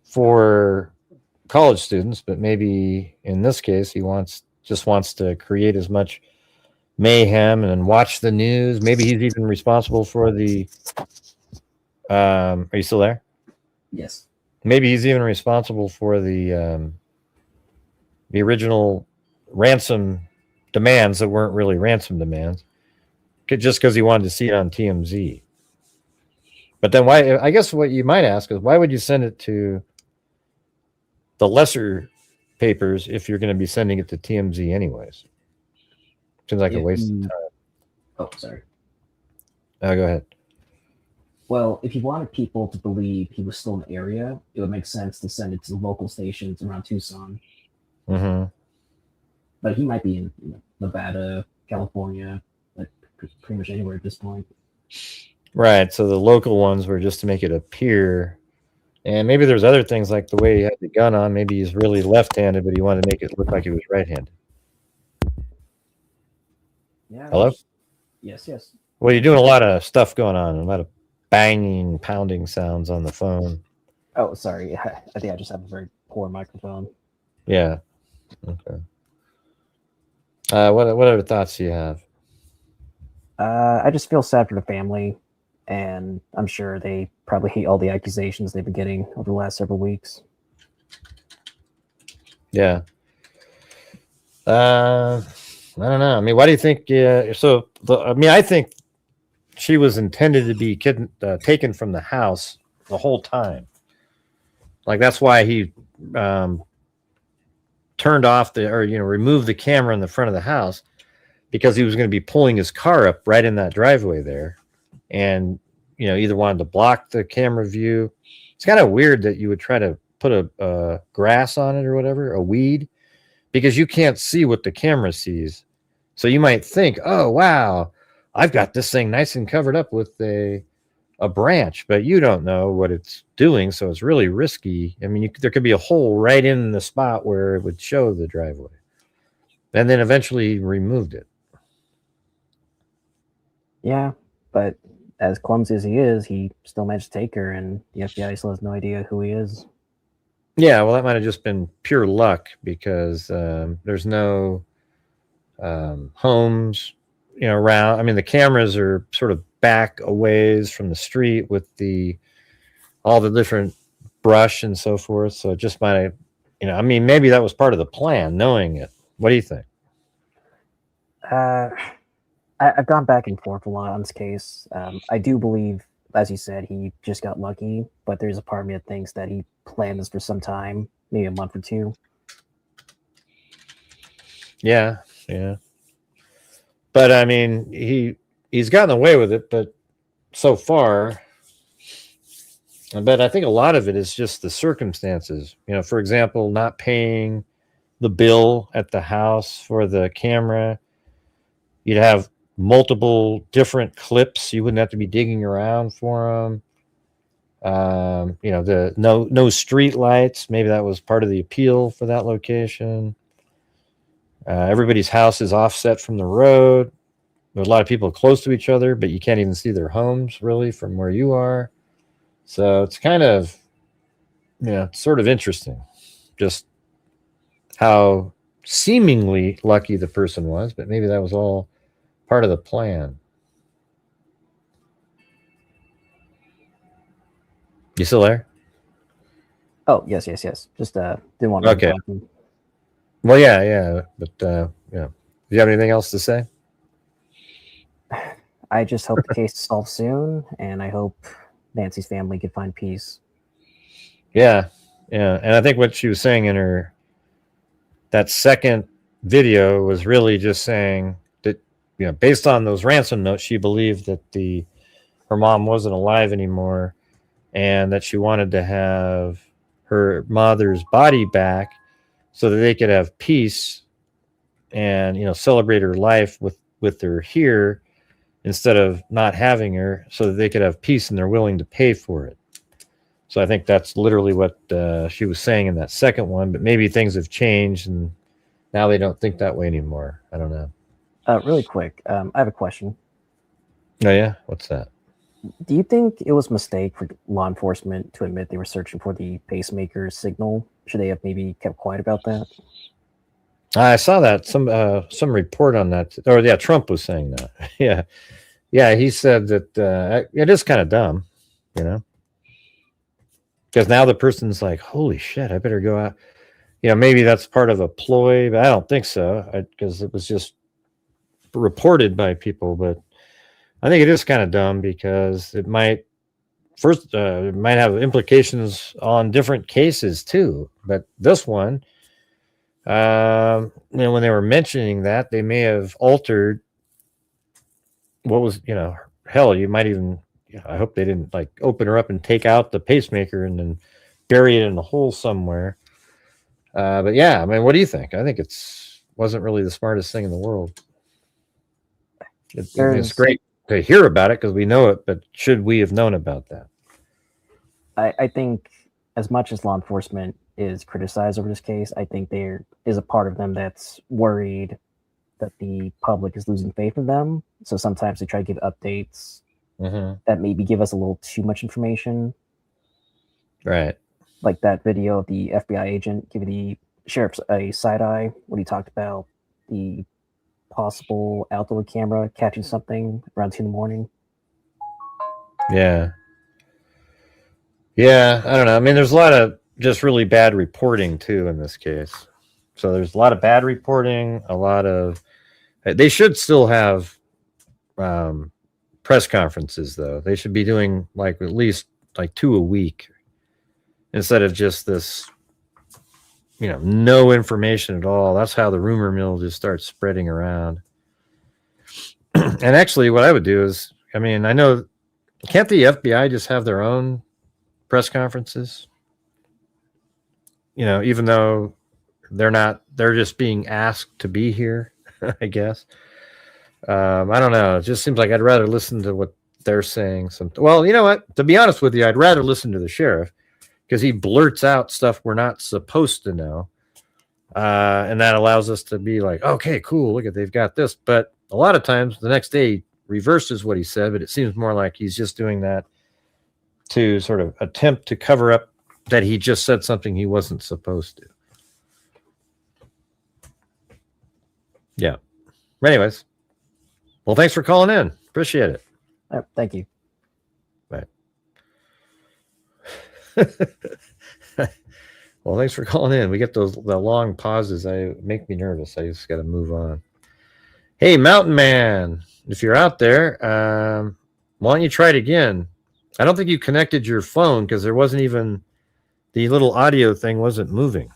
4 college students. But maybe in this case, he just wants to create as much mayhem and watch the news. Maybe he's even responsible for the. Are you still there? Yes. Maybe he's even responsible for the original ransom demands that weren't really ransom demands, just because he wanted to see it on TMZ. But then why? I guess what you might ask is, why would you send it to the lesser papers if you're going to be sending it to TMZ anyways? Seems like a waste of time. Oh, sorry. Go ahead. Well, if he wanted people to believe he was still in the area, it would make sense to send it to the local stations around Tucson. Mm-hmm. But he might be in Nevada, California, like pretty much anywhere at this point. Right. So the local ones were just to make it appear. And maybe there's other things like the way he had the gun on. Maybe he's really left-handed, but he wanted to make it look like he was right-handed. Yeah. Hello? Yes, yes. Well, you're doing a lot of stuff going on, a lot of banging, pounding sounds on the phone. Oh, sorry. I think I just have a very poor microphone. Yeah. Okay. What other thoughts do you have? I just feel sad for the family, and I'm sure they probably hate all the accusations they've been getting over the last several weeks. Yeah. I don't know. I mean, why do you think? I think she was intended to be taken from the house the whole time. Like, that's why he turned off removed the camera in the front of the house, because he was going to be pulling his car up right in that driveway there, and either wanted to block the camera view. It's kind of weird that you would try to put a grass on it or whatever, a weed, because you can't see what the camera sees. So you might think, oh wow, I've got this thing nice and covered up with a branch, but you don't know what it's doing, so it's really risky. I mean, there could be a hole right in the spot where it would show the driveway, and then eventually removed it. Yeah, but as clumsy as he is, he still managed to take her, and the FBI still has no idea who he is. Yeah, well, that might have just been pure luck, because there's no homes around. I mean, the cameras are sort of back a ways from the street with all the different brush and so forth. So it just might have, I mean, maybe that was part of the plan, knowing it. What do you think? I've gone back and forth a lot on this case. I do believe, as you said, he just got lucky, but there's a part of me that thinks that he planned this for some time, maybe a month or two. Yeah. But I mean, he's gotten away with it, but so far. But I think a lot of it is just the circumstances. For example, not paying the bill at the house for the camera. You'd have multiple different clips. You wouldn't have to be digging around for them. The no street lights. Maybe that was part of the appeal for that location. Everybody's house is offset from the road. There's a lot of people close to each other, but you can't even see their homes really from where you are. So it's kind of, sort of interesting, just how seemingly lucky the person was, but maybe that was all part of the plan. You still there? Oh, yes. Just didn't want to. Okay. Well, yeah, but do you have anything else to say? I just hope the case is solved soon, and I hope Nancy's family can find peace. Yeah, and I think what she was saying in that second video was really just saying that, based on those ransom notes, she believed that her mom wasn't alive anymore, and that she wanted to have her mother's body back so that they could have peace and celebrate her life with her here, instead of not having her, so that they could have peace, and they're willing to pay for it. So I think that's literally what she was saying in that second one, but maybe things have changed and now they don't think that way anymore. I don't know. Really quick, I have a question. Oh yeah? What's that? Do you think it was a mistake for law enforcement to admit they were searching for the pacemaker signal? Should they have maybe kept quiet about that? I saw that some report on that. Or yeah, Trump was saying that. Yeah, he said that it is kind of dumb, you know, because now the person's like, "Holy shit, I better go out." You know, maybe that's part of a ploy, but I don't think so because it was just reported by people. But I think it is kind of dumb because it might it might have implications on different cases too. But this one. You know, when they were mentioning that, they may have altered what was, you know, hell, you might even, I hope they didn't like open her up and take out the pacemaker and then bury it in a hole somewhere. But yeah, I mean, what do you think? I think wasn't really the smartest thing in the world. It's great to hear about it because we know it, but should we have known about that? I think as much as law enforcement is criticized over this case, I think there is a part of them that's worried that the public is losing faith in them. So sometimes they try to give updates that maybe give us a little too much information. Right. Like that video of the FBI agent giving the sheriff a side eye when he talked about the possible outdoor camera catching something around 2 in the morning. Yeah. Yeah, I don't know. I mean, there's a lot of just really bad reporting too in this case. So there's a lot of bad reporting, they should still have press conferences though. They should be doing like at least like 2 a week instead of just this, you know, no information at all. That's how the rumor mill just starts spreading around. And actually what I would do is, I mean, I know, can't the FBI just have their own press conferences? You know, even though they're just being asked to be here, I guess. I don't know. It just seems like I'd rather listen to what they're saying. Well, you know what? To be honest with you, I'd rather listen to the sheriff because he blurts out stuff we're not supposed to know. And that allows us to be like, okay, cool. Look at, they've got this. But a lot of times the next day he reverses what he said, but it seems more like he's just doing that to sort of attempt to cover up that he just said something he wasn't supposed to. Yeah. Anyways. Well, thanks for calling in. Appreciate it. Thank you. Right. Well, thanks for calling in. We get the long pauses. Make me nervous. I just got to move on. Hey, Mountain Man, if you're out there, why don't you try it again? I don't think you connected your phone because there wasn't even the little audio thing wasn't moving.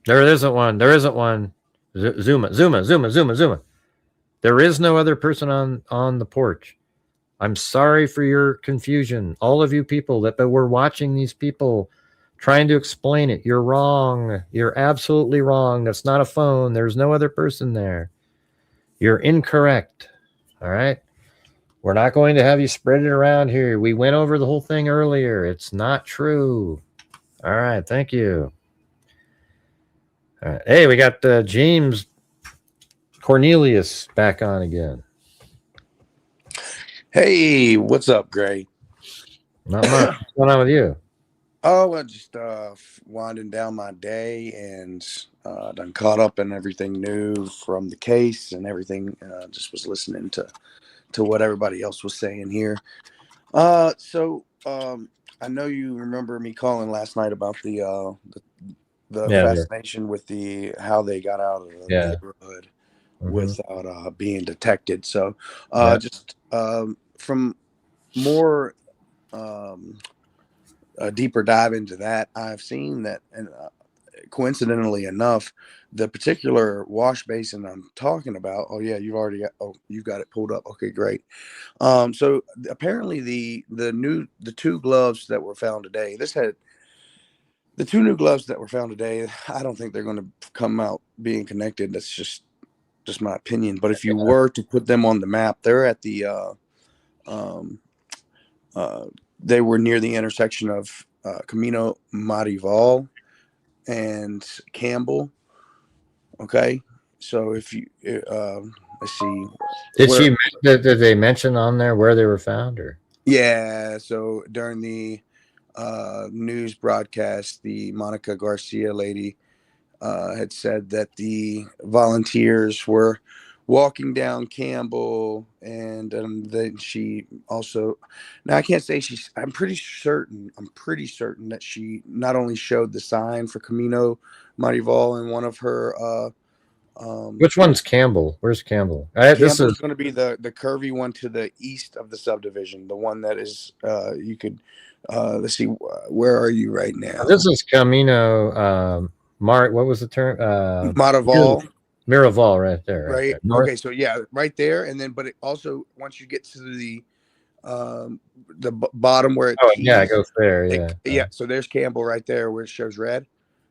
There isn't one. There isn't one. Zuma. There is no other person on the porch. I'm sorry for your confusion. All of you people that were watching these people trying to explain it. You're wrong. You're absolutely wrong. That's not a phone. There's no other person there. You're incorrect. All right. We're not going to have you spread it around here. We went over the whole thing earlier. It's not true. All right. Thank you. All right. Hey, we got James Cornelius back on again. Hey, what's up, Gray? Not much. What's going on with you? Oh, I just winding down my day and done caught up in everything new from the case and everything. Just was listening to what everybody else was saying here. So I know you remember me calling last night about the fascination with how they got out of the neighborhood without being detected. So just from more a deeper dive into that, I've seen that, and coincidentally enough, the particular wash basin I'm talking about. Oh yeah, you've got it pulled up. Okay, great. So apparently the two gloves that were found today. The two new gloves that were found today. I don't think they're going to come out being connected. That's just just my opinion. But if you were to put them on the map, they're at the they were near the intersection of Camino Marival and Campbell. Okay, so if you let's see, did they mention on there where they were found, or? Yeah, so during the news broadcast, the Monica Garcia lady had said that the volunteers were walking down Campbell, and then she also, now I can't say she's, I'm pretty certain that she not only showed the sign for Camino Marival in one of her which one's Campbell? Where's Campbell? Campbell's going to be the curvy one to the east of the subdivision, the one that is you could let's see, where are you right now? This is Camino what was the term? Marival. Miraval right there. Right. North. Okay, so yeah, right there, and then but it also, once you get to the bottom where it it goes there. Yeah. So there's Campbell right there where it shows red.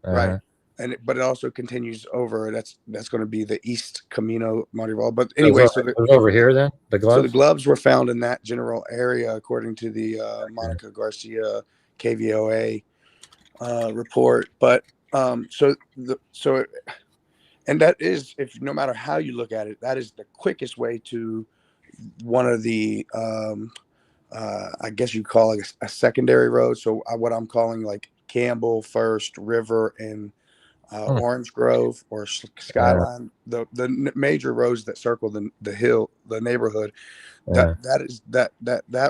Right. And but it also continues over. That's going to be the East Camino Marival. But anyway, so over here then the gloves. So the gloves were found in that general area, according to the Monica Garcia KVOA report. But and that is, if no matter how you look at it, that is the quickest way to one of the I guess you call it a secondary road. So what I'm calling like Campbell, First, River, and Orange Grove or Skyline, the major roads that circle the hill, the neighborhood. That is that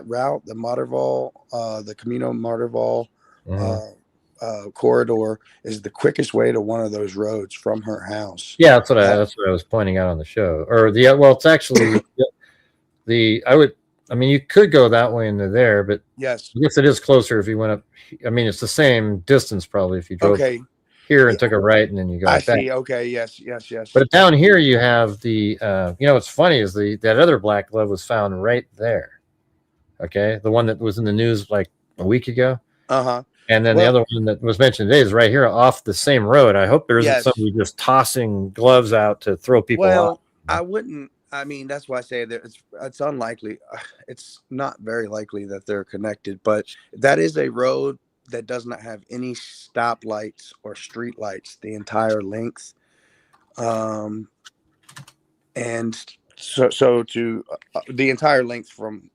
route, the Marival, the Camino Marival corridor is the quickest way to one of those roads from her house. Yeah, that's what I was pointing out on the show. Or it's actually I mean, you could go that way into there, but yes, I guess it is closer if you went up. I mean, it's the same distance probably if you drove here and took a right and then you go. I see. Okay. Yes. But down here you have the. What's funny is that other black glove was found right there. Okay, the one that was in the news like a week ago. And then the other one that was mentioned today is right here off the same road. I hope there isn't somebody just tossing gloves out to throw people off. I wouldn't. I mean, that's why I say that it's unlikely. It's not very likely that they're connected, but that is a road that does not have any stoplights or street lights the entire length. And so to the entire length from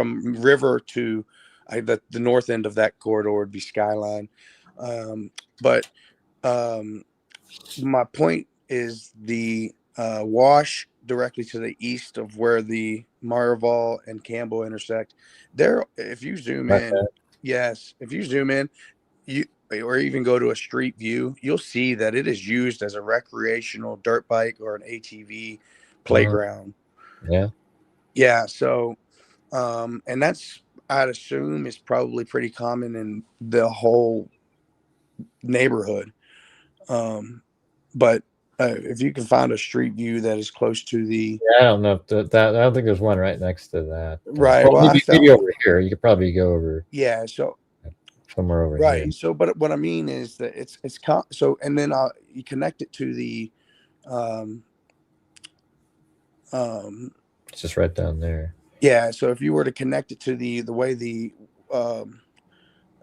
River to the north end of that corridor would be Skyline. But my point is the wash directly to the east of where the Marival and Campbell intersect. There, if you zoom in, if you zoom in, or even go to a street view, you'll see that it is used as a recreational dirt bike or an ATV playground. Yeah. So, and that's, I'd assume, is probably pretty common in the whole neighborhood. But if you can find a street view that is close to the, I don't know if that I don't think there's one right next to that. Right. Well, maybe over here. You could probably go over. Yeah. So somewhere over here. Here. So, but what I mean is that so, and then you connect it to the, it's just right down there. Yeah. So if you were to connect it to the way the, let's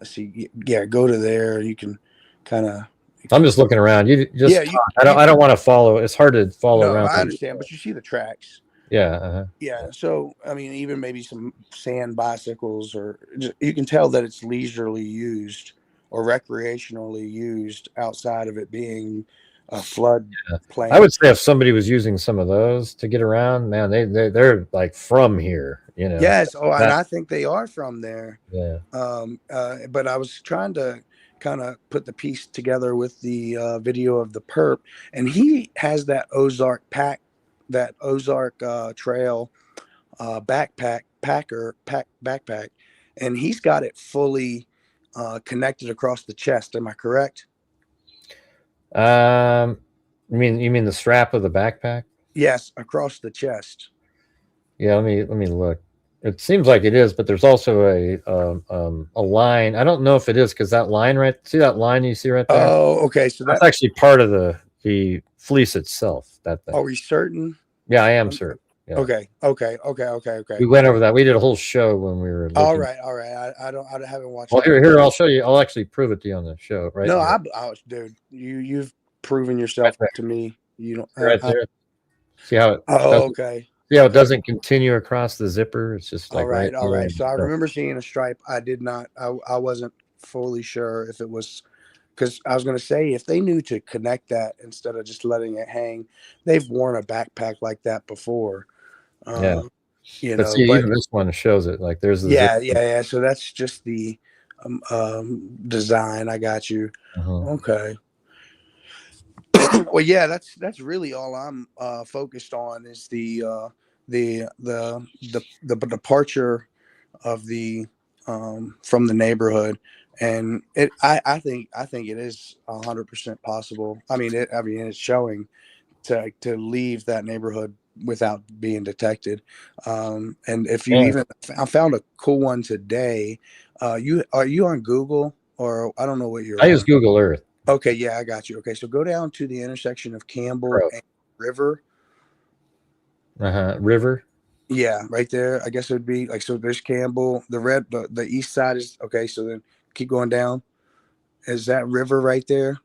see, go to there, you can kind of. I'm just looking around. You just I don't want to follow. It's hard to follow around. I understand, but you see the tracks. Yeah. Yeah. So I mean, even maybe some sand bicycles, or you can tell that it's leisurely used or recreationally used outside of it being a flood plain. I would say if somebody was using some of those to get around, man, they're like from here, Yes. And I think they are from there. Yeah. But I was trying to kind of put the piece together with the video of the perp, and he has that Ozark trail backpack, and he's got it fully connected across the chest. Am I correct? You mean the strap of the backpack? Yes, across the chest. Yeah, let me look. It seems like it is, but there's also a line. I don't know if it is, because that line see that line you see right there? Oh, okay. So that's actually part of the fleece itself. That thing. Are we certain? Yeah, I am certain. Yeah. Okay. We went over that. We did a whole show when we were looking. All right. I haven't watched. Well, here, I'll show you. I'll actually prove it to you on the show, right? No, here. Dude, you've proven yourself to me. You don't. Right there. See how it? Okay. See how it doesn't continue across the zipper? It's just like all right. there. So I remember seeing a stripe. I did not. I wasn't fully sure if it was, because I was going to say, if they knew to connect that instead of just letting it hang, they've worn a backpack like that before. Yeah. You but know, see, even this one shows it. Like there's the yeah. So that's just the design. I got you. Okay. Well, yeah, that's really all I'm focused on is the departure of the from the neighborhood, and I think it is 100% possible. I mean it's showing to leave that neighborhood without being detected. And if you I found a cool one today. Are you on Google, or I don't know what you're I use Google Earth. Okay, yeah, I got you. Okay, so go down to the intersection of Campbell and River. River. Yeah, right there. I guess it would be like, so there's Campbell. The east side is okay. So then keep going down. Is that River right there?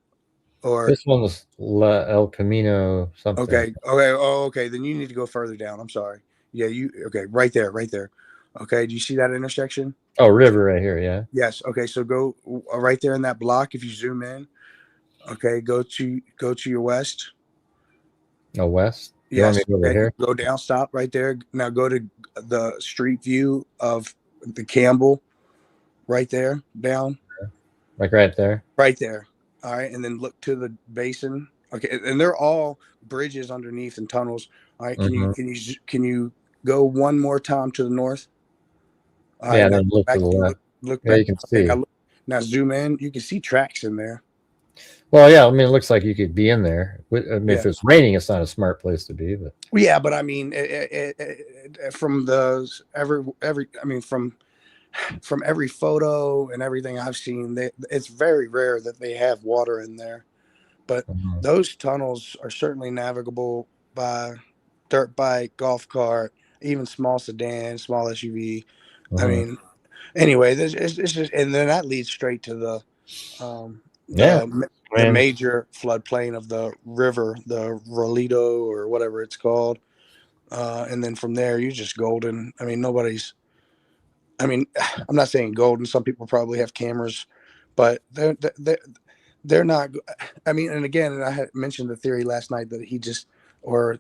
Or this one was El Camino something. Okay. Oh, okay. Then you need to go further down. I'm sorry. Yeah, okay, right there. Okay, do you see that intersection? Oh, River right here, yeah. Yes. Okay, so go right there in that block. If you zoom in, okay, go to your west. Oh, west? Yes. You want me to go here? Go down, stop right there. Now go to the street view of the Campbell, right there, down. Like right there? Right there. All right, and then look to the basin. Okay, and they're all bridges underneath and tunnels. All right, can you go one more time to the north? All yeah, right, then look to the left. Look yeah, back. you can see. Now zoom in. You can see tracks in there. Well, yeah, I mean, it looks like you could be in there. I mean, if it's raining, it's not a smart place to be. But yeah, but I mean, from those from every photo and everything I've seen, it's very rare that they have water in there. But those tunnels are certainly navigable by dirt bike, golf cart, even small sedan, small SUV. I mean, anyway, it's just, and then that leads straight to the major floodplain of the river, the Rolito or whatever it's called. And then from there, you're just golden. I mean, I'm not saying golden. Some people probably have cameras, but they're not. I mean, and again, I had mentioned the theory last night that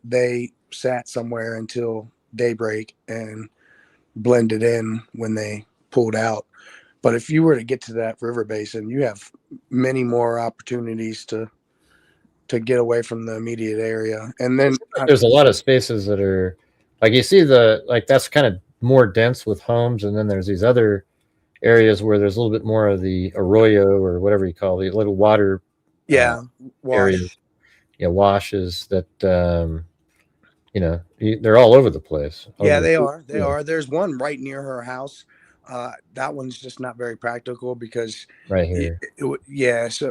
they sat somewhere until daybreak and blended in when they pulled out. But if you were to get to that river basin, you have many more opportunities to get away from the immediate area. And then there's a lot of spaces that are like, you see that's kind of more dense with homes, and then there's these other areas where there's a little bit more of the arroyo or whatever you call it, little water areas, washes that they're all over the place. Yeah, they are. There's one right near her house. That one's just not very practical because right here. Yes,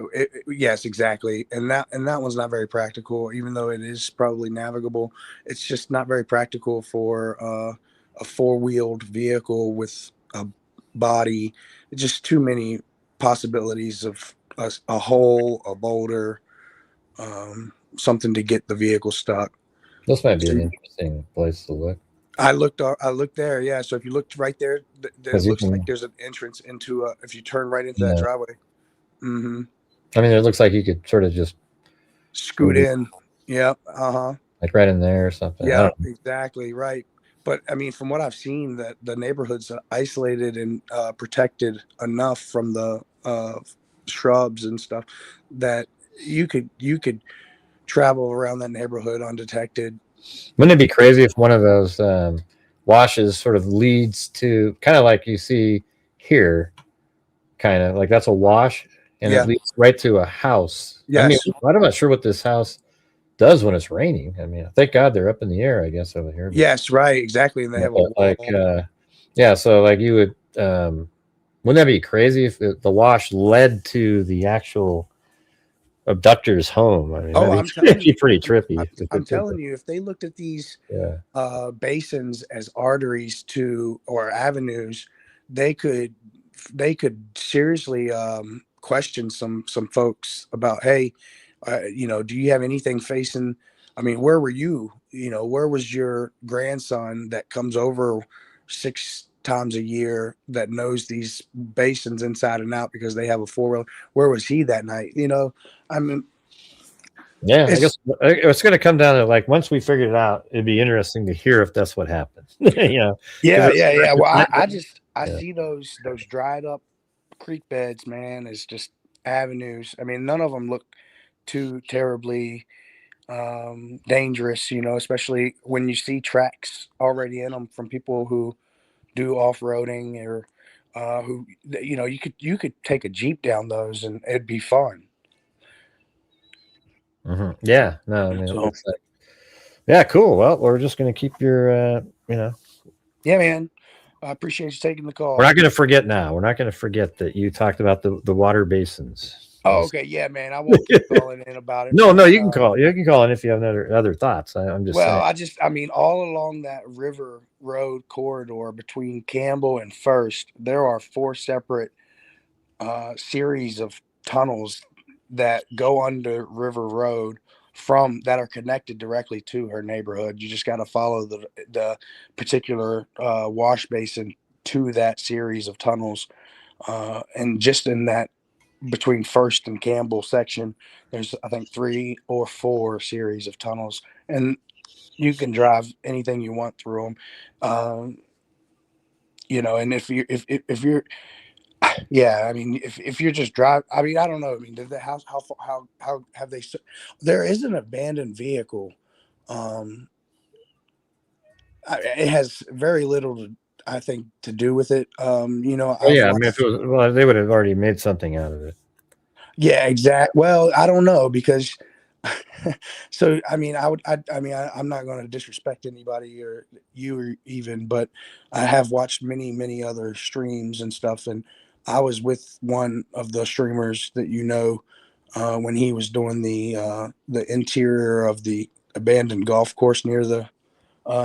exactly. And that one's not very practical, even though it is probably navigable. It's just not very practical for a four-wheeled vehicle with a body. Just too many possibilities of a hole, a boulder, something to get the vehicle stuck. This might be an interesting place to look. I looked there, yeah. So if you looked right there, it looks like there's an entrance into if you turn right into that driveway. Mm-hmm. I mean, it looks like you could sort of just scoot in. Yep. Like right in there or something. Yeah, exactly. Right. But I mean, from what I've seen, that the neighborhood's isolated and protected enough from the shrubs and stuff that you could travel around that neighborhood undetected. Wouldn't it be crazy if one of those washes sort of leads to kind of like you see here, kind of like that's a wash and it leads right to a house? Yes. I mean, I'm not sure what this house does when it's raining. I mean, thank God they're up in the air, I guess, over here. Yes, right, exactly. And they have so like you would, wouldn't that be crazy if the wash led to the actual abductor's home. I mean, I'm telling you, pretty trippy. I'm telling you, if they looked at these basins as arteries or avenues, they could seriously question some folks about, hey, do you have anything facing? I mean, where were you? Where was your grandson that comes over 6 times a year that knows these basins inside and out because they have a 4-wheel? Where was he that night? I mean, yeah, I guess it's going to come down to, like, once we figured it out, it'd be interesting to hear if that's what happened. Yeah. Well, I see those dried up creek beds, man, as just avenues. I mean, none of them look too terribly dangerous, especially when you see tracks already in them from people who do off-roading or who, you could take a Jeep down those and it'd be fun. Mm-hmm. Yeah, no, I mean, it looks like, yeah, cool. Well, we're just going to keep your, Yeah, man. I appreciate you taking the call. We're not going to forget now. We're not going to forget that you talked about the water basins. Oh, okay. Yeah, man. I won't keep calling in about it. No, you can call. You can call in if you have other thoughts. I'm just saying. I mean, all along that river road corridor between Campbell and First, there are 4 separate series of tunnels that go under River Road that are connected directly to her neighborhood. You just got to follow the particular wash basin to that series of tunnels. And just in that between First and Campbell section, there's, I think, 3 or 4 series of tunnels, and you can drive anything you want through them. And if you're yeah, I mean, if you're just driving, I mean, I don't know. I mean, did the house, how have they? There is an abandoned vehicle. It has very little, I think, to do with it. I mean, if it was, they would have already made something out of it. Yeah, exactly. Well, I don't know because. So, I mean, I'm not going to disrespect anybody or you or even, but I have watched many other streams and stuff, and I was with one of the streamers that when he was doing the interior of the abandoned golf course near the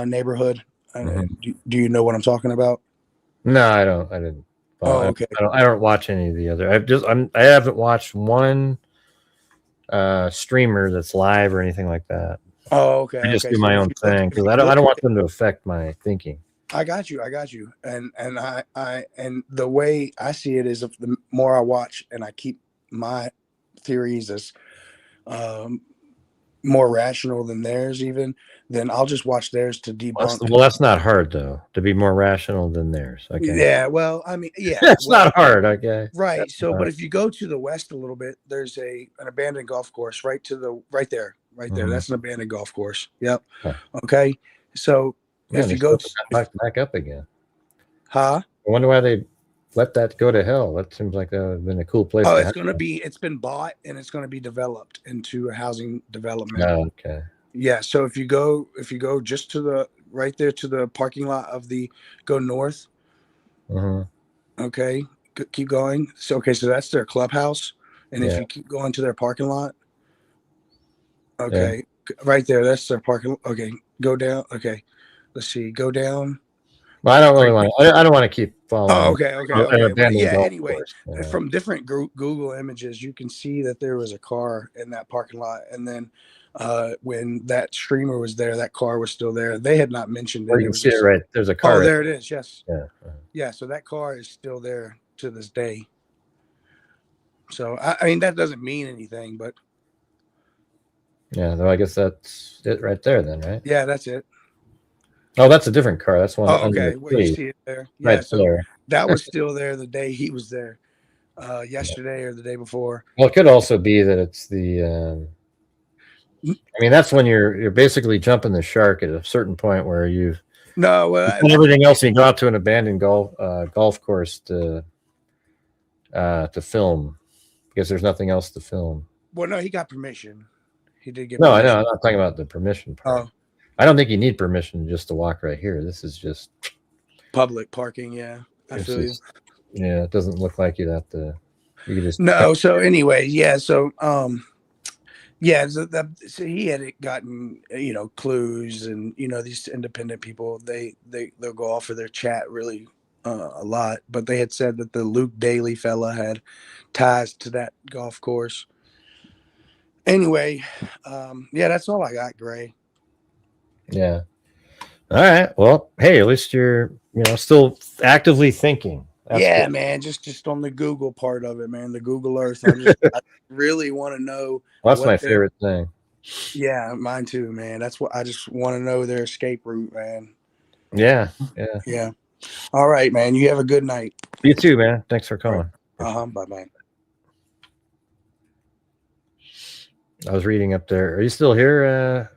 neighborhood. Do you know what I'm talking about? No, I don't. I didn't. Oh, okay. I don't watch any of the other. I haven't watched one streamer that's live or anything like that. Oh, okay. I just do my own thing because I don't want them to affect my thinking. I got you. And and the way I see it is, if the more I watch and I keep my theories as more rational than theirs, even, then I'll just watch theirs to debunk. Well, that's not hard though, to be more rational than theirs. Okay. Yeah. Well, I mean, yeah, it's not hard. Okay. Right. That's so, hard. but if you go to the west a little bit, there's an abandoned golf course right there. That's an abandoned golf course. Yep. Huh. Okay. So if you go back up again. Huh? I wonder why they let that go to hell. That seems like that would have been a cool place. Oh, it's been bought and it's going to be developed into a housing development. Oh, okay. Yeah. So if you go just to the parking lot go north. Okay. Keep going. So that's their clubhouse. And if you keep going to their parking lot. Okay. Yeah. Right there. That's their parking. Okay. Go down. Okay. Let's see. Go down. Well, I don't really want to. I don't want to keep following. Oh, okay. Yeah. Anyway, from different Google images, you can see that there was a car in that parking lot, and then when that streamer was there, that car was still there. They had not mentioned it. You can see it right. There's a car. Oh, there it is. Yes. Yeah. Yeah. So that car is still there to this day. So I mean, that doesn't mean anything, but. Yeah. Though I guess that's it right there, then, right? Yeah, that's it. Oh, that's a different car. That's one. Oh, okay. Well, you see it there. Yeah, right so there. That was still there the day he was there, yesterday or the day before. Well, it could also be that it's the. I mean, that's when you're basically jumping the shark at a certain point where you've. No, everything else. You go out to an abandoned golf course to film because there's nothing else to film. Well, no, he got permission. He did get. No, permission. I know. I'm not talking about the permission part. Oh. I don't think you need permission just to walk right here. This is just public parking. Yeah, I feel you. Yeah, it doesn't look like you'd have to. You could just no. So anyway, yeah. So Yeah, so he had gotten clues, and these independent people they'll go off of their chat really a lot, but they had said that the Luke Daly fella had ties to that golf course. Anyway, yeah, that's all I got, Gray. Yeah. All right. Well, hey, at least you're still actively thinking. That's yeah, good. man, just on the Google part of it, man, the Google Earth. I really want to know. Well, that's my favorite thing. Yeah, mine too, man. That's what I just want to know, their escape route, man. Yeah. All right, man. You have a good night. You too, man. Thanks for calling. Bye-bye. I was reading up there. Are you still here,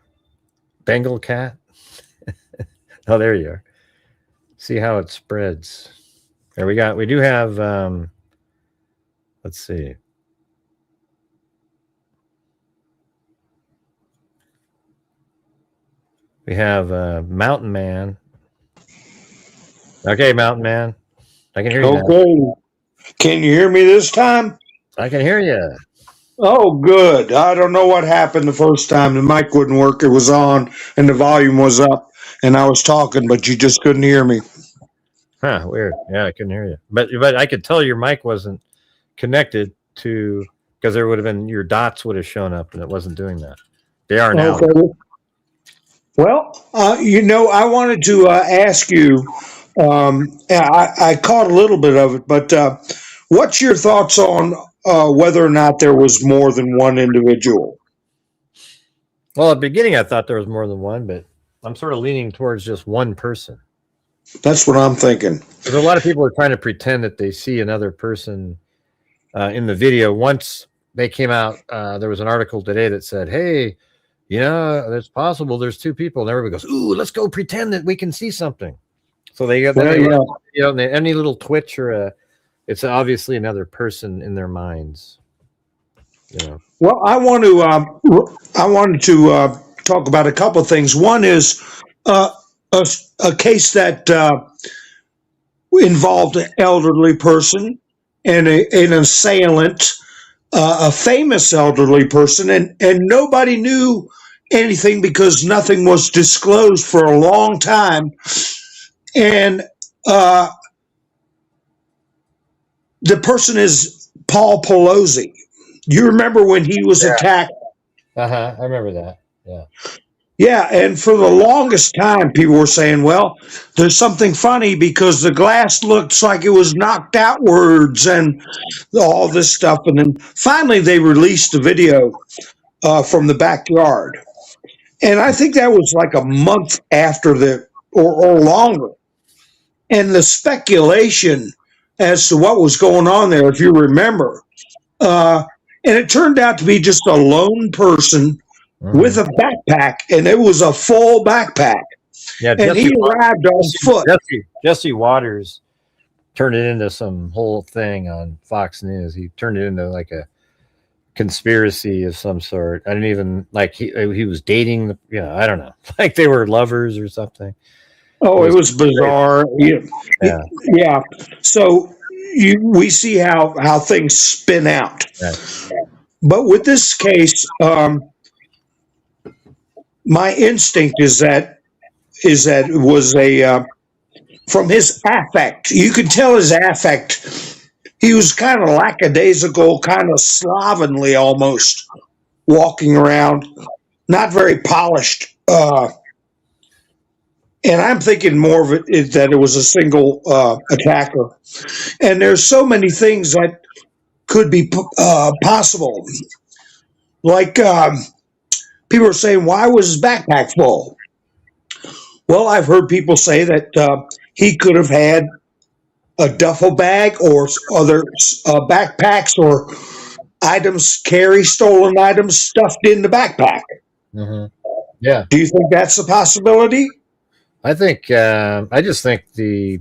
Bengal cat? Oh, there you are. See how it spreads. There we do have, let's see. We have Mountain Man. Okay, Mountain Man. I can hear you. Okay. Can you hear me this time? I can hear you. Oh, good. I don't know what happened the first time. The mic wouldn't work. It was on and the volume was up and I was talking, but you just couldn't hear me. Huh, weird. Yeah, I couldn't hear you. But I could tell your mic wasn't connected to, because there would have been, your dots would have shown up and it wasn't doing that. They are now. Okay. Well, I wanted to ask you, I caught a little bit of it, but what's your thoughts on whether or not there was more than one individual? Well, at the beginning, I thought there was more than one, but I'm sort of leaning towards just one person. That's what I'm thinking. Because a lot of people are trying to pretend that they see another person in the video. Once they came out, there was an article today that said, hey, it's possible there's two people. And everybody goes, ooh, let's go pretend that we can see something. So they got any little twitch or it's obviously another person in their minds. Well, I wanted to talk about a couple of things. One is a case that involved an elderly person and an assailant, a famous elderly person, and nobody knew anything because nothing was disclosed for a long time. And the person is Paul Pelosi. You remember when he was attacked? I remember that. Yeah. Yeah, and for the longest time, people were saying, well, there's something funny because the glass looks like it was knocked outwards and all this stuff. And then finally they released the video from the backyard. And I think that was like a month after or longer. And the speculation as to what was going on there, if you remember, and it turned out to be just a lone person with a backpack, and it was a full backpack. Yeah, and he arrived on foot. Jesse Waters turned it into some whole thing on Fox News. He turned it into like a conspiracy of some sort. I didn't even he was dating. I don't know, like they were lovers or something. Oh, it was bizarre. Yeah. So we see how things spin out. Right. But with this case, my instinct is that it was from his affect. You could tell his affect. He was kind of lackadaisical, kind of slovenly almost, walking around, not very polished. And I'm thinking more of it that it was a single attacker. And there's so many things that could be possible. Like people are saying, why was his backpack full? Well, I've heard people say that he could have had a duffel bag or other backpacks or stolen items stuffed in the backpack. Mm-hmm. Yeah. Do you think that's a possibility? I think I just think you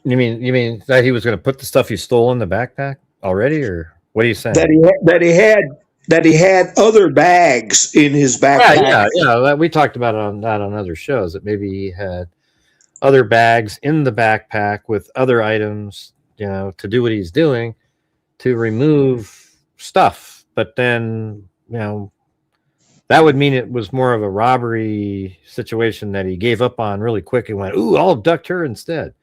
mean that he was going to put the stuff he stole in the backpack already, or what are you saying? That he had other bags in his backpack. Yeah. We talked about that on other shows, that maybe he had other bags in the backpack with other items, to do what he's doing, to remove stuff, but then, that would mean it was more of a robbery situation that he gave up on really quick and went, "Ooh, I'll abduct her instead."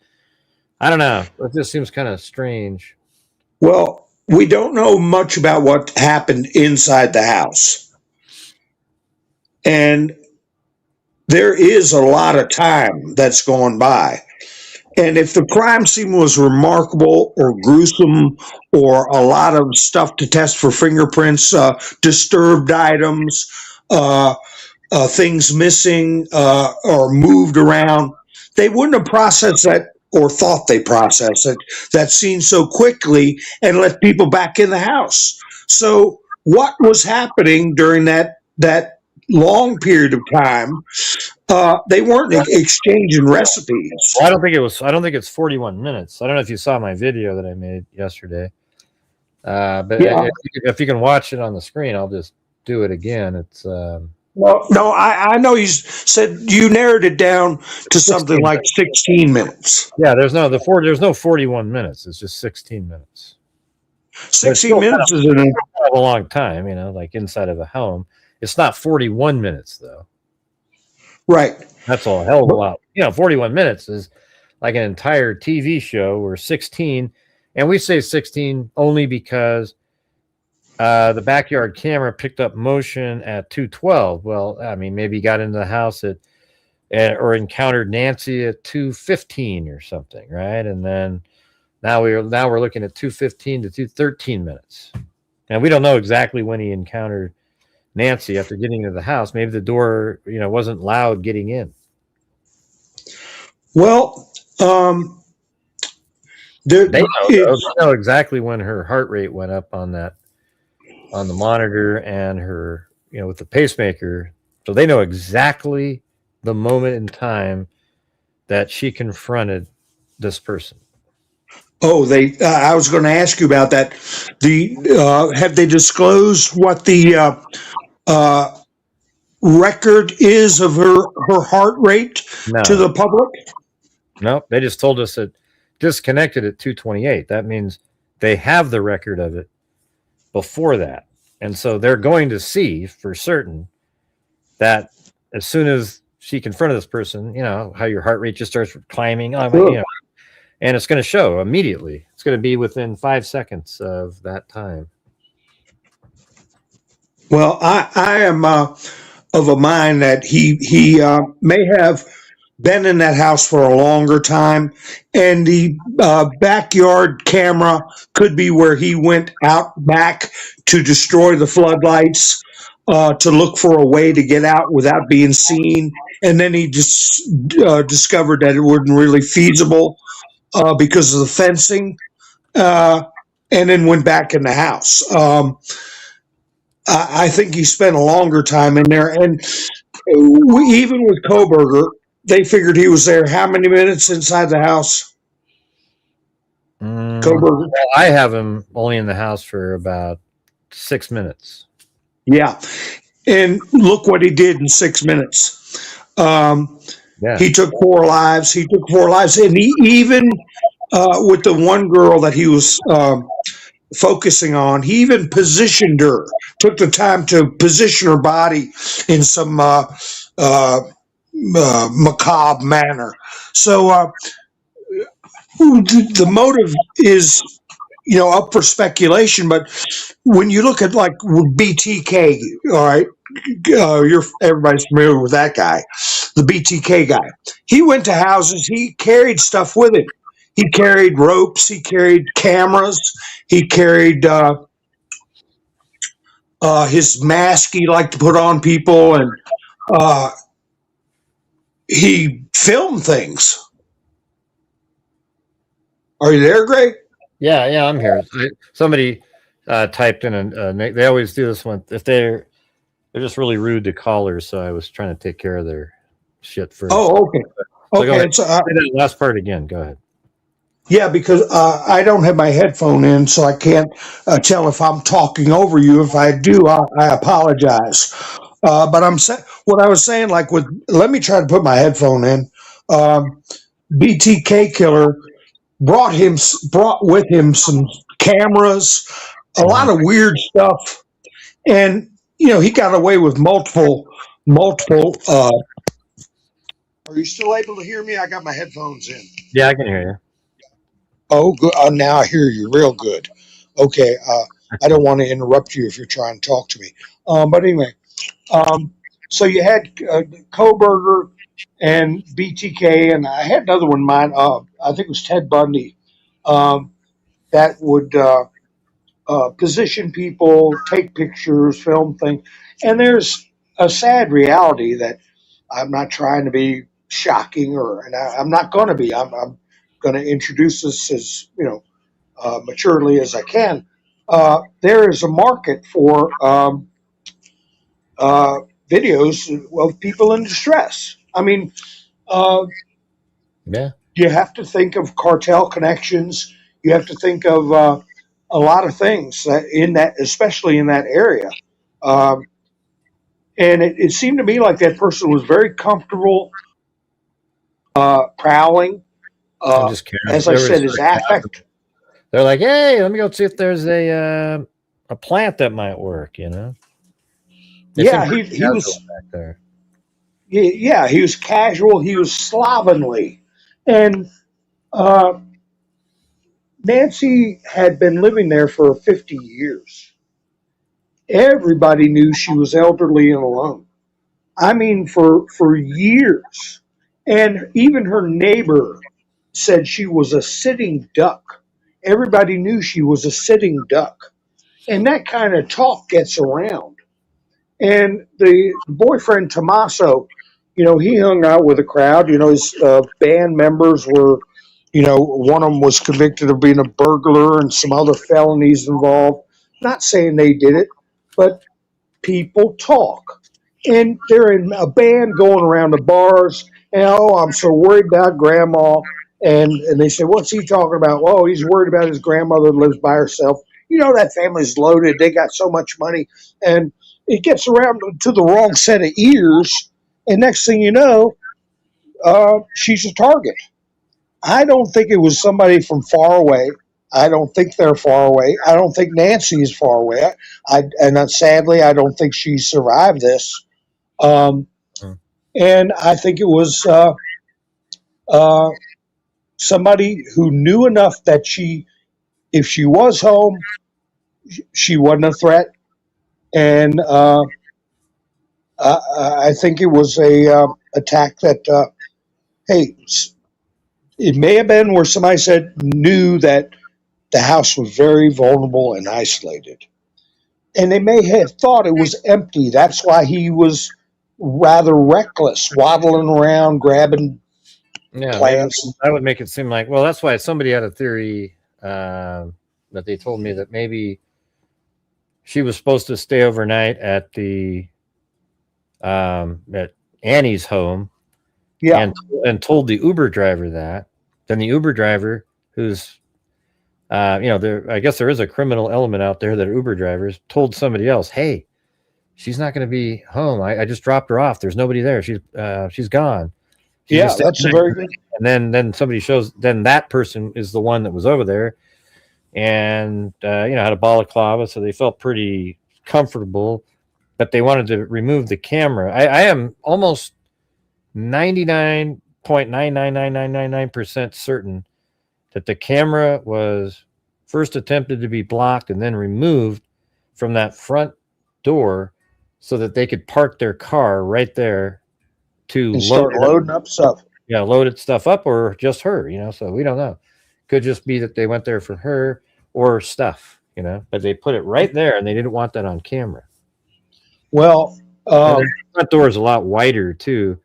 I don't know. It just seems kind of strange. Well, we don't know much about what happened inside the house. And there is a lot of time that's gone by. And if the crime scene was remarkable or gruesome or a lot of stuff to test for fingerprints, disturbed items, things missing or moved around, they wouldn't have processed that or thought they processed it, that scene so quickly and let people back in the house. So what was happening during that long period of time? They weren't exchanging recipes. Well, I don't think it's 41 minutes. I don't know if you saw my video that I made yesterday. But Yeah. if you can watch it on the screen, I'll just do it again. It's Well, no, I know you said you narrowed it down to something like 16 minutes. yeah. There's no 41 minutes. It's just 16 minutes. 16 minutes is a long time, like inside of a home. It's not 41 minutes though. Right. That's a hell of a lot. 41 minutes is like an entire TV show or 16. And we say 16 only because the backyard camera picked up motion at 2:12. Well, I mean, maybe he got into the house or encountered Nancy at 2:15 or something, right? And then now we're looking at 2:15 to 2:13 minutes. And we don't know exactly when he encountered Nancy after getting into the house. Maybe the door, wasn't loud getting in. Well, they know exactly when her heart rate went up on the monitor and her, with the pacemaker. So they know exactly the moment in time that she confronted this person. Oh, I was going to ask you about that. Have they disclosed what the record is of her heart rate to the public? No, they just told us it disconnected at 2:28. That means they have the record of it before that. And so they're going to see for certain that as soon as she confronted this person, how your heart rate just starts climbing, and it's going to show immediately. It's going to be within 5 seconds of that time. Well, I am of a mind that he may have been in that house for a longer time, and the backyard camera could be where he went out back to destroy the floodlights, to look for a way to get out without being seen, and then he just discovered that it wasn't really feasible because of the fencing, and then went back in the house. I think he spent a longer time in there, and even with Koberger, they figured he was there how many minutes inside the house? Well, I have him only in the house for about 6 minutes. Yeah, and look what he did in 6 minutes. He took 4 lives. And he even, with the one girl that he was focusing on, he even positioned her, took the time to position her body in some macabre manner. So the motive is, up for speculation, but when you look at like BTK, all right, everybody's familiar with that guy, the BTK guy. He went to houses, he carried stuff with him. He carried ropes, he carried cameras, he carried his mask he liked to put on people, and he filmed things. Are you there, Greg? Yeah, I'm here. Somebody typed in, and they always do this one. If they're just really rude to callers, so I was trying to take care of their shit first. Oh, okay. So go ahead. So, Say that last part again. Go ahead. yeah, because I don't have my headphone in, so I can't tell if I'm talking over you. If I do, I apologize. But what I was saying, like let me try to put my headphone in. BTK Killer brought with him some cameras, a lot of weird stuff And, he got away with multiple, are you still able to hear me? I got my headphones in. Yeah, I can hear you. Oh, good. Now I hear you real good. Okay. I don't want to interrupt you if you're trying to talk to me. But anyway, so you had Koberger and BTK, and I had another one, mine. I think it was Ted Bundy, that would position people, take pictures, film things. And there's a sad reality that I'm not trying to be shocking, and I'm not going to be. I'm going to introduce this as maturely as I can. There is a market for videos of people in distress. I mean, yeah, you have to think of cartel connections. You have to think of a lot of things especially in that area. And it seemed to me like that person was very comfortable prowling. As I said, his affect. They're like, hey, let me go see if there's a plant that might work. He was back there. Yeah, he was casual. He was slovenly, and Nancy had been living there for 50 years. Everybody knew she was elderly and alone. I mean, for years. And even her neighbor said she was a sitting duck. Everybody knew she was a sitting duck. And that kind of talk gets around. And the boyfriend, Tommaso, he hung out with a crowd. His band members were, one of them was convicted of being a burglar and some other felonies involved. Not saying they did it, but people talk. And they're in a band going around the bars. And, I'm so worried about grandma. And they say, what's he talking about? Oh, he's worried about his grandmother lives by herself. That family's loaded. They got so much money. And it gets around to the wrong set of ears. And next thing you know, she's a target. I don't think it was somebody from far away. I don't think they're far away. I don't think Nancy is far away. Sadly, I don't think she survived this. And I think it was somebody who knew enough that if she was home, she wasn't a threat. And I think it was a attack that, hey, it may have been where somebody knew that the house was very vulnerable and isolated. And they may have thought it was empty. That's why he was rather reckless, waddling around, grabbing plants. That would make it seem like, well, that's why somebody had a theory that they told me that maybe she was supposed to stay overnight at at Annie's home. Yeah. And told the Uber driver that. Then the Uber driver, who's I guess there is a criminal element out there that Uber drivers told somebody else, hey, she's not going to be home. I just dropped her off. There's nobody there. She's gone. That's a very good. And then somebody shows. Then that person is the one that was over there, and had a balaclava, so they felt pretty comfortable. But they wanted to remove the camera. I am almost 99.999999% certain that the camera was first attempted to be blocked and then removed from that front door so that they could park their car right there to start loading up stuff. Yeah, loaded stuff up, or just her, so we don't know. Could just be that they went there for her or stuff, but they put it right there and they didn't want that on camera. Well, the front door is a lot wider too.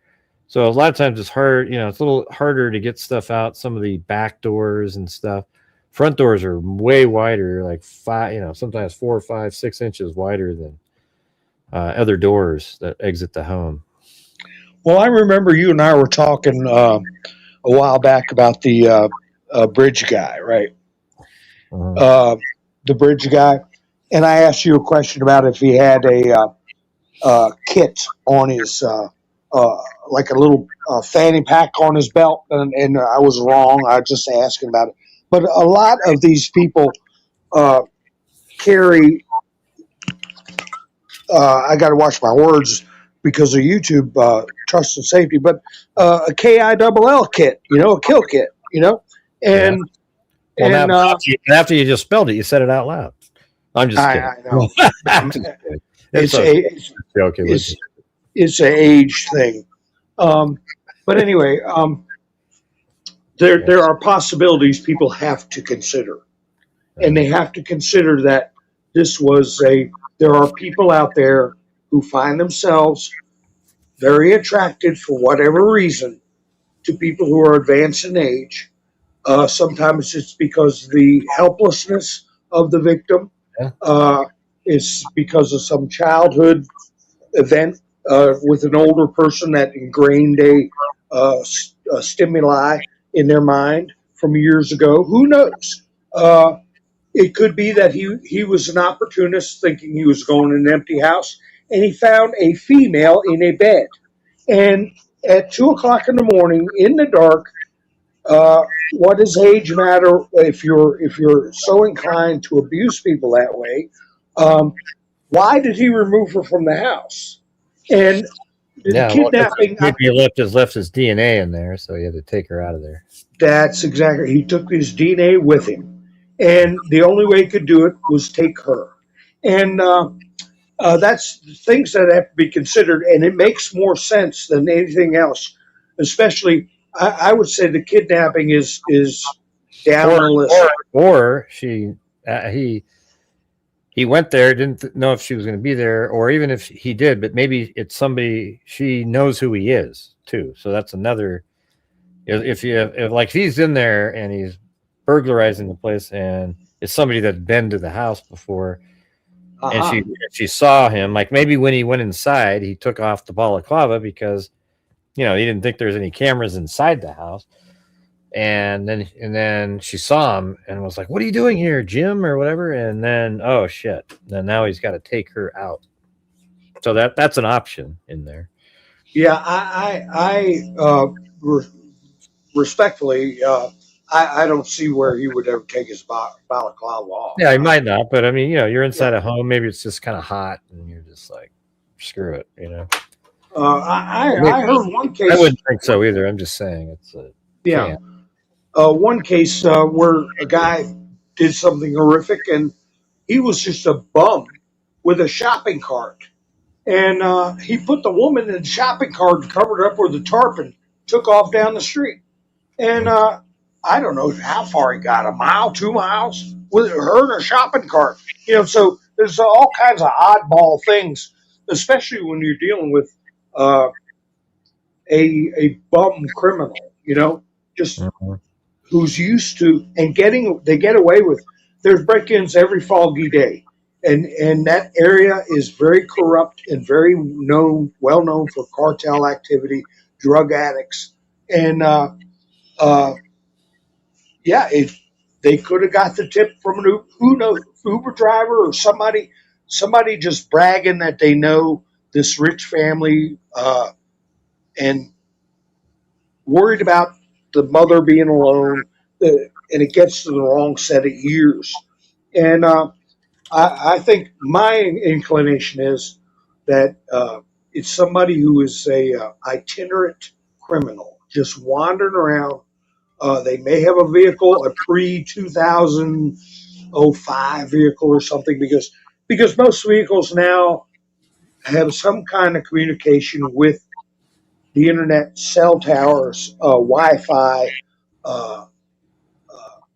So a lot of times it's hard, it's a little harder to get stuff out. Some of the back doors and stuff. Front doors are way wider, like 5, sometimes 4 or 5, 6 inches wider than other doors that exit the home. Well, I remember you and I were talking a while back about the bridge guy, right? The bridge guy. And I asked you a question about if he had a kit on his like a little fanny pack on his belt, and I was wrong. I was just asking about it. But a lot of these people carry I got to watch my words because of YouTube trust and safety, but a KILL kit, a kill kit, and Well, and now, after you just spelled it, you said it out loud. I'm just kidding. I know. I'm just kidding. It's an age thing. But anyway, there are possibilities people have to consider, and they have to consider that there are people out there who find themselves very attracted for whatever reason to people who are advanced in age. Sometimes it's because the helplessness of the victim. It's because of some childhood event with an older person that ingrained a stimuli in their mind from years ago. Who knows? It could be that he was an opportunist thinking he was going in an empty house, and he found a female in a bed. And at 2:00 in the morning, in the dark, what does age matter if you're so inclined to abuse people that way? Why did he remove her from the house? And kidnapping. Well, he left his DNA in there, so he had to take her out of there. That's exactly. He took his DNA with him, and the only way he could do it was take her. And that's things that have to be considered, and it makes more sense than anything else. Especially, I would say the kidnapping is down the list. Or he went there, didn't know if she was going to be there, or even if he did, but maybe it's somebody she knows who he is too. So that's another. If he's in there and he's burglarizing the place, and it's somebody that's been to the house before, and she saw him, like maybe when he went inside, he took off the balaclava because he didn't think there was any cameras inside the house. And then she saw him and was like, "What are you doing here, Jim?" or whatever. And then, oh shit! Then now he's got to take her out. So that's an option in there. Yeah, I respectfully, I don't see where he would ever take his balaclava off. Yeah, he might not, but I mean, you're inside a home. Maybe it's just kind of hot, and you're just like, screw it, I heard one case. I wouldn't think so either. I'm just saying it's one case where a guy did something horrific, and he was just a bum with a shopping cart, and he put the woman in the shopping cart and covered her up with a tarp and took off down the street. And I don't know how far he got, 1 mile, 2 miles, with her in a shopping cart. So there's all kinds of oddball things, especially when you're dealing with a bum criminal, just who's used to, and they get away with. There's break-ins every foggy day, and that area is very corrupt and very well known for cartel activity, drug addicts, and if they could have got the tip from an Uber driver or somebody just bragging that they know this rich family and worried about the mother being alone, and it gets to the wrong set of ears. And I think my inclination is that it's somebody who is a itinerant criminal, just wandering around. They may have a vehicle, a pre-2005 vehicle or something, because most vehicles now have some kind of communication with the internet, cell towers, Wi-Fi,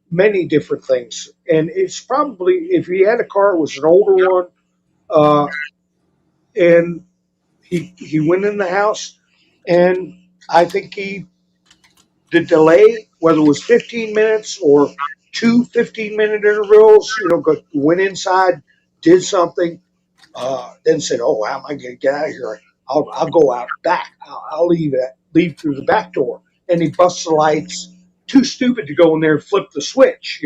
many different things. And it's probably, if he had a car, it was an older one, and he went in the house, and I think the delay, whether it was 15 minutes or 2 15-minute intervals, went inside, did something, then said, "Oh, how am I going to get out of here? I'll go out back. I'll leave through the back door." And he busts the lights. Too stupid to go in there and flip the switch.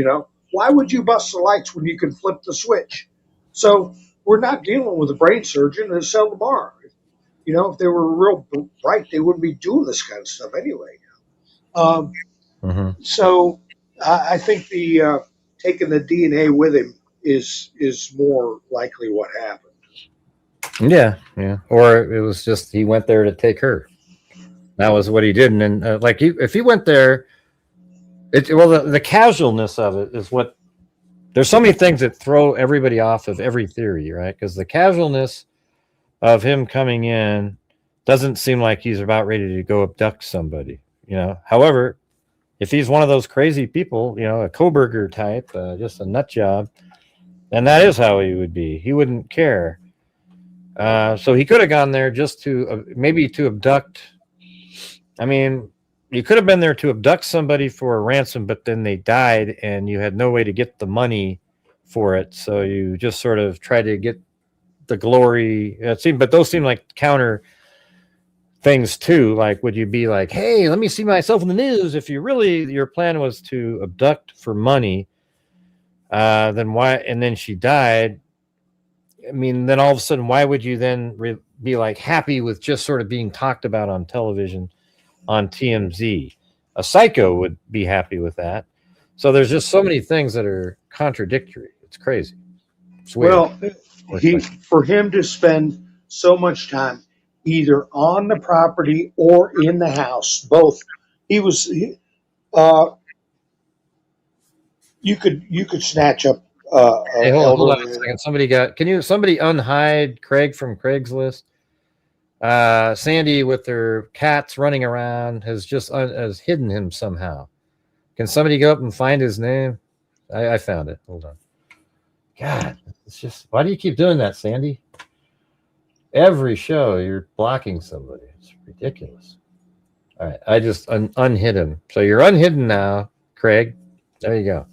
Why would you bust the lights when you can flip the switch? So we're not dealing with a brain surgeon and a cell tomorrow. If they were real bright, they wouldn't be doing this kind of stuff anyway. So I think the taking the DNA with him is more likely what happened. Yeah, yeah. Or it was just he went there to take her. That was what he did. And then, if he went there, the casualness of it is what. There's so many things that throw everybody off of every theory, right? Because the casualness of him coming in doesn't seem like he's about ready to go abduct somebody, However, if he's one of those crazy people, a Koberger type, just a nut job, then that is how he would be. He wouldn't care. So he could have gone there just to maybe to abduct. I mean, you could have been there to abduct somebody for a ransom, but then they died and you had no way to get the money for it. So you just sort of tried to get the glory. But those seem like counter things too. Like, would you be like, hey, let me see myself in the news? If your plan was to abduct for money, then why? And then she died. I mean, then all of a sudden, why would you then be like happy with just sort of being talked about on television on TMZ? A psycho would be happy with that. So there's just so many things that are contradictory. It's crazy. It's weird. Well, for him to spend so much time either on the property or in the house, both, you could snatch up. Hey, hold on a second. Somebody unhide Craig from Craigslist? Sandy with her cats running around has hidden him somehow. Can somebody go up and find his name? I found it. Hold on. God, it's just, why do you keep doing that, Sandy? Every show you're blocking somebody. It's ridiculous. All right, I just unhid him. So you're unhidden now, Craig. There you go.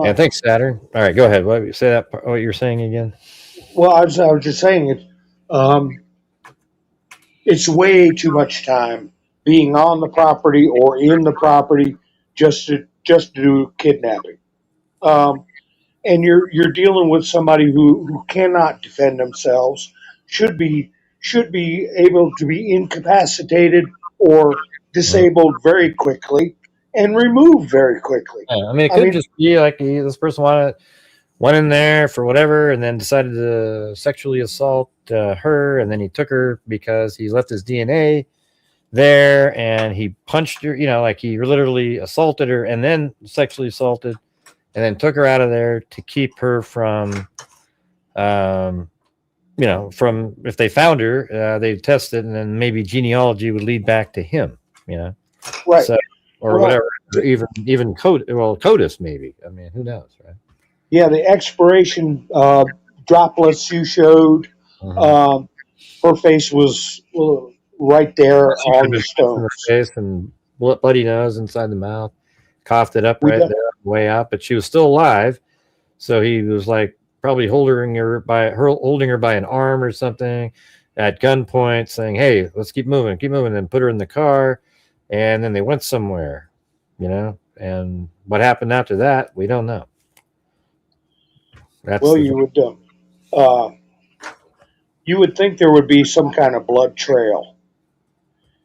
Yeah, thanks, Saturn. All right, go ahead. What you're saying again? Well, I was just saying it's way too much time being on the property or in the property just to do kidnapping. And you're dealing with somebody who cannot defend themselves, should be able to be incapacitated or disabled very quickly and removed very quickly. Yeah, I mean, it could just be like this person went in there for whatever and then decided to sexually assault her, and then he took her because he left his DNA there and he punched her, like he literally assaulted her and then sexually assaulted and then took her out of there to keep her from, from if they found her, they'd test it and then maybe genealogy would lead back to him, Right. So, or whatever, or even CODIS maybe. I mean, who knows, right? Yeah, the expiration droplets you showed, her face was right there on the stone. Face and bloody nose inside the mouth, coughed it up right there, way out, but she was still alive. So he was like probably holding her by an arm or something at gunpoint, saying, "Hey, let's keep moving," and put her in the car, and then they went somewhere, And what happened after that, we don't know. You would think there would be some kind of blood trail.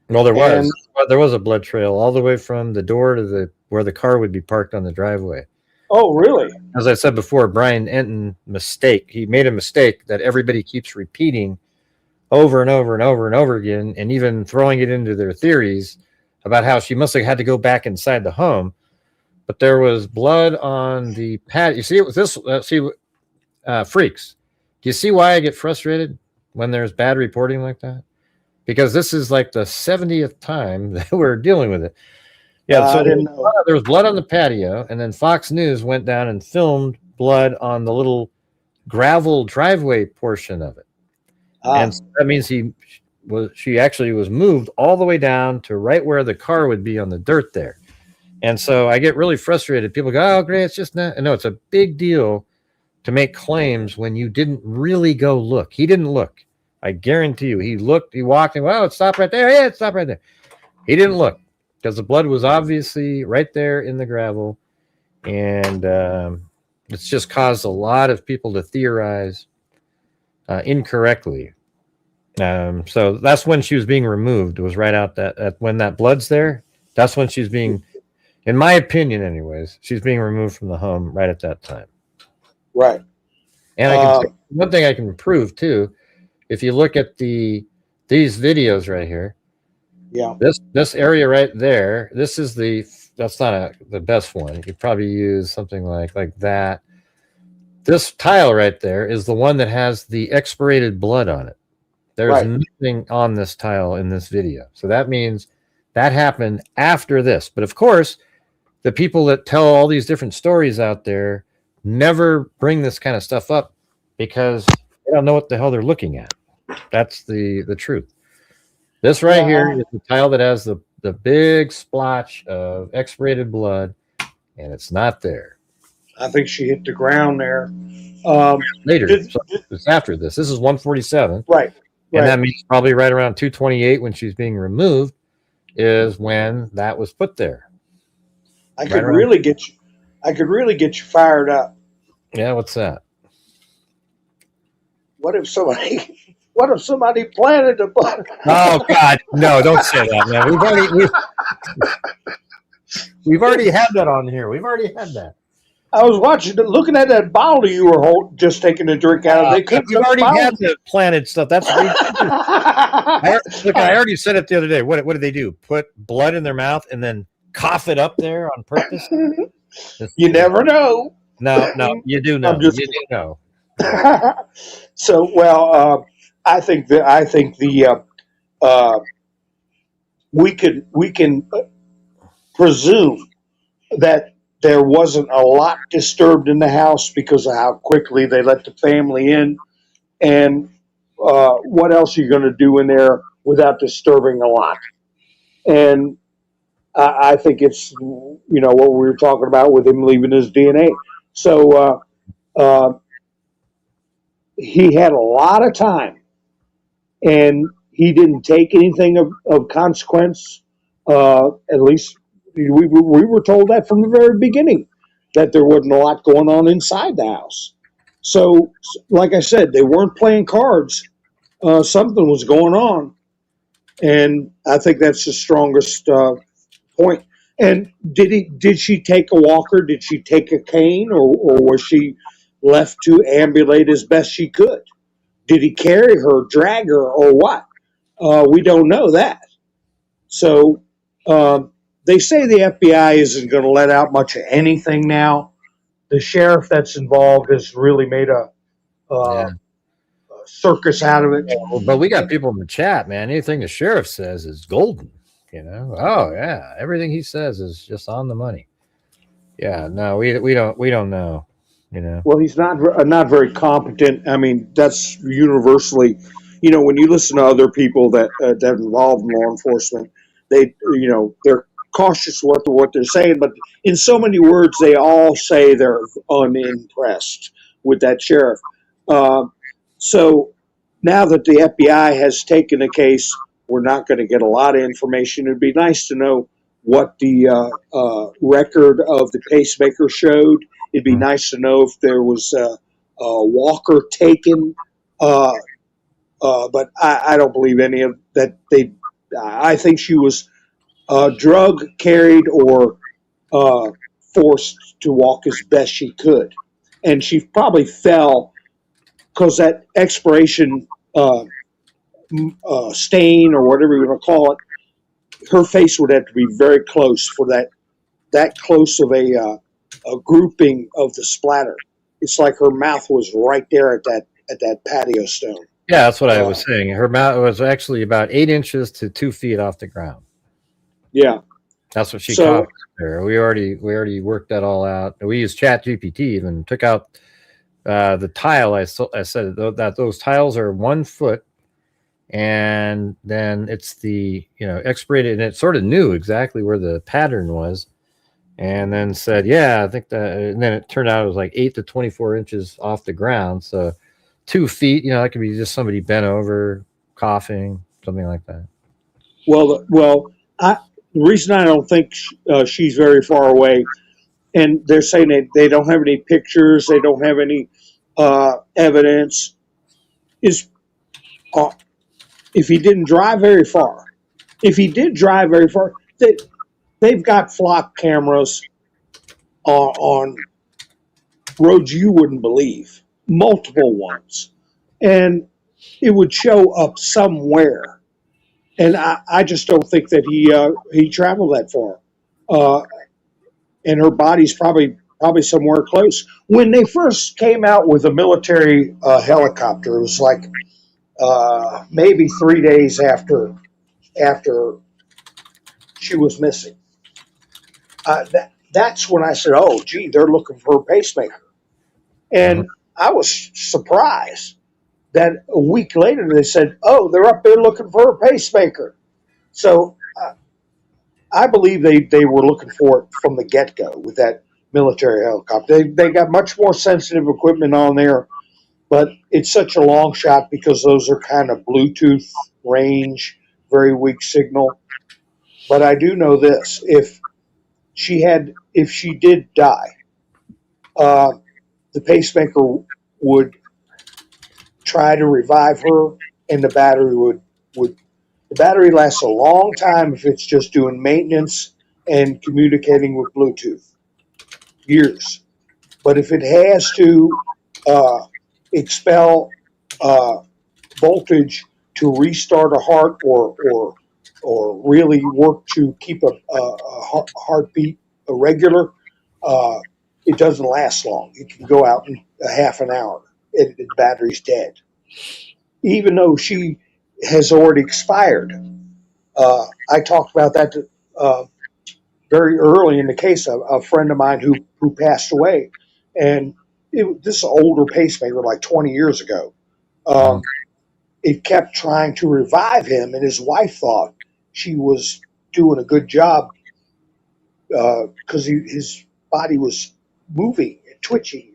Well, there was a blood trail all the way from the door to where the car would be parked on the driveway. Oh, really? As I said before, Brian Enton he made a mistake that everybody keeps repeating over and over and over and over again, and even throwing it into their theories about how she must have had to go back inside the home. But there was blood on the pad. You see, it was this. Freaks. Do you see why I get frustrated when there's bad reporting like that? Because this is like the 70th time that we're dealing with it. Yeah, so there was blood on the patio, and then Fox News went down and filmed blood on the little gravel driveway portion of it. And so that means she actually was moved all the way down to right where the car would be on the dirt there. And so I get really frustrated. People go, "Oh, great, it's just not." No, it's a big deal to make claims when you didn't really go look. He didn't look. I guarantee you. He looked, he walked, and it stopped right there. Yeah, it stopped right there. He didn't look because the blood was obviously right there in the gravel. And it's just caused a lot of people to theorize incorrectly. So that's when she was being removed. It was right out when that blood's there. That's when she's being, in my opinion anyways, she's being removed from the home right at that time. Right. And one thing I can prove too, if you look at these videos right here, yeah, this area right there, that's not the best one. You could probably use something like that. This tile right there is the one that has the expirated blood on it. There's nothing on this tile in this video. So that means that happened after this. But of course, the people that tell all these different stories out there never bring this kind of stuff up because they don't know what the hell they're looking at. That's the truth. This right here is the tile that has the big splotch of expirated blood, and it's not there. I think she hit the ground there. Later, it's after this. This is 147. Right. And that means probably right around 228 when she's being removed is when that was put there. I could really get you fired up. Yeah, what's that? What if somebody planted a bug? Oh God, no! Don't say that, man. We've already had that on here. We've already had that. I was looking at that bottle you were just taking a drink out of. We've already had the planted stuff. That's I already said it the other day. What did they do? Put blood in their mouth and then cough it up there on purpose? You never know. No, you do know. You do know. So, well, I think we can presume that there wasn't a lot disturbed in the house because of how quickly they let the family in, and what else are you going to do in there without disturbing a lot? And I think it's what we were talking about with him leaving his DNA. So he had a lot of time, and he didn't take anything of consequence. At least we were told that from the very beginning, that there wasn't a lot going on inside the house. So, like I said, they weren't playing cards. Something was going on, and I think that's the strongest point. And did she take a walker? Did she take a cane, or was she left to ambulate as best she could? Did he carry her, drag her, or what? We don't know that. So they say the FBI isn't going to let out much of anything now. The sheriff that's involved has really made a circus out of it. Yeah, but we got people in the chat, man. Anything the sheriff says is golden. Oh yeah, everything he says is just on the money. Yeah, no, we don't know. Well, he's not very competent. I mean, that's universally, when you listen to other people that are involved in law enforcement, they're cautious what they're saying, but in so many words, they all say they're unimpressed with that sheriff. So now that the FBI has taken the case, we're not going to get a lot of information. It'd be nice to know what the record of the pacemaker showed. It'd be nice to know if there was a walker taken, but I don't believe any of that. I think she was drug carried or forced to walk as best she could, and she probably fell because that expiration stain or whatever you want to call it. Her face would have to be very close for that close of a grouping of the splatter. It's like her mouth was right there at that patio stone. Yeah, that's what I was saying. Her mouth was actually about 8 inches to 2 feet off the ground. Yeah, that's what she caught there. We already worked that all out. We used ChatGPT even took out the tile. I said that those tiles are 1 foot, and then it's the expirated, and it sort of knew exactly where the pattern was. And then said, yeah, I think that, and then it turned out it was like 8 to 24 inches off the ground. So 2 feet, that could be just somebody bent over, coughing, something like that. Well, the reason I don't think she's very far away, and they're saying that they don't have any pictures, they don't have any evidence, is if he didn't drive very far. If he did drive very far, they've got flock cameras on roads you wouldn't believe. multiple ones, and it would show up somewhere. And I just don't think that he traveled that far. And her body's probably somewhere close. When they first came out with a military helicopter, it was like maybe 3 days after she was missing. That's when I said, "Oh, gee, they're looking for a pacemaker," and I was surprised that a week later they said, "Oh, they're up there looking for a pacemaker." So I believe they were looking for it from the get-go with that military helicopter. They got much more sensitive equipment on there, but it's such a long shot because those are kind of Bluetooth range, very weak signal. But I do know this: if she did die, the pacemaker would try to revive her, and the battery would the battery lasts a long time if it's just doing maintenance and communicating with Bluetooth. Years. But if it has to expel voltage to restart a heart or really work to keep a heartbeat regular, it doesn't last long. It can go out in a half an hour and the battery's dead. Even though she has already expired. I talked about that very early in the case of a friend of mine who passed away. And this is an older pacemaker, like 20 years ago. It kept trying to revive him, and his wife thought she was doing a good job because his body was moving and twitching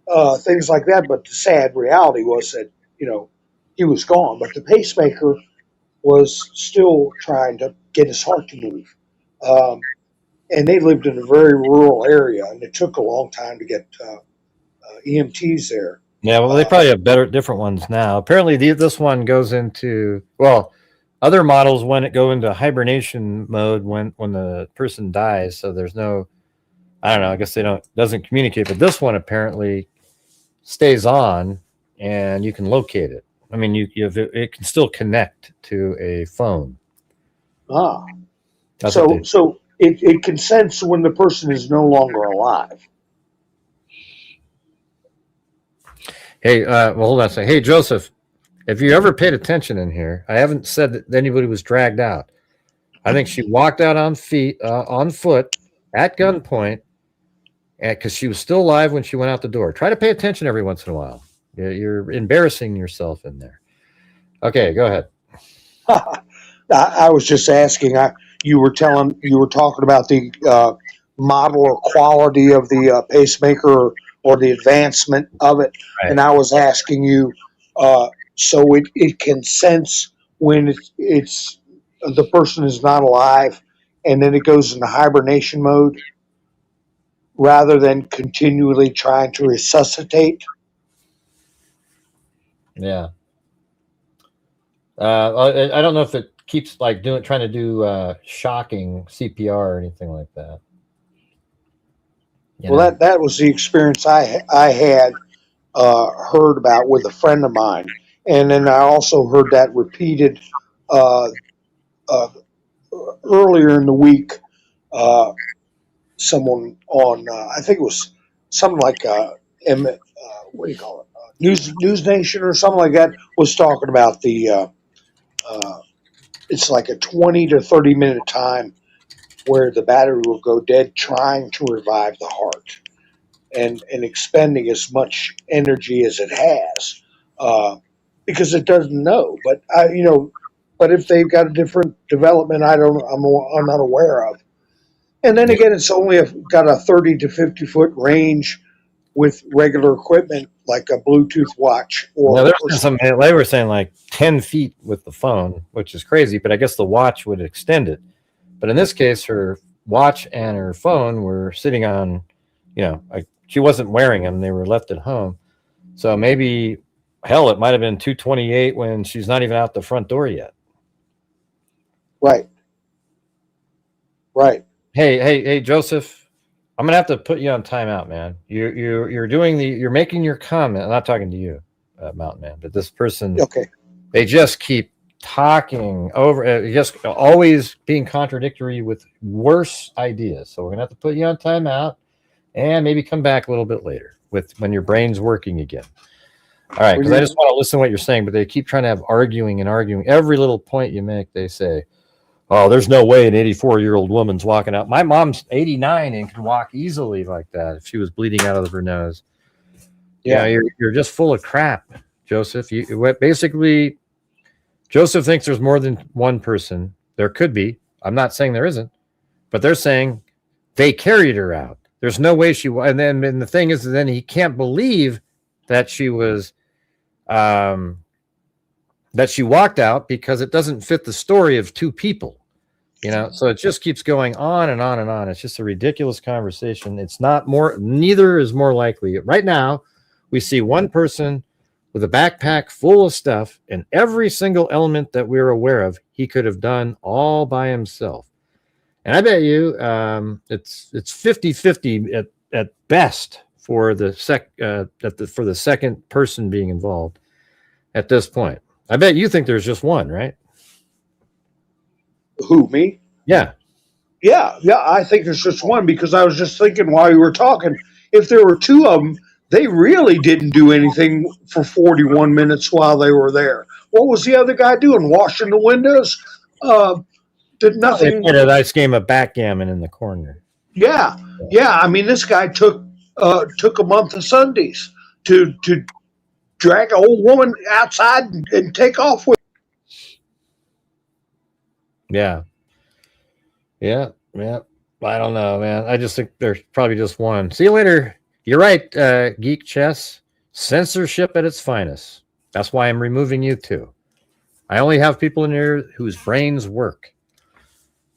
and things like that. But the sad reality was that, he was gone. But the pacemaker was still trying to get his heart to move. And they lived in a very rural area, and it took a long time to get EMTs there. Yeah, well, they probably have different ones now. Apparently, this one goes into, other models when it go into hibernation mode when the person dies. So there's no, I don't know, I guess doesn't communicate. But this one apparently stays on, and you can locate it. I mean, it can still connect to a phone. So it can sense when the person is no longer alive. Hey, hold on a second. Hey, Joseph, if you ever paid attention in here, I haven't said that anybody was dragged out. I think she walked out on foot, at gunpoint, because she was still alive when she went out the door. Try to pay attention every once in a while. You're embarrassing yourself in there. Okay, go ahead. I was just asking. You were talking about the model or quality of the pacemaker or the advancement of it, right. And I was asking you, so it can sense when it's the person is not alive, and then it goes into hibernation mode, rather than continually trying to resuscitate. Yeah. I don't know if it keeps trying to do shocking CPR or anything like that. Well, that was the experience I had heard about with a friend of mine, and then I also heard that repeated earlier in the week. Someone on I think it was something like what do you call it? News Nation or something like that was talking about the. It's like a 20 to 30 minute time where the battery will go dead trying to revive the heart and expending as much energy as it has because it doesn't know. But but if they've got a different development, I'm not aware of. And then again, it's only got a 30 to 50 foot range with regular equipment like a Bluetooth watch. They were saying like 10 feet with the phone, which is crazy, but I guess the watch would extend it. But in this case, her watch and her phone were sitting on, she wasn't wearing them. They were left at home. So maybe, hell, it might have been 2:28 when she's not even out the front door yet. Right. Hey, Joseph, I'm gonna have to put you on timeout, man. You're making your comment. I'm not talking to you, Mountain Man, but this person. Okay. They just keep talking over, just always being contradictory with worse ideas. So we're gonna have to put you on timeout, and maybe come back a little bit later when your brain's working again. All right, because I just want to listen to what you're saying, but they keep trying to have arguing. Every little point you make, they say, "Oh, there's no way an 84-year-old woman's walking out." My mom's 89 and can walk easily like that if she was bleeding out of her nose. Yeah, you're just full of crap, Joseph. Basically, Joseph thinks there's more than one person. There could be. I'm not saying there isn't, but they're saying they carried her out. There's no way she. And the thing is, then he can't believe that she was, that she walked out because it doesn't fit the story of two people. So it just keeps going on and on and on. It's just a ridiculous conversation. It's not more, neither is more likely. Right now, we see one person with a backpack full of stuff, and every single element that we're aware of, he could have done all by himself. And I bet you it's 50-50 at best for the for the second person being involved at this point. I bet you think there's just one, right? Who, me? Yeah. Yeah, I think there's just one, because I was just thinking while you were talking, if there were two of them, they really didn't do anything for 41 minutes while they were there. What was the other guy doing? Washing the windows? Did nothing. They played a nice game of backgammon in the corner. Yeah. I mean, this guy took a month of Sundays to drag an old woman outside and take off with. Yeah. I don't know, man. I just think there's probably just one. See you later. You're right, Geek Chess. Censorship at its finest. That's why I'm removing you too. I only have people in here whose brains work.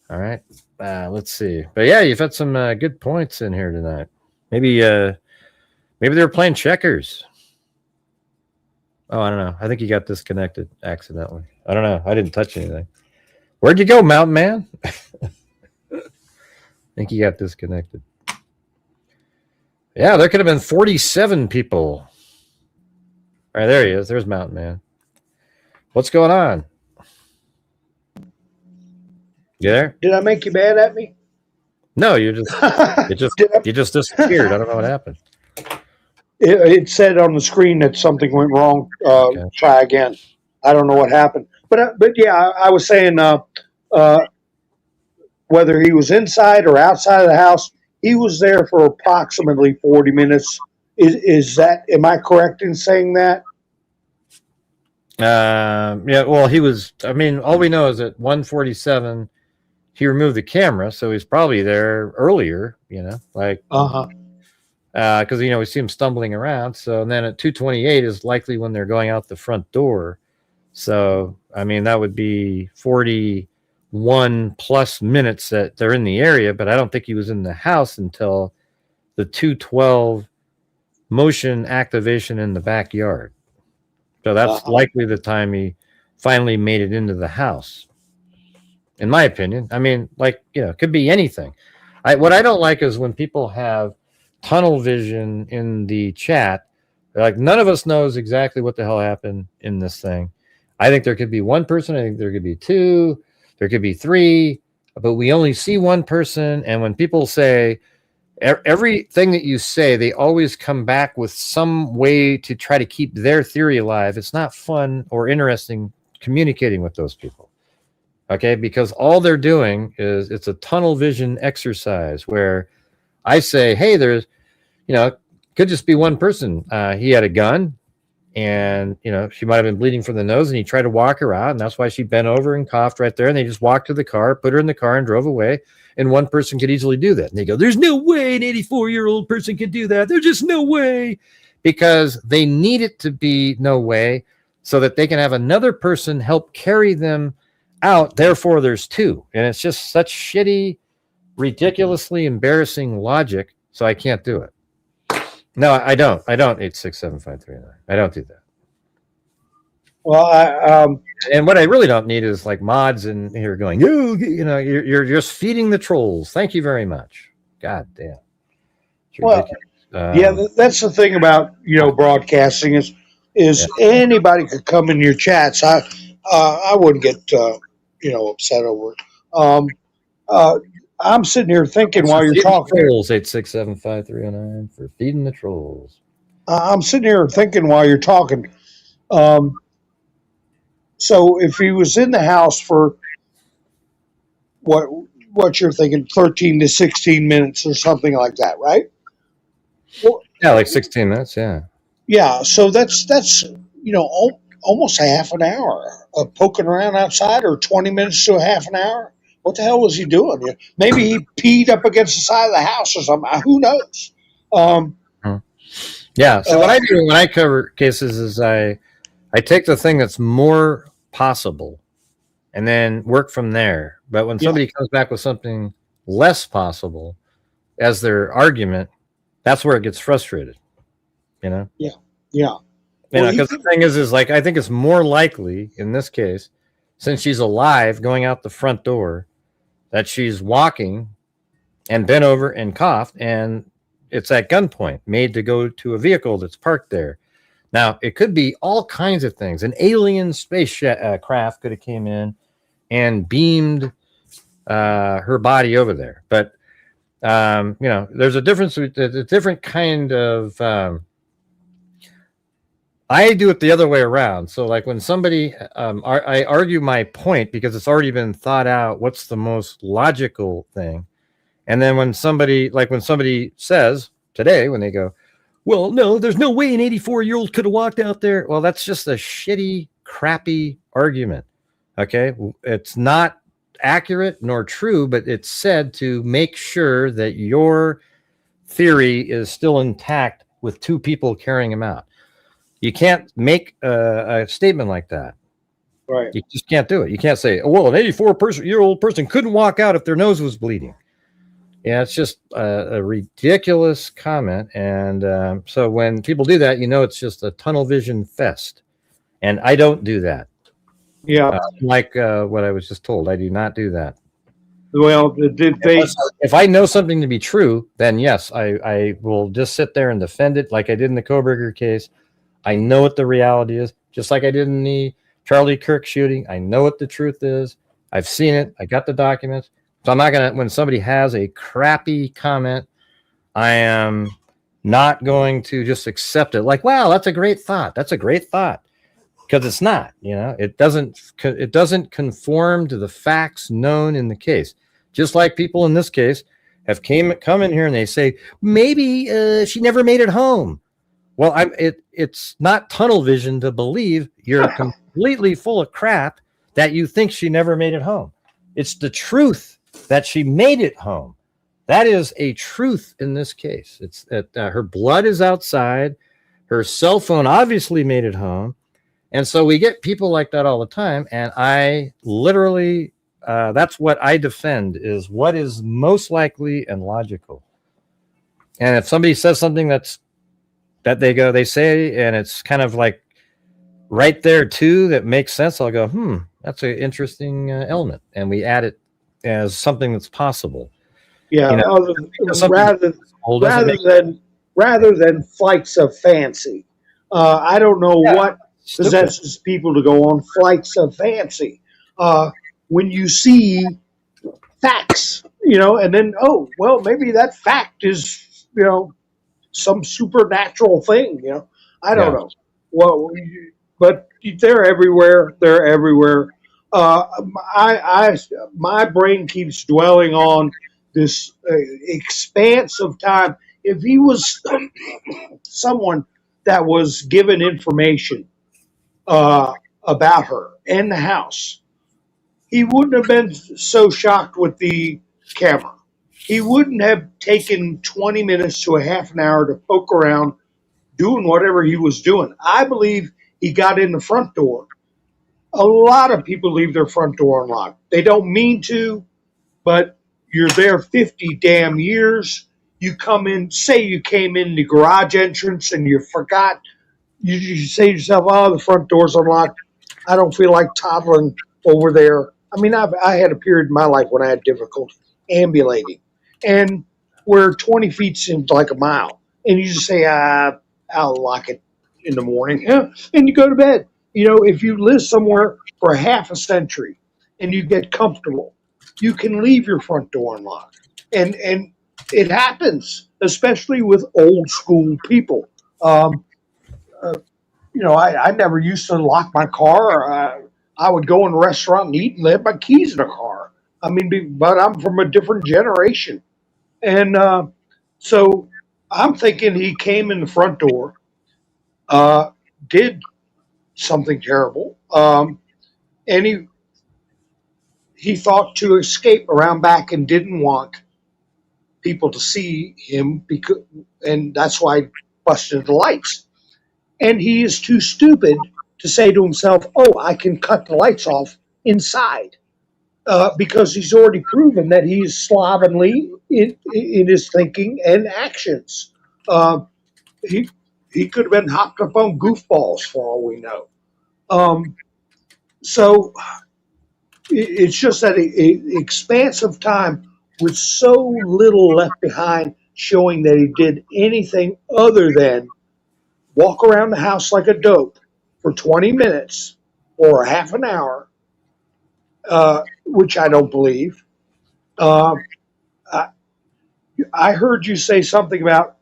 All right. Let's see. But yeah, you've had some good points in here tonight. Maybe they were playing checkers. Oh, I don't know. I think you got disconnected accidentally. I don't know. I didn't touch anything. Where'd you go, Mountain Man? I think you got disconnected. Yeah, there could have been 47 people. All right, there he is. There's Mountain Man. What's going on? You there? Did I make you mad at me? No, you just you just disappeared. I don't know what happened. It said on the screen that something went wrong. Okay. Try again. I don't know what happened, but yeah, I was saying whether he was inside or outside of the house, he was there for approximately 40 minutes. Is that? Am I correct in saying that? Yeah. Well, he was. I mean, all we know is at 1:47, he removed the camera, so he's probably there earlier. Because we see him stumbling around. So and then at 2:28 is likely when they're going out the front door. So I mean, that would be 41 plus minutes that they're in the area, but I don't think he was in the house until the 2:12 motion activation in the backyard. So that's likely the time he finally made it into the house. In my opinion, I mean, it could be anything. What I don't like is when people have tunnel vision in the chat. They're like, none of us knows exactly what the hell happened in this thing. I think there could be one person. I think there could be two. There could be three. But we only see one person. And when people say everything that you say, they always come back with some way to try to keep their theory alive. It's not fun or interesting communicating with those people. Okay, because all they're doing is it's a tunnel vision exercise where I say, hey, there's, could just be one person. He had a gun and, she might have been bleeding from the nose and he tried to walk her out. And that's why she bent over and coughed right there. And they just walked to the car, put her in the car and drove away. And one person could easily do that. And they go, there's no way an 84-year-old person could do that. There's just no way. Because they need it to be no way so that they can have another person help carry them out. Therefore, there's two. And it's just such shitty, ridiculously embarrassing logic. So I can't do it. No, I don't. 867-539. I don't do that. Well, and what I really don't need is like mods in here going, you're just feeding the trolls. Thank you very much. God damn. Well, that's the thing about broadcasting is anybody could come in your chats. I wouldn't get upset over it. I'm sitting here thinking while you're talking. Trolls 8675309 for feeding the trolls. I'm sitting here thinking while you're talking. So if he was in the house for what you're thinking, 13 to 16 minutes or something like that, right? Well, yeah, like 16 minutes. Yeah. Yeah. So that's almost a half an hour of poking around outside, or 20 minutes to a half an hour. What the hell was he doing? Maybe he peed up against the side of the house or something. Who knows? Yeah. So what I do when I cover cases is I take the thing that's more possible and then work from there. But when somebody comes back with something less possible as their argument, that's where it gets frustrated. Yeah. Because the thing is like, I think it's more likely in this case, since she's alive going out the front door, that she's walking and bent over and coughed, and it's at gunpoint, made to go to a vehicle that's parked there. Now, it could be all kinds of things. An alien space craft could have came in and beamed her body over there. But, there's a difference, a different kind of... I do it the other way around. So like when somebody, I argue my point because it's already been thought out what's the most logical thing. And then when somebody says today, when they go, well, no, there's no way an 84-year-old could have walked out there. Well, that's just a shitty, crappy argument. Okay. It's not accurate nor true, but it's said to make sure that your theory is still intact with two people carrying him out. You can't make a statement like that. Right. You just can't do it. You can't say, well, an 84-year-old person couldn't walk out if their nose was bleeding. Yeah, it's just a ridiculous comment. And so when people do that, it's just a tunnel vision fest. And I don't do that. Yeah. Like what I was just told. I do not do that. Well, if I know something to be true, then yes, I will just sit there and defend it like I did in the Koberger case. I know what the reality is, just like I did in the Charlie Kirk shooting. I know what the truth is. I've seen it. I got the documents. So I'm not going to, when somebody has a crappy comment, I am not going to just accept it. Like, wow, that's a great thought. That's a great thought. Because it's not, it doesn't conform to the facts known in the case. Just like people in this case have come in here and they say, maybe she never made it home. Well, it's not tunnel vision to believe you're completely full of crap that you think she never made it home. It's the truth that she made it home. That is a truth in this case. It's that her blood is outside. Her cell phone obviously made it home. And so we get people like that all the time. And I literally, that's what I defend, is what is most likely and logical. And if somebody says something that they say, and it's kind of like right there too, that makes sense, I'll go, that's an interesting element. And we add it as something that's possible. Yeah. Rather than flights of fancy. I don't know what possesses people to go on flights of fancy. When you see facts, and then, maybe that fact is, some supernatural thing, I don't know. Well, but they're everywhere. They're everywhere. My brain keeps dwelling on this expanse of time. If he was someone that was given information about her and the house, he wouldn't have been so shocked with the camera. He wouldn't have taken 20 minutes to a half an hour to poke around doing whatever he was doing. I believe he got in the front door. A lot of people leave their front door unlocked. They don't mean to, but you're there 50 damn years. You come in, say you came in the garage entrance and you forgot. You say to yourself, the front door's unlocked. I don't feel like toddling over there. I mean, I had a period in my life when I had difficulty ambulating. And where 20 feet seems like a mile. And you just say, I'll lock it in the morning. Yeah, and you go to bed. You know, if you live somewhere for half a century and you get comfortable, you can leave your front door unlocked. And it happens, especially with old school people. You know, I never used to lock my car. I would go in a restaurant and eat and leave my keys in the car. I mean, but I'm from a different generation. And so I'm thinking he came in the front door, did something terrible, and he thought to escape around back and didn't want people to see him, and that's why he busted the lights. And he is too stupid to say to himself, oh, I can cut the lights off inside, because he's already proven that he's slovenly in his thinking and actions. He could have been hopped up on goofballs for all we know. So it's just that an expanse of time with so little left behind showing that he did anything other than walk around the house like a dope for 20 minutes or a half an hour, which I don't believe. I heard you say something about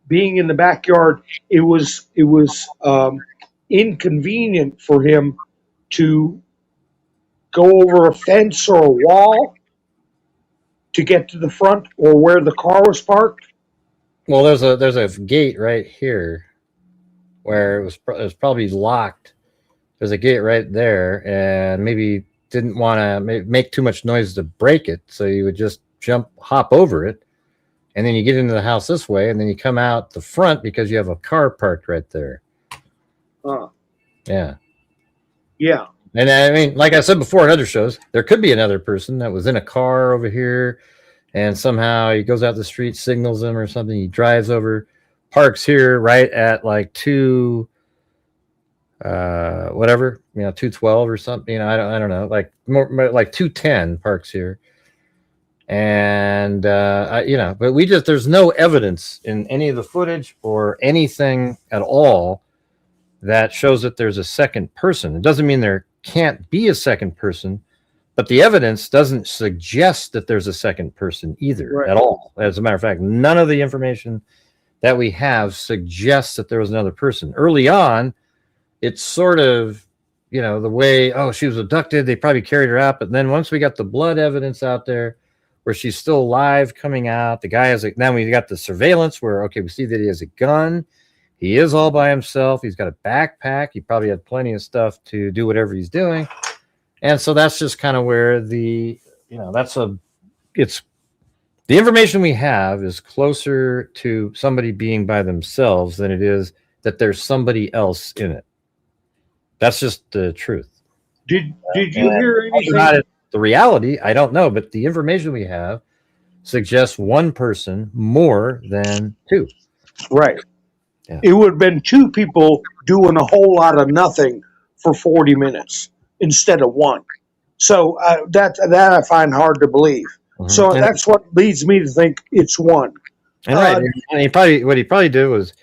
being in the backyard. It was inconvenient for him to go over a fence or a wall to get to the front or where the car was parked. Well, there's a gate right here where it was probably locked. There's a gate right there, and maybe didn't want to make too much noise to break it, so you would just hop over it, and then you get into the house this way, and then you come out the front because you have a car parked right there. Yeah. And I mean, like I said before in other shows, there could be another person that was in a car over here, and somehow he goes out the street, signals him or something. He drives over, parks here right at like 212 or something. You know, I don't know, like more like 210 parks here. And but there's no evidence in any of the footage or anything at all that shows that there's a second person. It doesn't mean there can't be a second person, but the evidence doesn't suggest that there's a second person either at all. As a matter of fact, none of the information that we have suggests that there was another person. Early on, it's sort of, the way, she was abducted, they probably carried her out. But then once we got the blood evidence out there where she's still alive coming out, the guy has then we got the surveillance where, we see that he has a gun. He is all by himself. He's got a backpack. He probably had plenty of stuff to do whatever he's doing. And so that's just kind of where the information we have is closer to somebody being by themselves than it is that there's somebody else in it. That's just the truth. Did you hear anything? The reality, I don't know, but the information we have suggests one person more than two. Right. Yeah. It would have been two people doing a whole lot of nothing for 40 minutes instead of one. So that I find hard to believe. Mm-hmm. So that's what leads me to think it's one. And and what he probably did was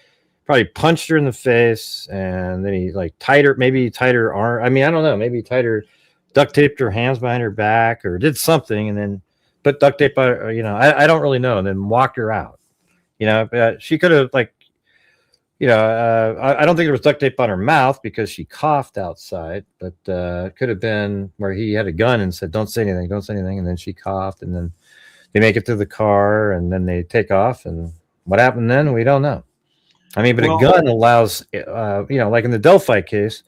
probably punched her in the face, and then he tied her arm. I mean, I don't know. Maybe duct taped her hands behind her back, or did something, and then put duct tape on her. I don't really know. And then walked her out. She could have I don't think there was duct tape on her mouth because she coughed outside, but it could have been where he had a gun and said, don't say anything. And then she coughed, and then they make it to the car, and then they take off. And what happened then, we don't know. I mean, but a gun allows, like in the Delphi case,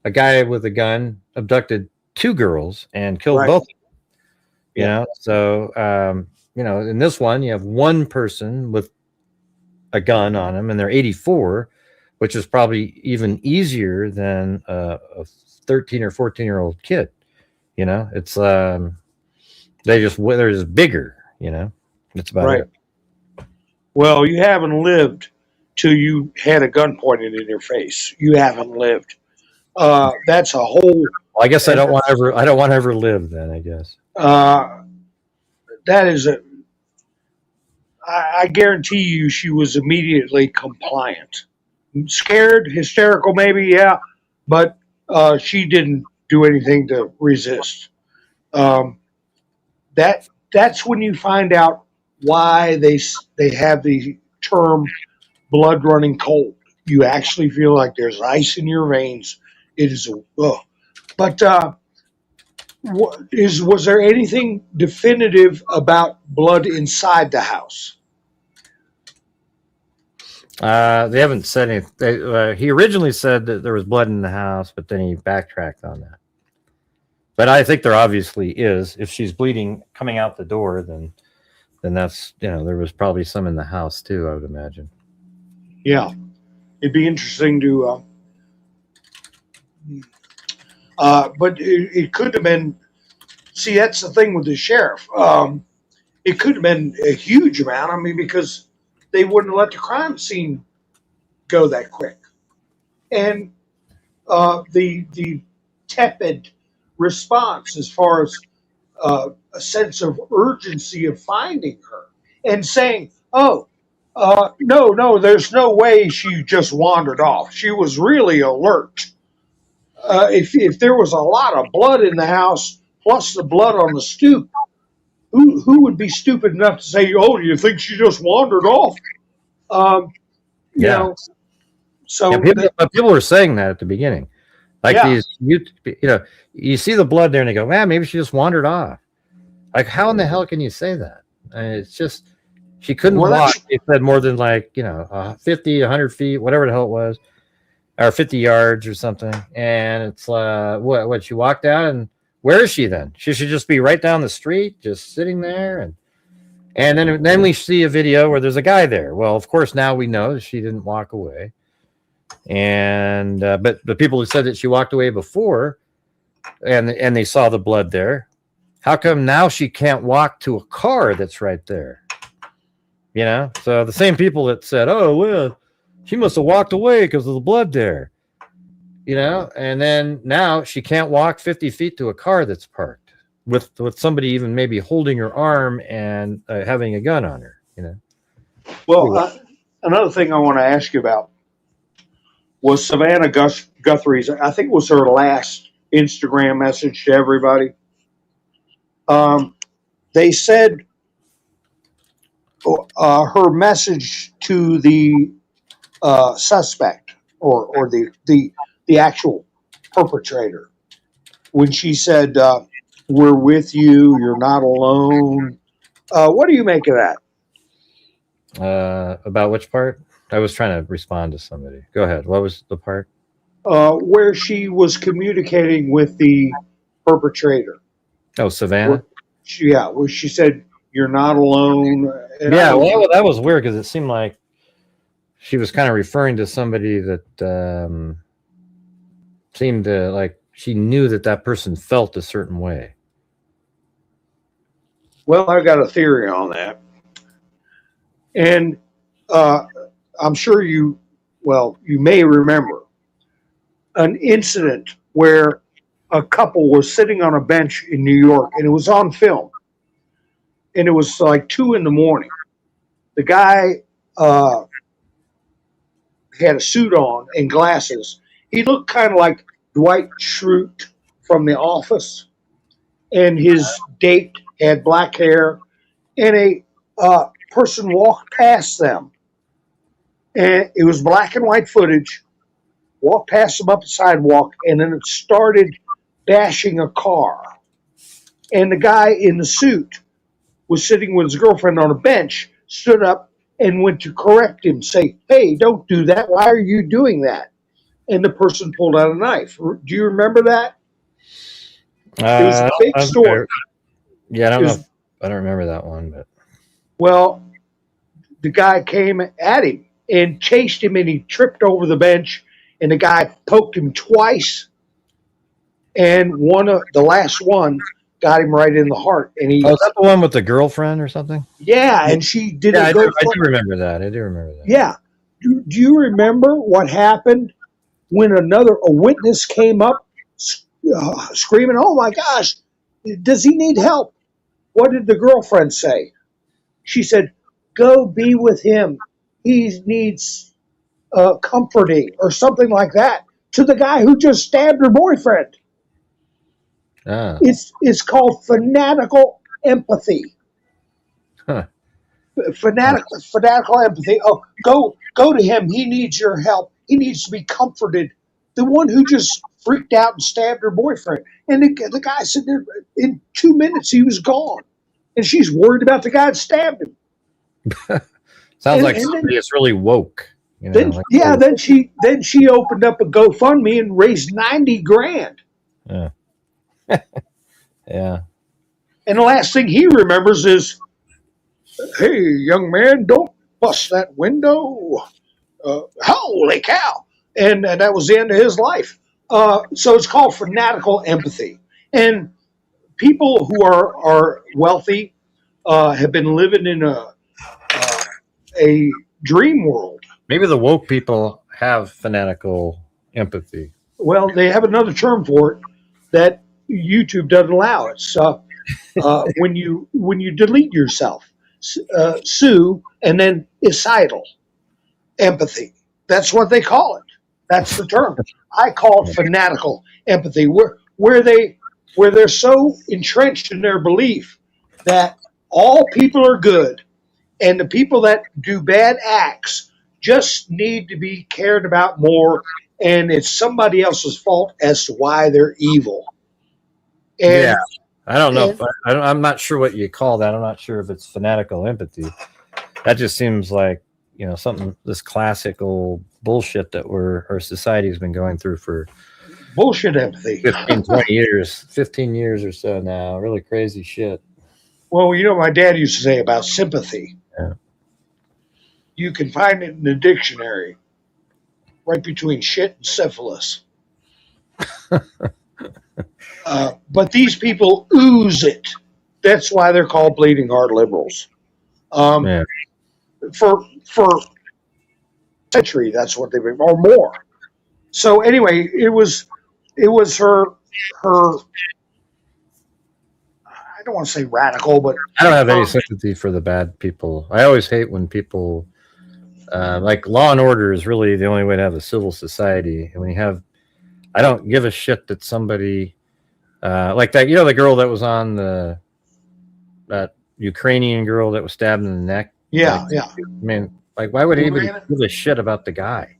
a guy with a gun abducted two girls and killed both of them. So, in this one, you have one person with a gun on him, and they're 84, which is probably even easier than a 13 or 14-year-old kid. It's they're just bigger. That's about it. Well, you haven't lived till you had a gun pointed in your face. You haven't lived. That's a whole. Well, I guess I don't want to ever live. Then I guess that is I guarantee you she was immediately compliant. Scared, hysterical maybe, yeah, but she didn't do anything to resist. That's when you find out why they have the term blood running cold. You actually feel like there's ice in your veins. It is but was there anything definitive about blood inside the house? They haven't said anything. He originally said that there was blood in the house, but then he backtracked on that. But I think there obviously is. If she's bleeding coming out the door, then that's, there was probably some in the house too, I would imagine. Yeah, it'd be interesting to. But it could have been. See, that's the thing with the sheriff. It could have been a huge amount. I mean, because they wouldn't let the crime scene go that quick, and the tepid response as far as a sense of urgency of finding her and saying, "Oh, no, there's no way she just wandered off. She was really alert. If there was a lot of blood in the house, plus the blood on the stoop, who would be stupid enough to say, "Oh, do you think she just wandered off?" You know, so people were saying that at the beginning, like these, you see the blood there, and they go, "Man, maybe she just wandered off." Like, how in the hell can you say that? It's just she couldn't walk. It said more than 50, 100 feet, whatever the hell it was, or 50 yards or something. And it's what she walked out, and where is she then? She should just be right down the street, just sitting there, and then we see a video where there's a guy there. Well, of course, now we know that she didn't walk away. And but the people who said that she walked away before, and they saw the blood there, how come now she can't walk to a car that's right there? So the same people that said, "Oh, well, she must have walked away because of the blood there," and then now she can't walk 50 feet to a car that's parked with somebody even maybe holding her arm and having a gun on her. Well, another thing I want to ask you about was Savannah Guthrie's, I think it was her last Instagram message to everybody. They said her message to the suspect or the actual perpetrator, when she said, "We're with you, you're not alone." What do you make of that? About which part? I was trying to respond to somebody. Go ahead. What was the part? Where she was communicating with the perpetrator. Oh, Savannah? Where she said, "You're not alone." And well, that was weird because it seemed like she was kind of referring to somebody that seemed to, like, she knew that person felt a certain way. Well, I've got a theory on that. And I'm sure you may remember an incident where a couple was sitting on a bench in New York, and it was on film. And it was like 2 a.m. The guy had a suit on and glasses. He looked kind of like Dwight Schrute from The Office. And his date had black hair. And a person walked past them. And it was black and white footage. Walked past them up the sidewalk, and then it started bashing a car. And the guy in the suit was sitting with his girlfriend on a bench, stood up and went to correct him, say, "Hey, don't do that. Why are you doing that?" And the person pulled out a knife. Do you remember that? It was a big story. Yeah, I don't know. I don't remember that one, but well, the guy came at him and chased him, and he tripped over the bench, and the guy poked him twice, and the last one got him right in the heart. And he is that the one with the girlfriend or something? Yeah, and she didn't I go. I do remember that. Yeah. Do you remember what happened when a witness came up screaming, "Oh my gosh, does he need help?" What did the girlfriend say? She said, go be with him. He needs comforting or something like that to the guy who just stabbed her boyfriend. Ah. It's called fanatical empathy. Huh. Fanatical empathy. Oh, go to him. He needs your help. He needs to be comforted. The one who just freaked out and stabbed her boyfriend. And the guy said there in 2 minutes he was gone. And she's worried about the guy that stabbed him. Sounds like somebody is really woke. You know, Then, like, yeah, then she opened up a GoFundMe and raised $90,000. Yeah. Yeah. And the last thing he remembers is, hey, young man, don't bust that window. Holy cow. And that was the end of his life. So it's called fanatical empathy. And people who are wealthy have been living in a dream world. Maybe the woke people have fanatical empathy. Well, they have another term for it that YouTube doesn't allow. It's when you delete yourself, sue, and then icidal empathy. That's what they call it. That's the term. I call it fanatical empathy, where they're so entrenched in their belief that all people are good, and the people that do bad acts just need to be cared about more, and it's somebody else's fault as to why they're evil. And, yeah, I don't know. I'm not sure what you call that. I'm not sure if it's fanatical empathy. That just seems like, you know, something, this classical bullshit that our society has been going through for bullshit empathy. 15 years or so now. Really crazy shit. Well, you know, my dad used to say about sympathy. Yeah. You can find it in the dictionary, right between shit and syphilis. But these people ooze it. That's why they're called bleeding heart liberals. For century, that's what they've been, or more. So anyway, it was her. I don't want to say radical, but I don't have any sympathy for the bad people. I always hate when people like Law and Order is really the only way to have a civil society. And when you have, I don't give a shit that somebody like that. You know, the girl that was on that Ukrainian girl that was stabbed in the neck. Yeah, like, yeah. I mean, like, why would anybody give a shit about the guy?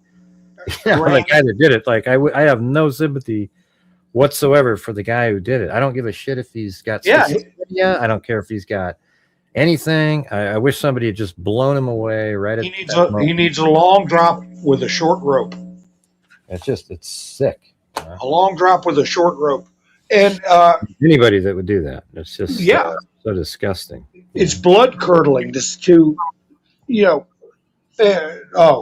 You know, the guy that did it. Like, I have no sympathy whatsoever for the guy who did it. I don't give a shit if he's got schizophrenia. I don't care if he's got anything. I wish somebody had just blown him away right at he needs a long drop with a short rope. It's sick. A long drop with a short rope. And anybody that would do that, it's just so disgusting. It's blood curdling just to, you know,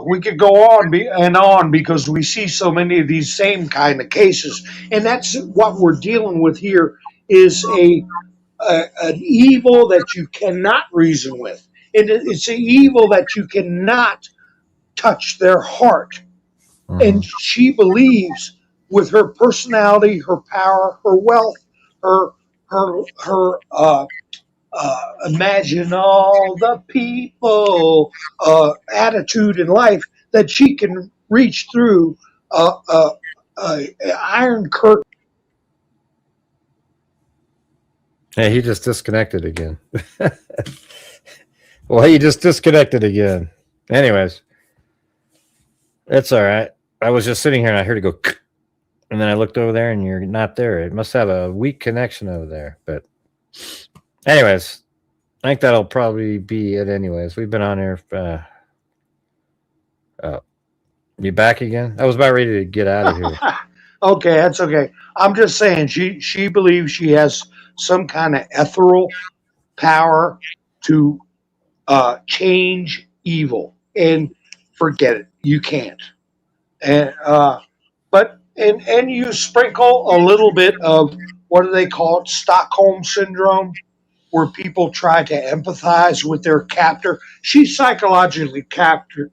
we could go on because we see so many of these same kind of cases, and that's what we're dealing with here is an evil that you cannot reason with, and it's an evil that you cannot touch their heart. And she believes with her personality, her power, her wealth, her imagine all the people attitude in life that she can reach through iron curtain. Hey, he just disconnected again. Well, he just disconnected again. Anyways, it's all right. I was just sitting here and I heard it go, and then I looked over there and you're not there. It must have a weak connection over there. But anyways, I think that'll probably be it anyways. We've been on here. You back again? I was about ready to get out of here. Okay, that's okay. I'm just saying she believes she has some kind of ethereal power to change evil. And forget it. You can't. And but you sprinkle a little bit of, what do they call it, Stockholm syndrome, where people try to empathize with their captor. She's psychologically captured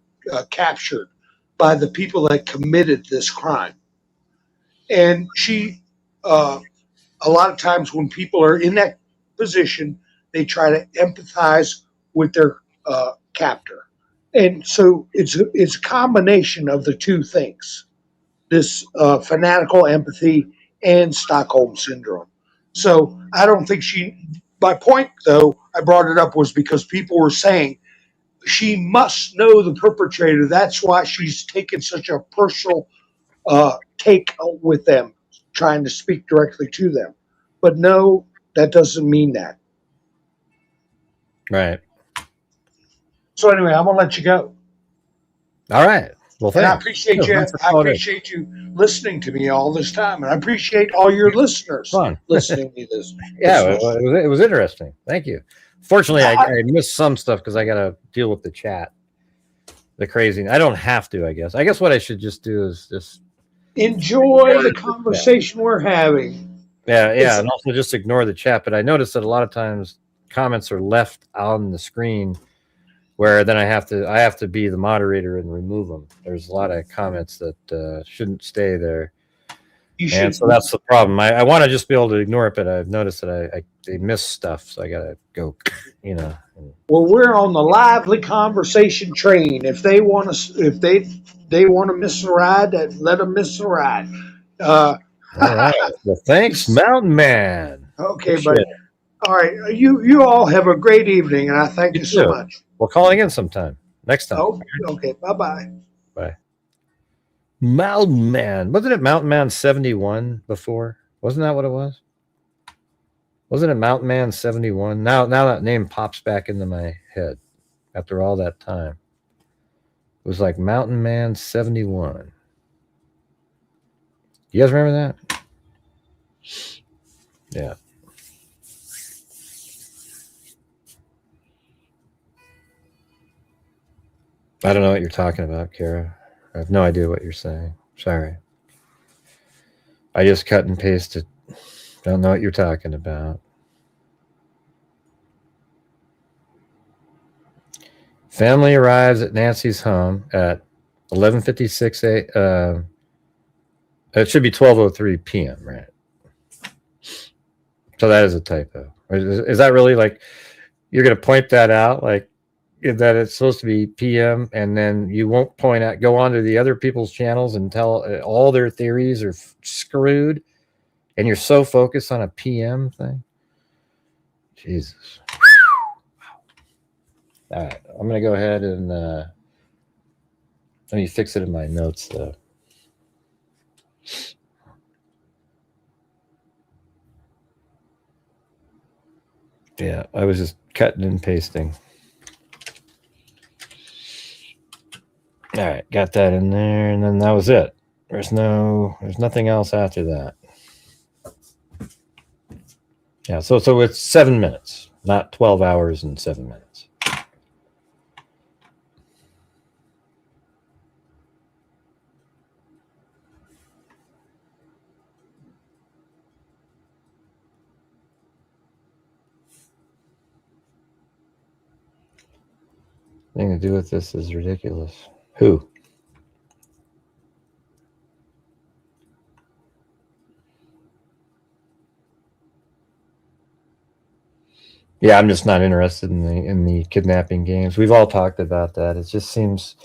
by the people that committed this crime. And she, a lot of times when people are in that position, they try to empathize with their captor. And so it's a combination of the two things, this fanatical empathy and Stockholm syndrome. So I don't think my point though, I brought it up was because people were saying she must know the perpetrator. That's why she's taken such a personal take with them, trying to speak directly to them. But no, that doesn't mean that. Right. So anyway, I'm gonna let you go. All right. Well, and I thanks. appreciate Yeah, you. thanks for I calling in. appreciate you listening to me all this time, and I appreciate all your listeners Fun. listening to this. Yeah, it was interesting. Thank you. Fortunately, I missed some stuff because I got to deal with the chat. The crazy. I don't have to. I guess. I guess what I should just do is just enjoy the conversation we're having. Yeah, and also just ignore the chat. But I noticed that a lot of times comments are left on the screen, where then I have to be the moderator and remove them. There's a lot of comments that shouldn't stay there, and so that's the problem. I want to just be able to ignore it, but I've noticed that they miss stuff, so I gotta go. Well, we're on the lively conversation train. If they want to miss a ride, let them miss a ride. All right. Well, thanks, Mountain Man. Okay, Appreciate buddy. it. All right. You all have a great evening, and I thank you so too. much. We'll call again sometime. Next time. Oh, okay. Bye-bye. Bye. Mountain Man. Wasn't it Mountain Man 71 before? Wasn't that what it was? Wasn't it Mountain Man 71? Now that name pops back into my head after all that time. It was like Mountain Man 71. You guys remember that? Yeah. I don't know what you're talking about, Kara. I have no idea what you're saying. Sorry. I just cut and pasted. Don't know what you're talking about. Family arrives at Nancy's home at 11:56 it should be 12:03 p.m., right? So that is a typo. Is that really like you're going to point that out, like that it's supposed to be p.m. and then you won't go on to the other people's channels and tell all their theories are screwed, and you're so focused on a p.m. thing? Jesus. All right, I'm going to go ahead and let me fix it in my notes, though. Yeah, I was just cutting and pasting. All right, got that in there, and then that was it. There's nothing else after that. Yeah, so it's 7 minutes, not 12 hours and 7 minutes. Thing to do with this is ridiculous. Who? Yeah, I'm just not interested in the kidnapping games. We've all talked about that. It just seems,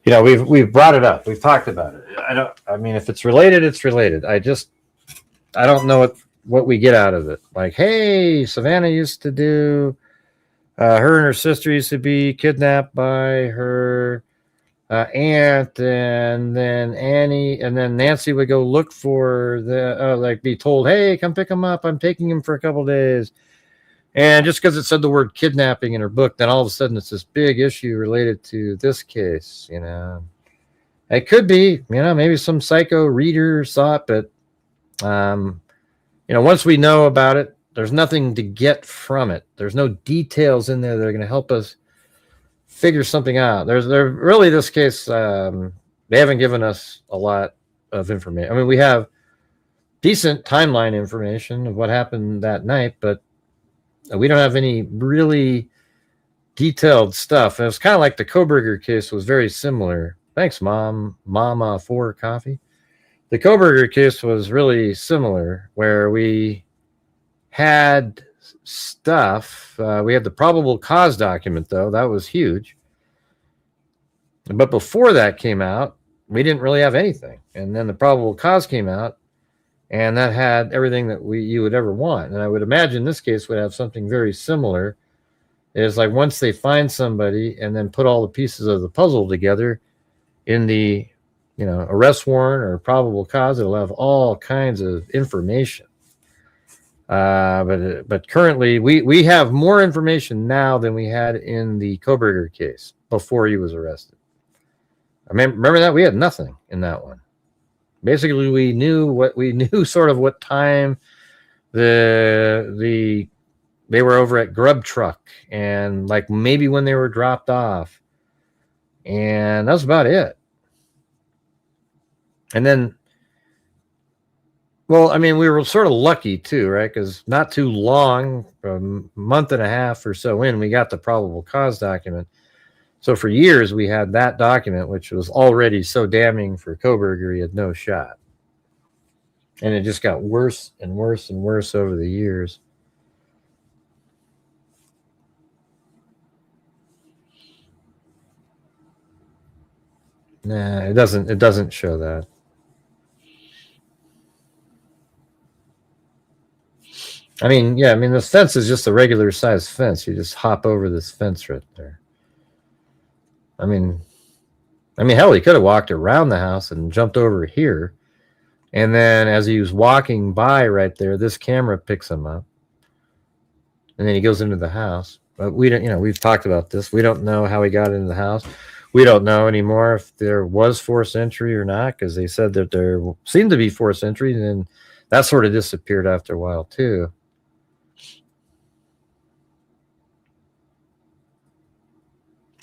we've brought it up. We've talked about it. I mean, if it's related, it's related. I don't know what we get out of it. Like, hey, Savannah used to do. Her and her sister used to be kidnapped by her aunt, and then Annie, and then Nancy would go look for be told, hey, come pick him up. I'm taking him for a couple days. And just because it said the word kidnapping in her book, then all of a sudden it's this big issue related to this case, It could be, maybe some psycho reader saw it, but, once we know about it, there's nothing to get from it. There's no details in there that are going to help us figure something out. They're really, this case, they haven't given us a lot of information. I mean, we have decent timeline information of what happened that night, but we don't have any really detailed stuff. And it was kind of like the Koberger case was very similar. Thanks, Mama, for coffee. The Koberger case was really similar, where we had stuff. We had the probable cause document, though. That was huge. But before that came out, we didn't really have anything. And then the probable cause came out, and that had everything that you would ever want. And I would imagine this case would have something very similar. It's like once they find somebody and then put all the pieces of the puzzle together in the arrest warrant or probable cause, it'll have all kinds of information. But currently, we have more information now than we had in the Koberger case before he was arrested. I remember that we had nothing in that one. Basically, we knew sort of what time they were over at Grub Truck and like maybe when they were dropped off, and that's about it. And then, well, I mean, we were sort of lucky too, right? Because not too long, a month and a half or so in, we got the probable cause document. So for years, we had that document, which was already so damning for Koberger, he had no shot. And it just got worse and worse and worse over the years. Nah, it doesn't show that. I mean, this fence is just a regular size fence. You just hop over this fence right there. I mean, hell, he could have walked around the house and jumped over here. And then as he was walking by right there, this camera picks him up. And then he goes into the house. But we don't, we've talked about this. We don't know how he got into the house. We don't know anymore if there was forced entry or not, because they said that there seemed to be forced entry, and then that sort of disappeared after a while too.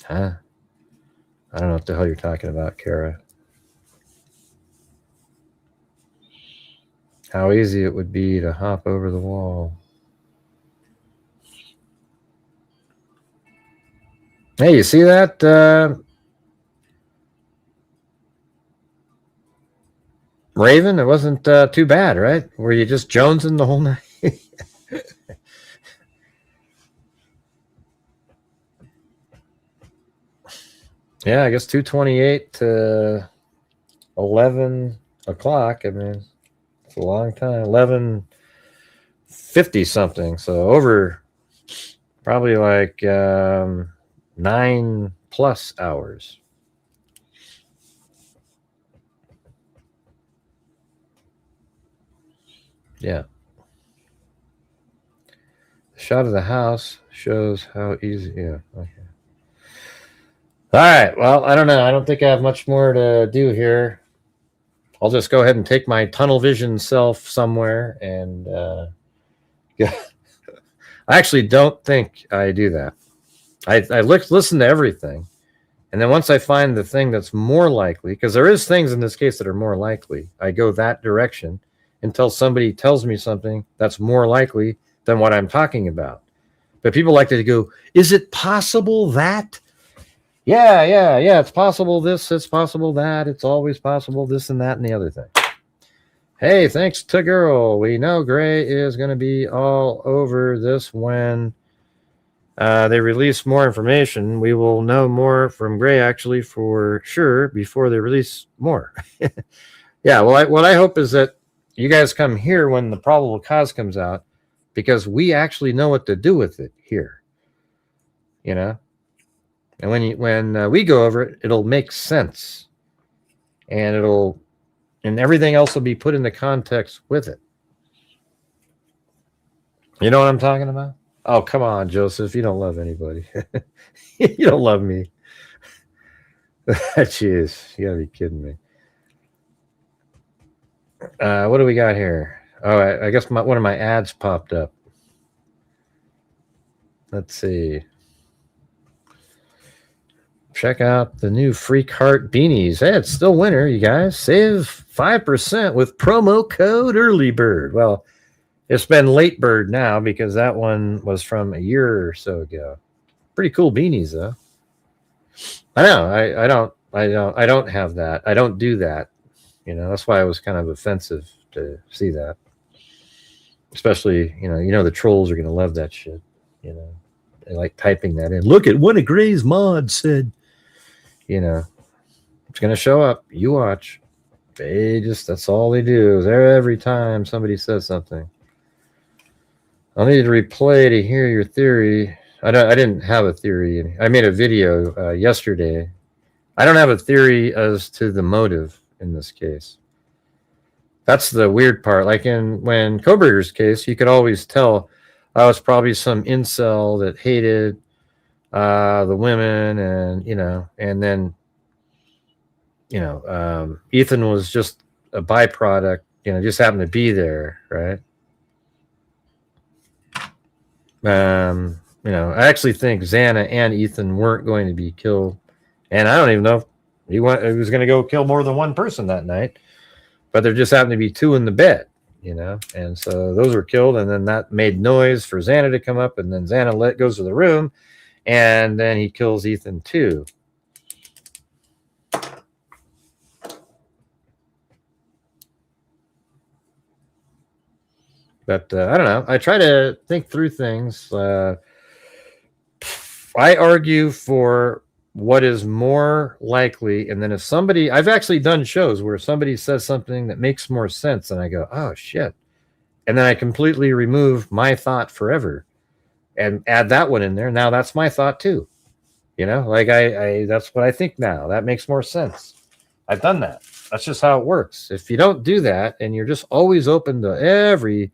Huh? I don't know what the hell you're talking about, Kara. How easy it would be to hop over the wall. Hey, you see that? Raven, it wasn't too bad, right? Were you just jonesing the whole night? Yeah, I guess 2:28 to 11 o'clock. I mean, it's a long time. 11:50 something. So over probably like 9+ hours. Yeah. The shot of the house shows how easy. Yeah. Okay. All right. Well, I don't know. I don't think I have much more to do here. I'll just go ahead and take my tunnel vision self somewhere and I actually don't think I do that. I listen to everything. And then once I find the thing that's more likely, because there is things in this case that are more likely, I go that direction until somebody tells me something that's more likely than what I'm talking about. But people like to go, is it possible that? Yeah, it's possible this, it's possible that, it's always possible this and that and the other thing. Hey, thanks to girl. We know Gray is going to be all over this when they release more information. We will know more from Gray actually for sure before they release more. Yeah, well, what I hope is that you guys come here when the probable cause comes out, because we actually know what to do with it here. And when we go over it, it'll make sense, and everything else will be put into context with it. You know what I'm talking about? Oh, come on, Joseph. You don't love anybody. You don't love me. Jeez, you gotta be kidding me. What do we got here? Oh, I guess one of my ads popped up. Let's see. Check out the new Freak Heart beanies. Hey, it's still winter, you guys. Save 5% with promo code EARLYBIRD. Well, it's been late bird now because that one was from a year or so ago. Pretty cool beanies, though. I know. I don't have that. I don't do that. That's why it was kind of offensive to see that. especially, the trolls are going to love that shit. They like typing that in. Look at what a Gray's mod said. It's going to show up. You watch. That's all they do is every time somebody says something. I'll need to replay to hear your theory. I didn't have a theory. I made a video yesterday. I don't have a theory as to the motive in this case. That's the weird part. Like when Koberger's case, you could always tell I was probably some incel that hated the women, and then Ethan was just a byproduct, just happened to be there, right? I actually think Xana and Ethan weren't going to be killed, and I don't even know if he was going to go kill more than one person that night, but there just happened to be two in the bed, and so those were killed, and then that made noise for Xana to come up, and then Xana goes to the room, and then he kills Ethan too. But I don't know. I try to think through things. I argue for what is more likely. And then if I've actually done shows where somebody says something that makes more sense, and I go, oh, shit. And then I completely remove my thought forever and add that one in there. Now that's my thought too. Like that's what I think now. That makes more sense. I've done that. That's just how it works. If you don't do that and you're just always open to every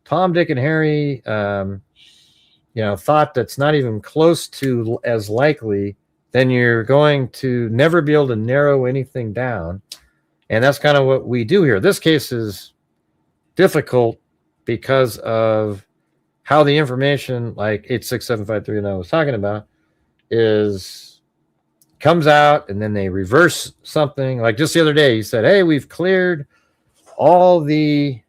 Tom, Dick, and Harry, thought that's not even close to as likely, then you're going to never be able to narrow anything down. And that's kind of what we do here. This case is difficult because of how the information, like 86753 and I was talking about, comes out, and then they reverse something. Like just the other day, he said, hey, we've cleared all the...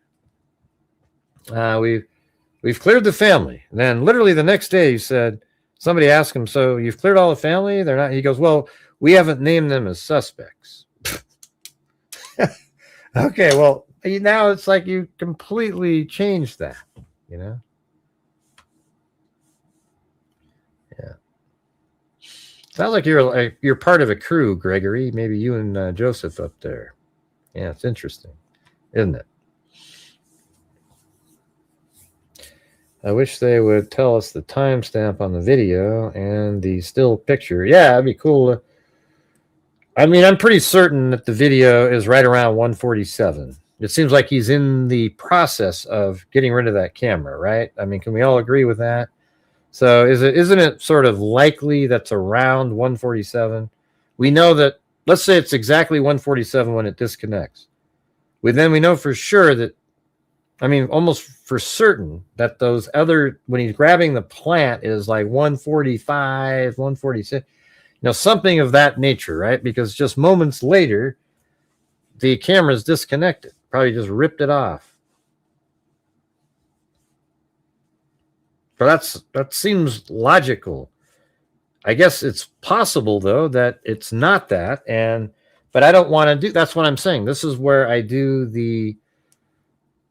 we've cleared the family. And then literally the next day he said, somebody asked him, so you've cleared all the family? They're not. He goes, well, we haven't named them as suspects. Okay, well, now it's like you completely changed that, Yeah. Sounds like you're part of a crew, Gregory. Maybe you and Joseph up there. Yeah, it's interesting, isn't it? I wish they would tell us the timestamp on the video and the still picture. Yeah, it'd be cool. I'm pretty certain that the video is right around 147. It seems like he's in the process of getting rid of that camera, right? Can we all agree with that? So isn't it sort of likely that's around 147? We know that, let's say it's exactly 147 when it disconnects. We know for sure that, almost for certain that those when he's grabbing the plant is like 145, 146, something of that nature, right? Because just moments later, the camera's disconnected, probably just ripped it off. But that seems logical. I guess it's possible though that it's not that, but I don't want to do. That's what I'm saying. This is where I do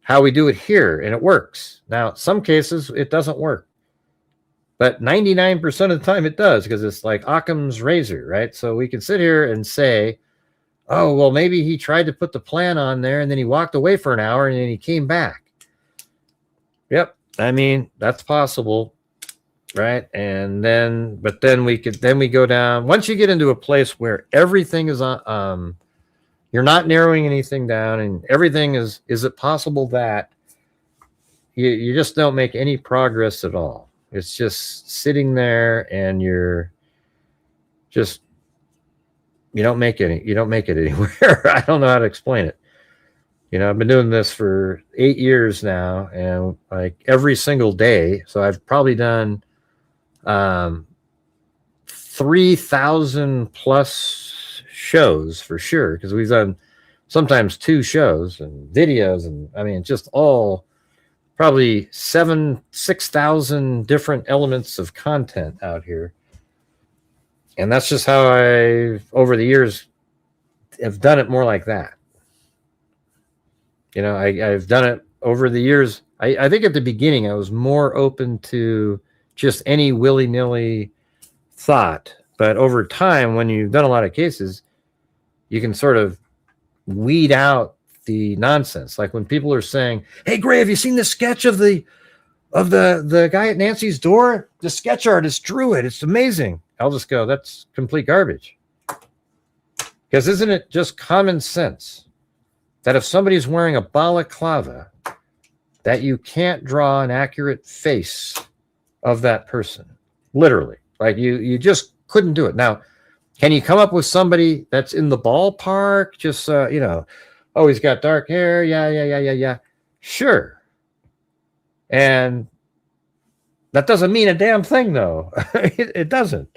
how we do it here, and it works. Now, some cases it doesn't work, but 99% of the time it does, because it's like Occam's razor, right? So we can sit here and say, oh, well, maybe he tried to put the plan on there and then he walked away for an hour and then he came back. Yep. That's possible, right? And then, we go down. Once you get into a place where everything is on, you're not narrowing anything down, and everything is it possible that you just don't make any progress at all? It's just sitting there, and you don't make it anywhere. I don't know how to explain it. I've been doing this for 8 years now, and like every single day. So I've probably done 3,000 plus shows for sure, because we've done sometimes 2 shows and videos, and just all probably 6,000 different elements of content out here. And that's just how I, over the years, have done it more like that. I've done it over the years, I think at the beginning I was more open to just any willy-nilly thought. But over time, when you've done a lot of cases, you can sort of weed out the nonsense. Like when people are saying, "Hey, Gray, have you seen the sketch of the guy at Nancy's door? The sketch artist drew it. It's amazing." I'll just go, "That's complete garbage." Because isn't it just common sense that if somebody's wearing a balaclava, that you can't draw an accurate face of that person? Literally. Like you just couldn't do it. Now, can you come up with somebody that's in the ballpark? Just, oh, he's got dark hair. Yeah. Sure. And that doesn't mean a damn thing, though. It doesn't.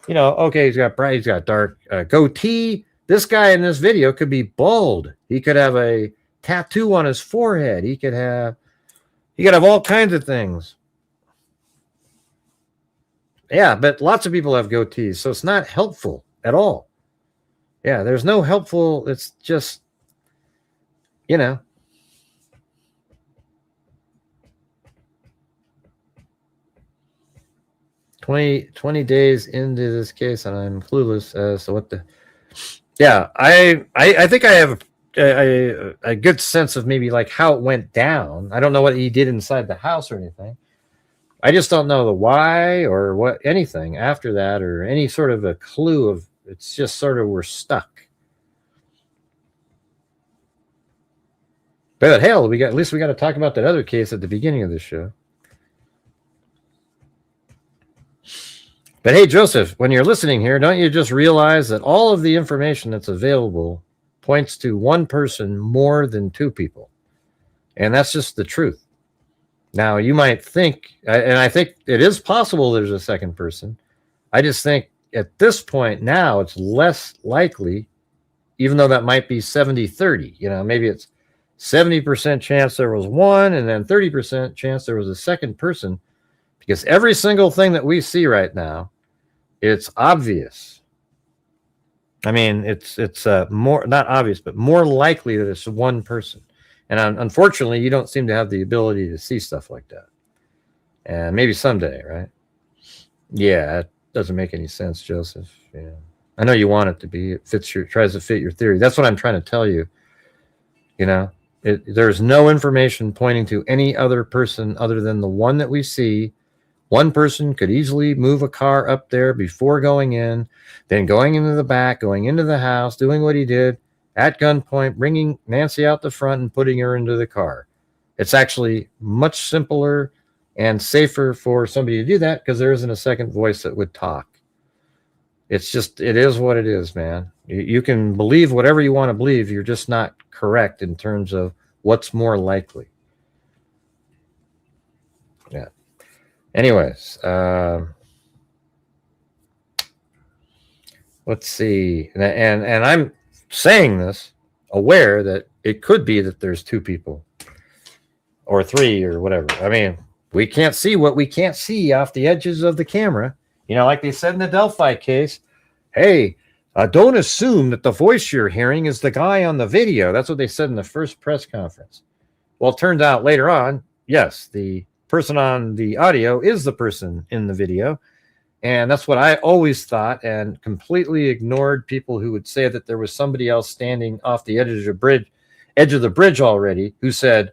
Okay, he's got dark goatee. This guy in this video could be bald. He could have a tattoo on his forehead. He could have all kinds of things. Yeah, but lots of people have goatees, so it's not helpful at all. Yeah, there's no helpful. It's just, 20 days into this case, and I'm clueless as to what the. Yeah, I think I have a good sense of maybe like how it went down. I don't know what he did inside the house or anything. I just don't know the why or what anything after that or any sort of a clue of. It's just sort of we're stuck. But hell, at least we got to talk about that other case at the beginning of the show. But hey, Joseph, when you're listening here, don't you just realize that all of the information that's available points to one person more than two people? And that's just the truth. Now, you might think, and I think it is possible there's a second person. I just think at this point now it's less likely, even though that might be 70-30. Maybe it's 70% chance there was one and then 30% chance there was a second person. Because every single thing that we see right now, it's obvious. I mean, it's more, not obvious, but more likely that it's one person. And unfortunately, you don't seem to have the ability to see stuff like that. And maybe someday, right? Yeah, it doesn't make any sense, Joseph. Yeah, I know you want it to be. It tries to fit your theory. That's what I'm trying to tell you. There's no information pointing to any other person other than the one that we see. One person could easily move a car up there before going in, then going into the back, going into the house, doing what he did at gunpoint, bringing Nancy out the front and putting her into the car. It's actually much simpler and safer for somebody to do that because there isn't a second voice that would talk. It is what it is, man. You can believe whatever you want to believe. You're just not correct in terms of what's more likely. Yeah. Anyways, let's see. And I'm saying this aware that it could be that there's two people or three or whatever. I mean, we can't see what we can't see off the edges of the camera. Like they said in the Delphi case, hey, don't assume that the voice you're hearing is the guy on the video. That's what they said in the first press conference. Well, it turned out later on, yes, the person on the audio is the person in the video. And that's what I always thought and completely ignored people who would say that there was somebody else standing off the edge of the bridge already who said,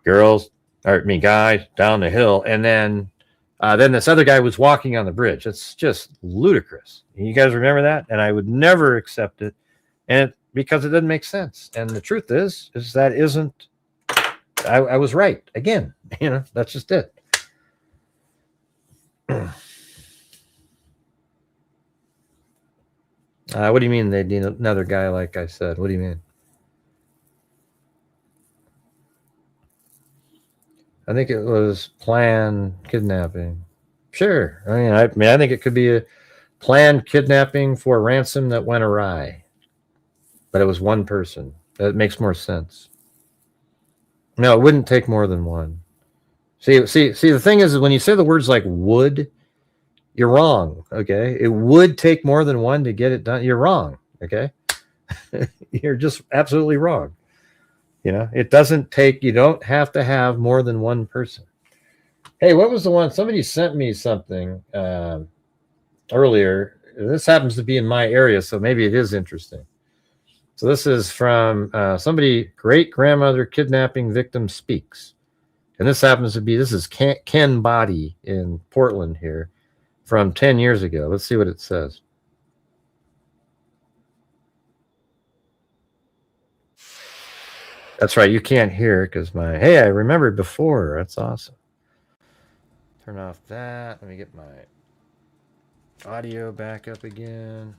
guy down the hill. And then this other guy was walking on the bridge. It's just ludicrous. You guys remember that? And I would never accept it. Because it doesn't make sense. And the truth is that isn't, I was right again. That's just it. What do you mean they need another guy? Like I said, what do you mean? I think it was planned kidnapping. Sure. I think it could be a planned kidnapping for ransom that went awry, but it was one person. That makes more sense. No, it wouldn't take more than one. See, the thing is when you say the words like would, you're wrong, okay? It would take more than one to get it done. You're wrong, okay? You're just absolutely wrong. You know, it doesn't take, you don't have to have more than one person. Hey, what was the one? Somebody sent me something earlier. This happens to be in my area, so maybe it is interesting. So this is from somebody, great grandmother kidnapping victim speaks. And this happens to be, this is Ken Body in Portland here from 10 years ago. Let's see what it says. That's right. You can't hear because hey, I remembered before. That's awesome. Turn off that. Let me get my audio back up again.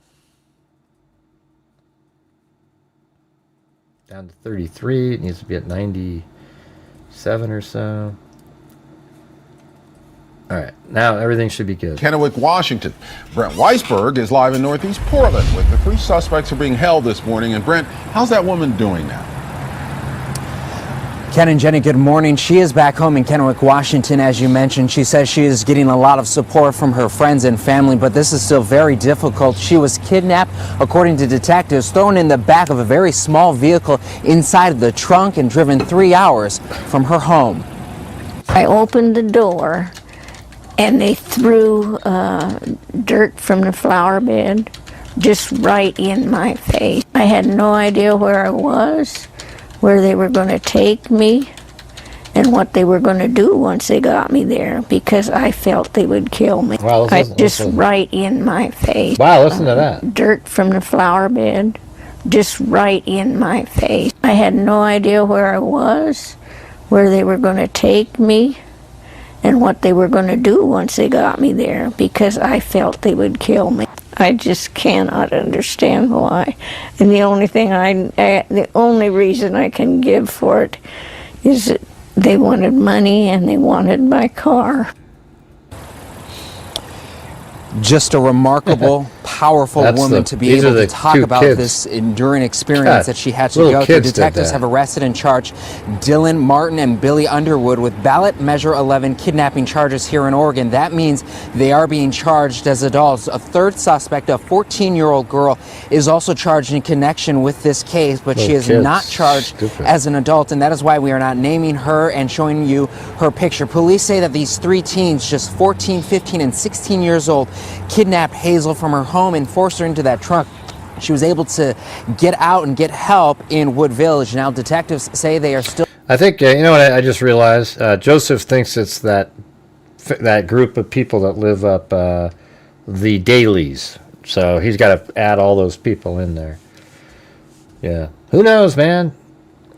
Down to 33. It needs to be at 97 or so. All right. Now everything should be good. Kennewick, Washington. Brent Weisberg is live in Northeast Portland with the 3 suspects are being held this morning. And Brent, how's that woman doing now? Ken and Jenny, good morning. She is back home in Kennewick, Washington, as you mentioned. She says she is getting a lot of support from her friends and family, but this is still very difficult. She was kidnapped, according to detectives, thrown in the back of a very small vehicle inside of the trunk and driven 3 hours from her home. I opened the door and they threw dirt from the flower bed just right in my face. I had no idea where I was, where they were going to take me, and what they were going to do once they got me there, because I felt they would kill me. Wow, right in my face. Wow, listen to that. Dirt from the flower bed, just right in my face. I had no idea where I was, where they were going to take me, and what they were going to do once they got me there, because I felt they would kill me. I just cannot understand why. And the only thing the only reason I can give for it is that they wanted money and they wanted my car. Just a remarkable, powerful woman to be able to talk about this enduring experience that she had to go through. Detectives have arrested and charged Dylan Martin and Billy Underwood with ballot measure 11 kidnapping charges here in Oregon. That means they are being charged as adults. A third suspect, a 14-year-old girl, is also charged in connection with this case, but she is not charged as an adult, and that is why we are not naming her and showing you her picture. Police say that these 3 teens, just 14, 15, and 16 years old, kidnapped Hazel from her home and forced her into that trunk. She was able to get out and get help in Wood Village. Now detectives say they are still... I think, you know what I just realized? Joseph thinks it's that group of people that live up the dailies. So he's got to add all those people in there. Yeah. Who knows, man?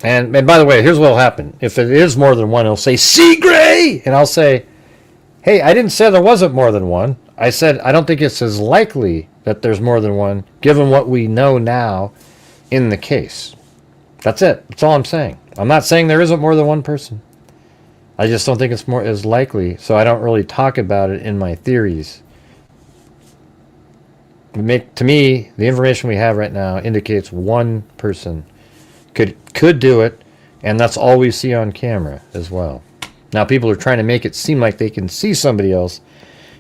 And by the way, here's what will happen. If it is more than one, he'll say, "See, Gray!" And I'll say, hey, I didn't say there wasn't more than one. I said I don't think it's as likely that there's more than one, given what we know now in the case. That's it. That's all I'm saying. I'm not saying there isn't more than one person. I just don't think it's more as likely, so I don't really talk about it in my theories. To me, the information we have right now indicates one person could do it, and that's all we see on camera as well. Now, people are trying to make it seem like they can see somebody else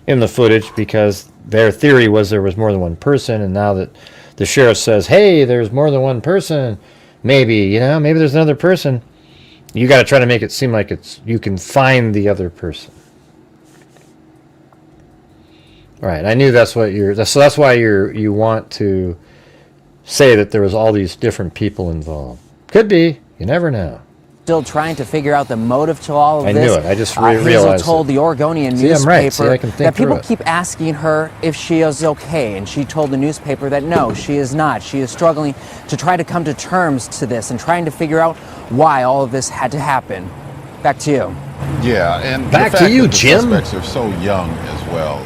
in the footage because their theory was there was more than one person, and now that the sheriff says, hey, there's more than one person, maybe there's another person, you got to try to make it seem like you can find the other person. All right, I knew that's what that's why you want to say that there was all these different people involved. Could be, you never know. Still trying to figure out the motive to all of this. I knew it. I just realized Hazel told the Oregonian newspaper I can think that people it. keep asking her if she is okay, and she told the newspaper that no, she is not. She is struggling to try to come to terms to this and trying to figure out why all of this had to happen. Back to you. Yeah, and back the fact to you, that the Jim. Suspects are so young as well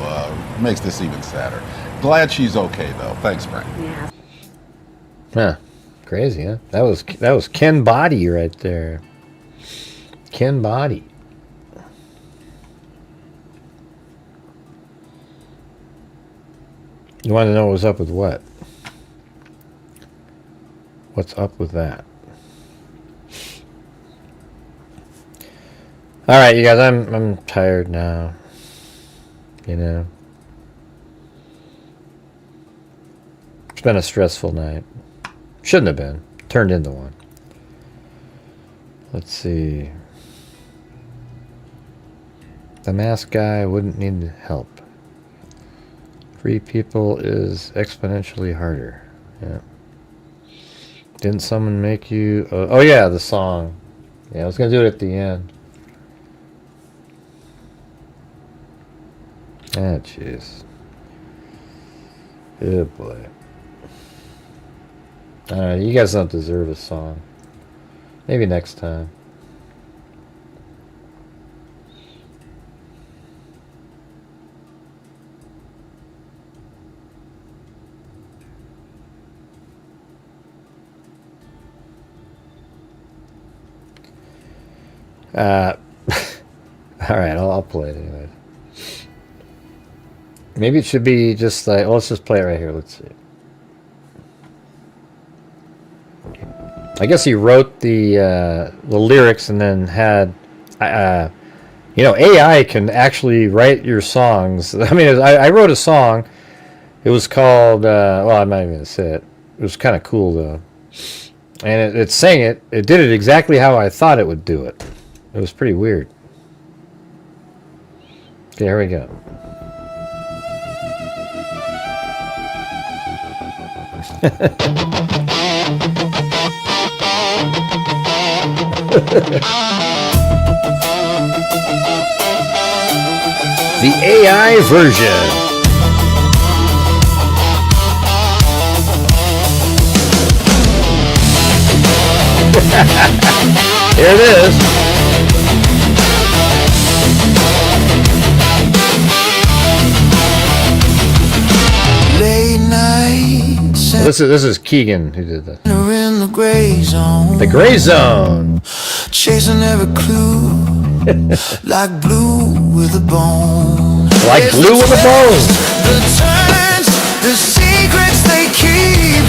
makes this even sadder. Glad she's okay though. Thanks, Brent. Yeah. Huh. Crazy, huh? That was Ken Body right there. Ken Body. You want to know what's up with what? What's up with that? All right, you guys, I'm tired now. It's been a stressful night. Shouldn't have been. Turned into one. Let's see. The masked guy wouldn't need help. Free people is exponentially harder. Yeah. Didn't someone make you... oh, yeah, the song. Yeah, I was going to do it at the end. Ah, jeez. Good boy. Alright, you guys don't deserve a song. Maybe next time. Alright, I'll play it anyway. Maybe it should be just like, well, let's just play it right here. Let's see. I guess he wrote the lyrics and then had, you know, AI can actually write your songs. I mean, I wrote a song. It was called, well, I'm not even going to say it. It was kind of cool, though. And it sang it. It did it exactly how I thought it would do it. It was pretty weird. Okay, here we go. The AI version. Here it is. Late night. Well, this is Keegan who did that. In the gray zone. The gray zone. Chasing every clue. Like blue with a bone. Like blue with a bone. The turns, the secrets they keep.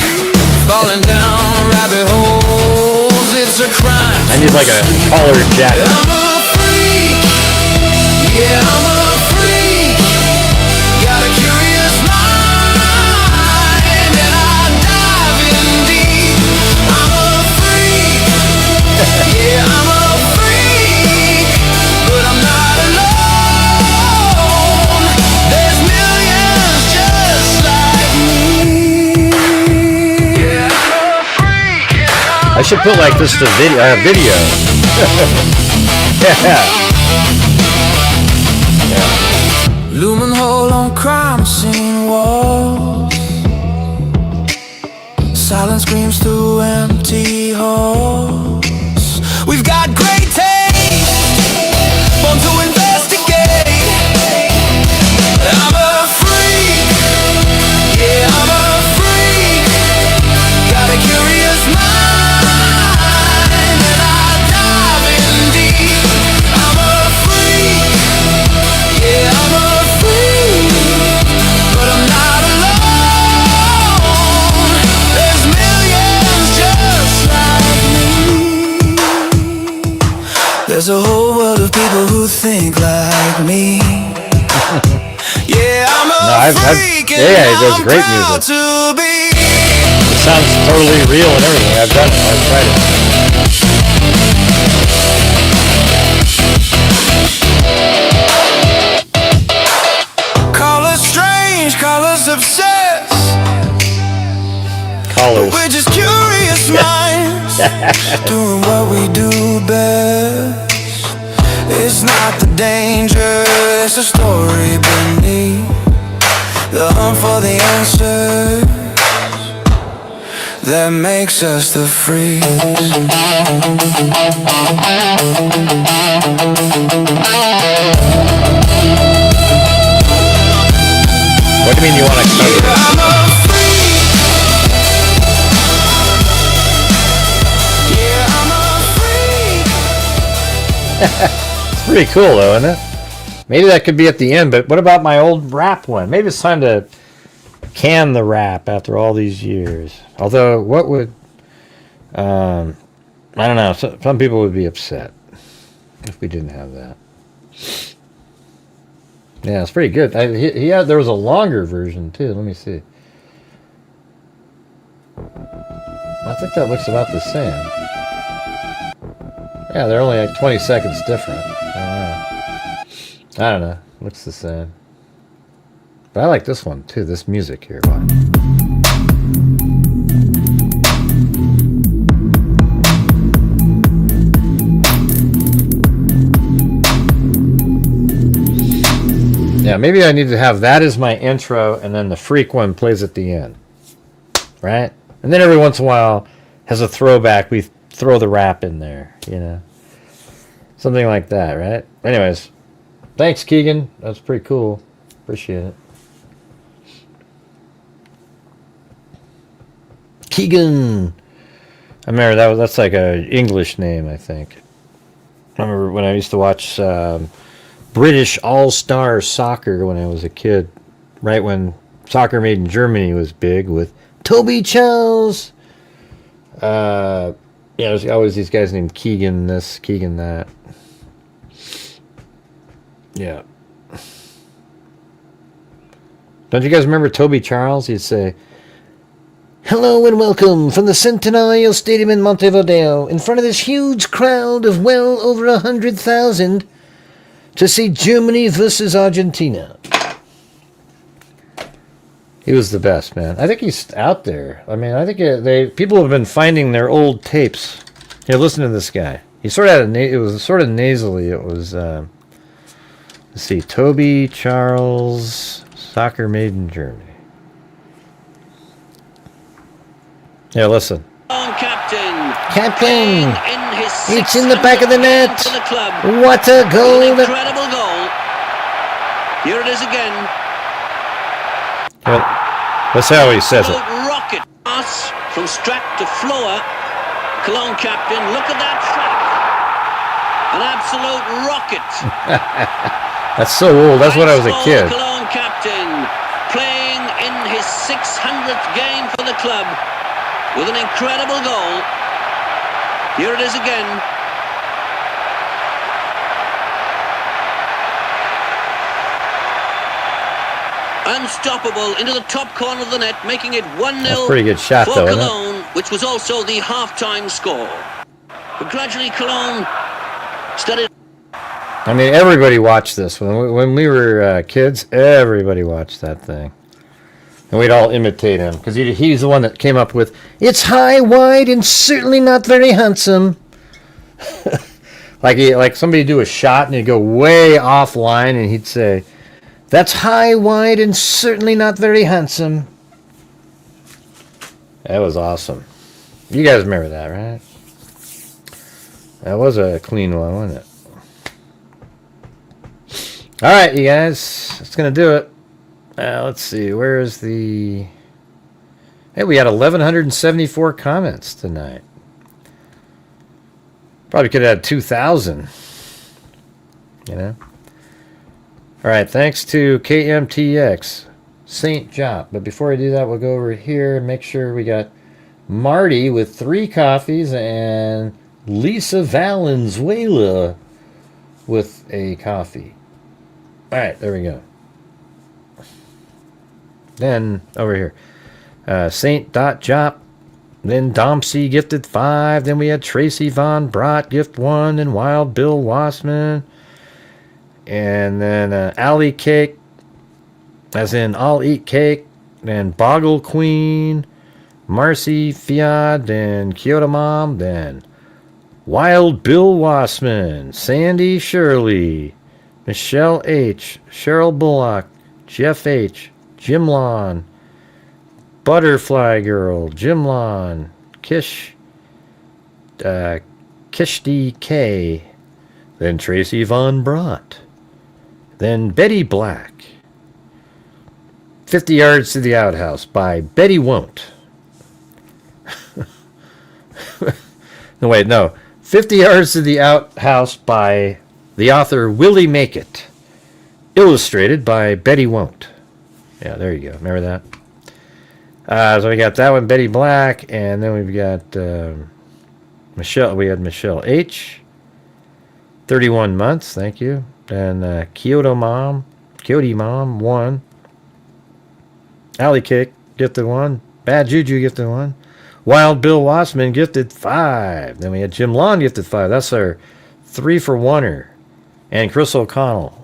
Falling down rabbit holes. It's a crime. I need like a collared jacket. I'm a freak. Yeah, I'm a freak. Got a curious mind, and I dive in deep. I'm a freak. Yeah, I'm a freak, but I'm not alone. There's millions just like me. Yeah, I'm a freak. I should put like this to video. Yeah. Looming hole on crime scene walls. Silence screams through empty halls. We've got great taste, born to investigate. I'm a freak, yeah, I'm a freak. Got a curious mind, and I dive in deep. I'm a freak, yeah, I'm a freak, but I'm not alone. There's millions just like me. There's a whole world of people who think like me. Yeah, I'm a freak, and yeah, he does I'm great proud music. to be. It sounds totally real and everything. I've done it. I've tried it. Call us strange, call us obsessed. Colors. We're just curious minds doing what we do best. It's not the danger, it's a story beneath the hunt for the answers that makes us the freaks. What do you mean you want to keep it? I'm a freak. Yeah, I'm a freak. It's pretty cool though, isn't it? Maybe that could be at the end, but what about my old rap one? Maybe it's time to can the rap after all these years. Although, what would... I don't know. Some people would be upset if we didn't have that. Yeah, it's pretty good. There was a longer version too. Let me see. I think that looks about the same. Yeah, they're only like 20 seconds different. I don't know. Looks the same. But I like this one too, this music here. Yeah, maybe I need to have that as my intro, and then the freak one plays at the end. Right? And then every once in a while, has a throwback, we throw the rap in there, you know? Something like that, right? Anyways, thanks, Keegan. That's pretty cool. Appreciate it. Keegan. I remember that's like a English name, I think. I remember when I used to watch British All-Star Soccer when I was a kid, right when Soccer Made in Germany was big with Toby Charles. Yeah, there's always these guys named Keegan this, Keegan that. Yeah. Don't you guys remember Toby Charles? He'd say, "Hello and welcome from the Centenario Stadium in Montevideo, in front of this huge crowd of well over 100,000 to see Germany versus Argentina." He was the best, man. I think he's out there. I mean, I think people have been finding their old tapes. Here, listen to this guy. He sort of had it was sort of nasally. It was, let's see, Toby Charles, Soccer Made in Germany. Yeah, listen. Captain, it's in the back of the net. What a goal! Incredible goal. Here it is again. Well, let's see how he says it. Rocket pass from Strack to Floor. Cologne captain, look at that track. An absolute rocket. That's so old. That's when I was a kid. Cologne captain playing in his 600th game for the club with an incredible goal. Here it is again. Unstoppable into the top corner of the net, making it 1-0 pretty good shot, for though, isn't it? Cologne, which was also the half-time score. But gradually Cologne started. I mean, everybody watched this. When we were kids, everybody watched that thing. And we'd all imitate him, because he's the one that came up with, "It's high, wide, and certainly not very handsome." like somebody do a shot, and he'd go way offline, and he'd say, "That's high, wide, and certainly not very handsome." That was awesome. You guys remember that, right? That was a clean one, wasn't it? All right, you guys. That's going to do it. Let's see. Where is the... Hey, we had 1,174 comments tonight. Probably could have had 2,000. You know? All right, thanks to KMTX, St. Jop. But before I do that, we'll go over here and make sure we got Marty with 3 coffees and Lisa Valenzuela with a coffee. All right, there we go. Then over here, St. Jop. Then Domsey gifted 5. Then we had Tracy Von Brott gift 1, and Wild Bill Wassman. And then Alley Cake, as in I'll eat cake. Then Boggle Queen, Marcy Fiat, then Kyoto Mom, then Wild Bill Wassman, Sandy Shirley, Michelle H, Cheryl Bullock, Jeff H, Jim Lawn, Butterfly Girl, Jim Lawn, Kishdi K, then Tracy Von Brott, then Betty Black, 50 Yards to the Outhouse by Betty Won't. No, wait, no. 50 Yards to the Outhouse by the author Willie Make It. Illustrated by Betty Won't. Yeah, there you go. Remember that? So we got that one, Betty Black, and then we've got Michelle. We had Michelle H. 31 months, thank you. And Kyoto Mom 1. Alley Kick gifted 1. Bad Juju gifted 1. Wild Bill Wassman gifted 5. Then we had Jim Lawn gifted 5. That's our 3-for-1er. And Chris O'Connell.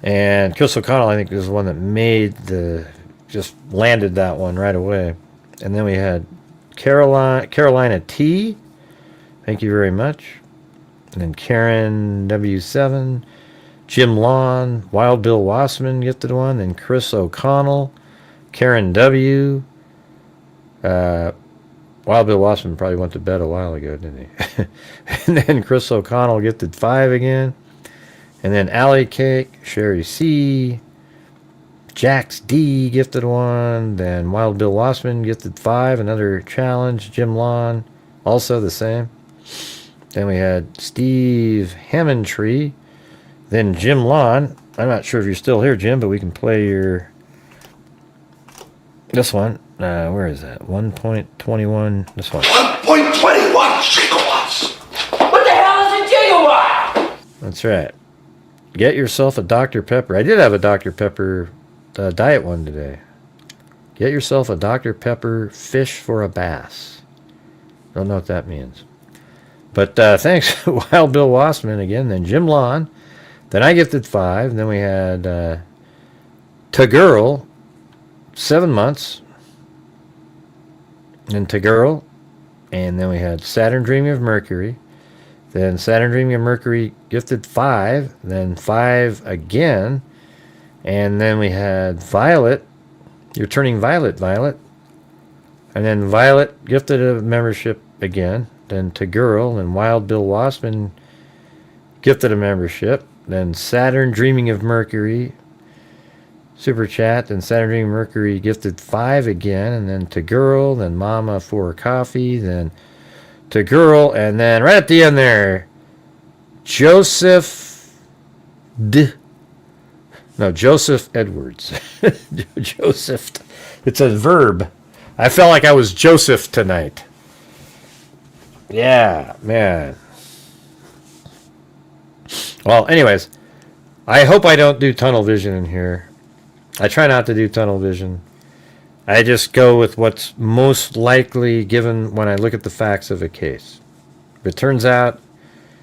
And Chris O'Connell, I think, is the one that just landed that one right away. And then we had Carolina T. Thank you very much. And then Karen W7. Jim Lawn. Wild Bill Wassman gifted one. Then Chris O'Connell. Karen W. Wild Bill Wassman probably went to bed a while ago, didn't he? And then Chris O'Connell gifted 5 again. And then Alley Cake, Sherry C. Jax D gifted 1. Then Wild Bill Wassman gifted 5. Another challenge. Jim Lawn, also the same. Then we had Steve Hammondtree. Then Jim Lawn. I'm not sure if you're still here, Jim, but we can play this one. Where is that? 1.21. This one. 1.21 gigawatts. What the hell is a gigawatt? That's right. Get yourself a Dr. Pepper. I did have a Dr. Pepper diet one today. Get yourself a Dr. Pepper fish for a bass. Don't know what that means. But thanks, Wild Bill Wassman again. Then Jim Lawn. Then I gifted 5. And then we had Tagirl, 7 months. And Tagirl. And then we had Saturn Dreaming of Mercury. Then Saturn Dreaming of Mercury gifted 5. Then 5 again. And then we had Violet. You're turning Violet, Violet. And then Violet gifted a membership again. Then Tagirl and Wild Bill Wassman gifted a membership. Then Saturn Dreaming of Mercury super chat. Then Saturn Dreaming of Mercury gifted 5 again. And then Tagirl. Then Mama for Coffee. Then Tagirl. And then right at the end there, Joseph Edwards. Joseph. It's a verb. I felt like I was Joseph tonight. Yeah, man. Well, anyways, I hope I don't do tunnel vision in here. I try not to do tunnel vision. I just go with what's most likely given when I look at the facts of a case. If it turns out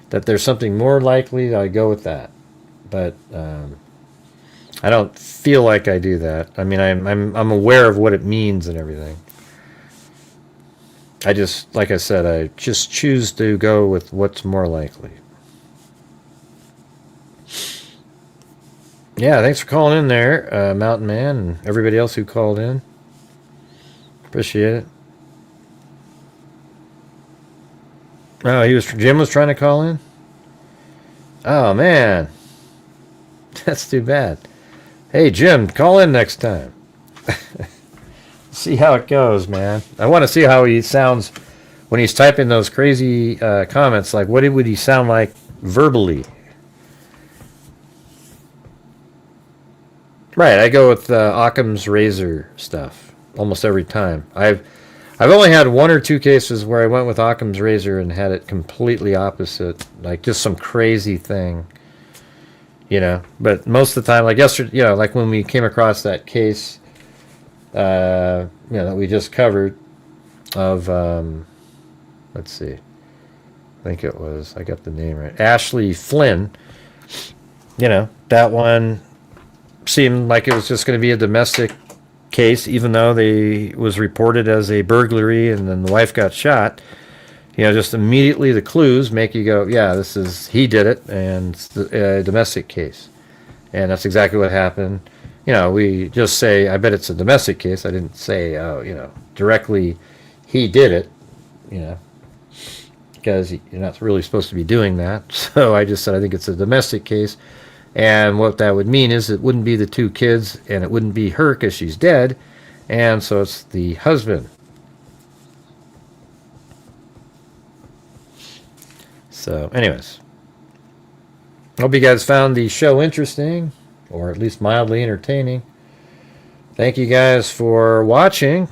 that there's something more likely, I go with that. But I don't feel like I do that. I mean, I'm aware of what it means and everything. I just, like I said, I just choose to go with what's more likely. Yeah, thanks for calling in there, Mountain Man, and everybody else who called in. Appreciate it. Oh, Jim was trying to call in? Oh, man. That's too bad. Hey, Jim, call in next time. See how it goes, man. I want to see how he sounds when he's typing those crazy comments. Like, what would he sound like verbally? Right, I go with Occam's razor stuff almost every time. I've only had 1 or 2 cases where I went with Occam's razor and had it completely opposite, like just some crazy thing, you know. But most of the time, like yesterday, you know, like when we came across that case, you know, that we just covered of, let's see, I think it was, I got the name right, Ashley Flynn. You know, that one seemed like it was just going to be a domestic case, even though it was reported as a burglary and then the wife got shot. You know, just immediately the clues make you go, yeah, he did it, and it's a domestic case. And that's exactly what happened. You know, we just say, I bet it's a domestic case. I didn't say, oh, you know, directly he did it, you know, because you're not really supposed to be doing that. So I just said, I think it's a domestic case. And what that would mean is it wouldn't be the 2 kids, and it wouldn't be her because she's dead, and so it's the husband. So, anyways, hope you guys found the show interesting, or at least mildly entertaining. Thank you guys for watching.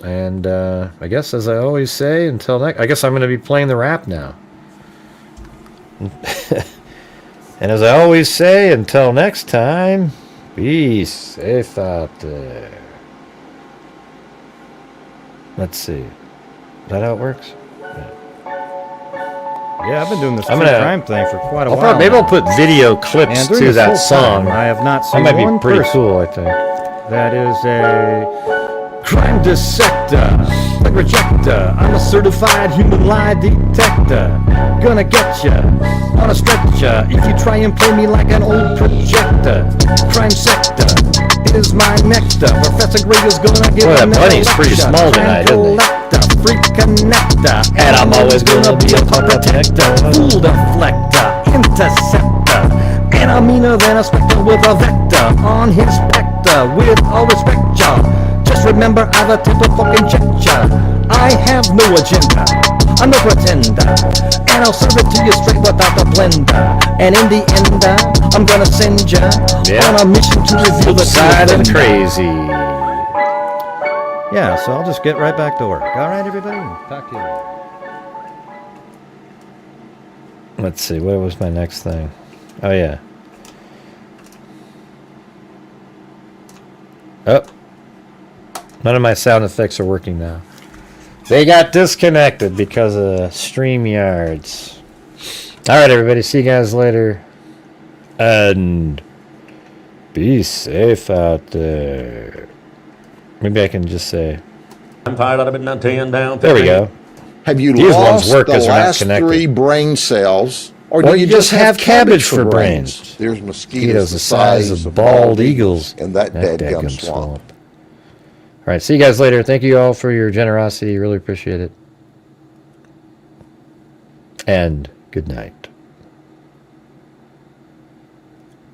And I guess, as I always say, until next, I guess I'm going to be playing the rap now. And as I always say, until next time, be safe out there. Let's see. Is that how it works? Yeah, I've been doing this crime thing for quite a while. Maybe I'll put video clips to that song. I have not seen that might one be pretty person cool, I think. that is a crime dissector, like rejector. I'm a certified human lie detector. Gonna get ya on a stretcher if you try and play me like an old projector. Crime sector is my nectar. Professor Gray is gonna give that bunny's pretty small tonight, isn't he? Freak connector, and I'm always gonna be a protector. Fool deflector, interceptor, and I'm meaner than a spectre with a vector on his spectre. With all respect, y'all, just remember I've a type of fucking check ya. I have no agenda, I'm no pretender, and I'll serve it to you straight without the blender. And in the end, I'm gonna send ya on a mission to reveal the side of crazy. Yeah, so I'll just get right back to work. All right, everybody? Talk to you later. Let's see, what was my next thing? Oh, yeah. Oh. None of my sound effects are working now. They got disconnected because of StreamYards. All right, everybody. See you guys later. And be safe out there. Maybe I can just say. I'm tired of it, not 10 down. There we go. Have you These lost ones work the 'cause they're not last connected. 3 brain cells, Or do you just have cabbage for brains? There's mosquitoes the size of bald eagles in that dead dadgum gum swamp. All right, see you guys later. Thank you all for your generosity. Really appreciate it. And good night.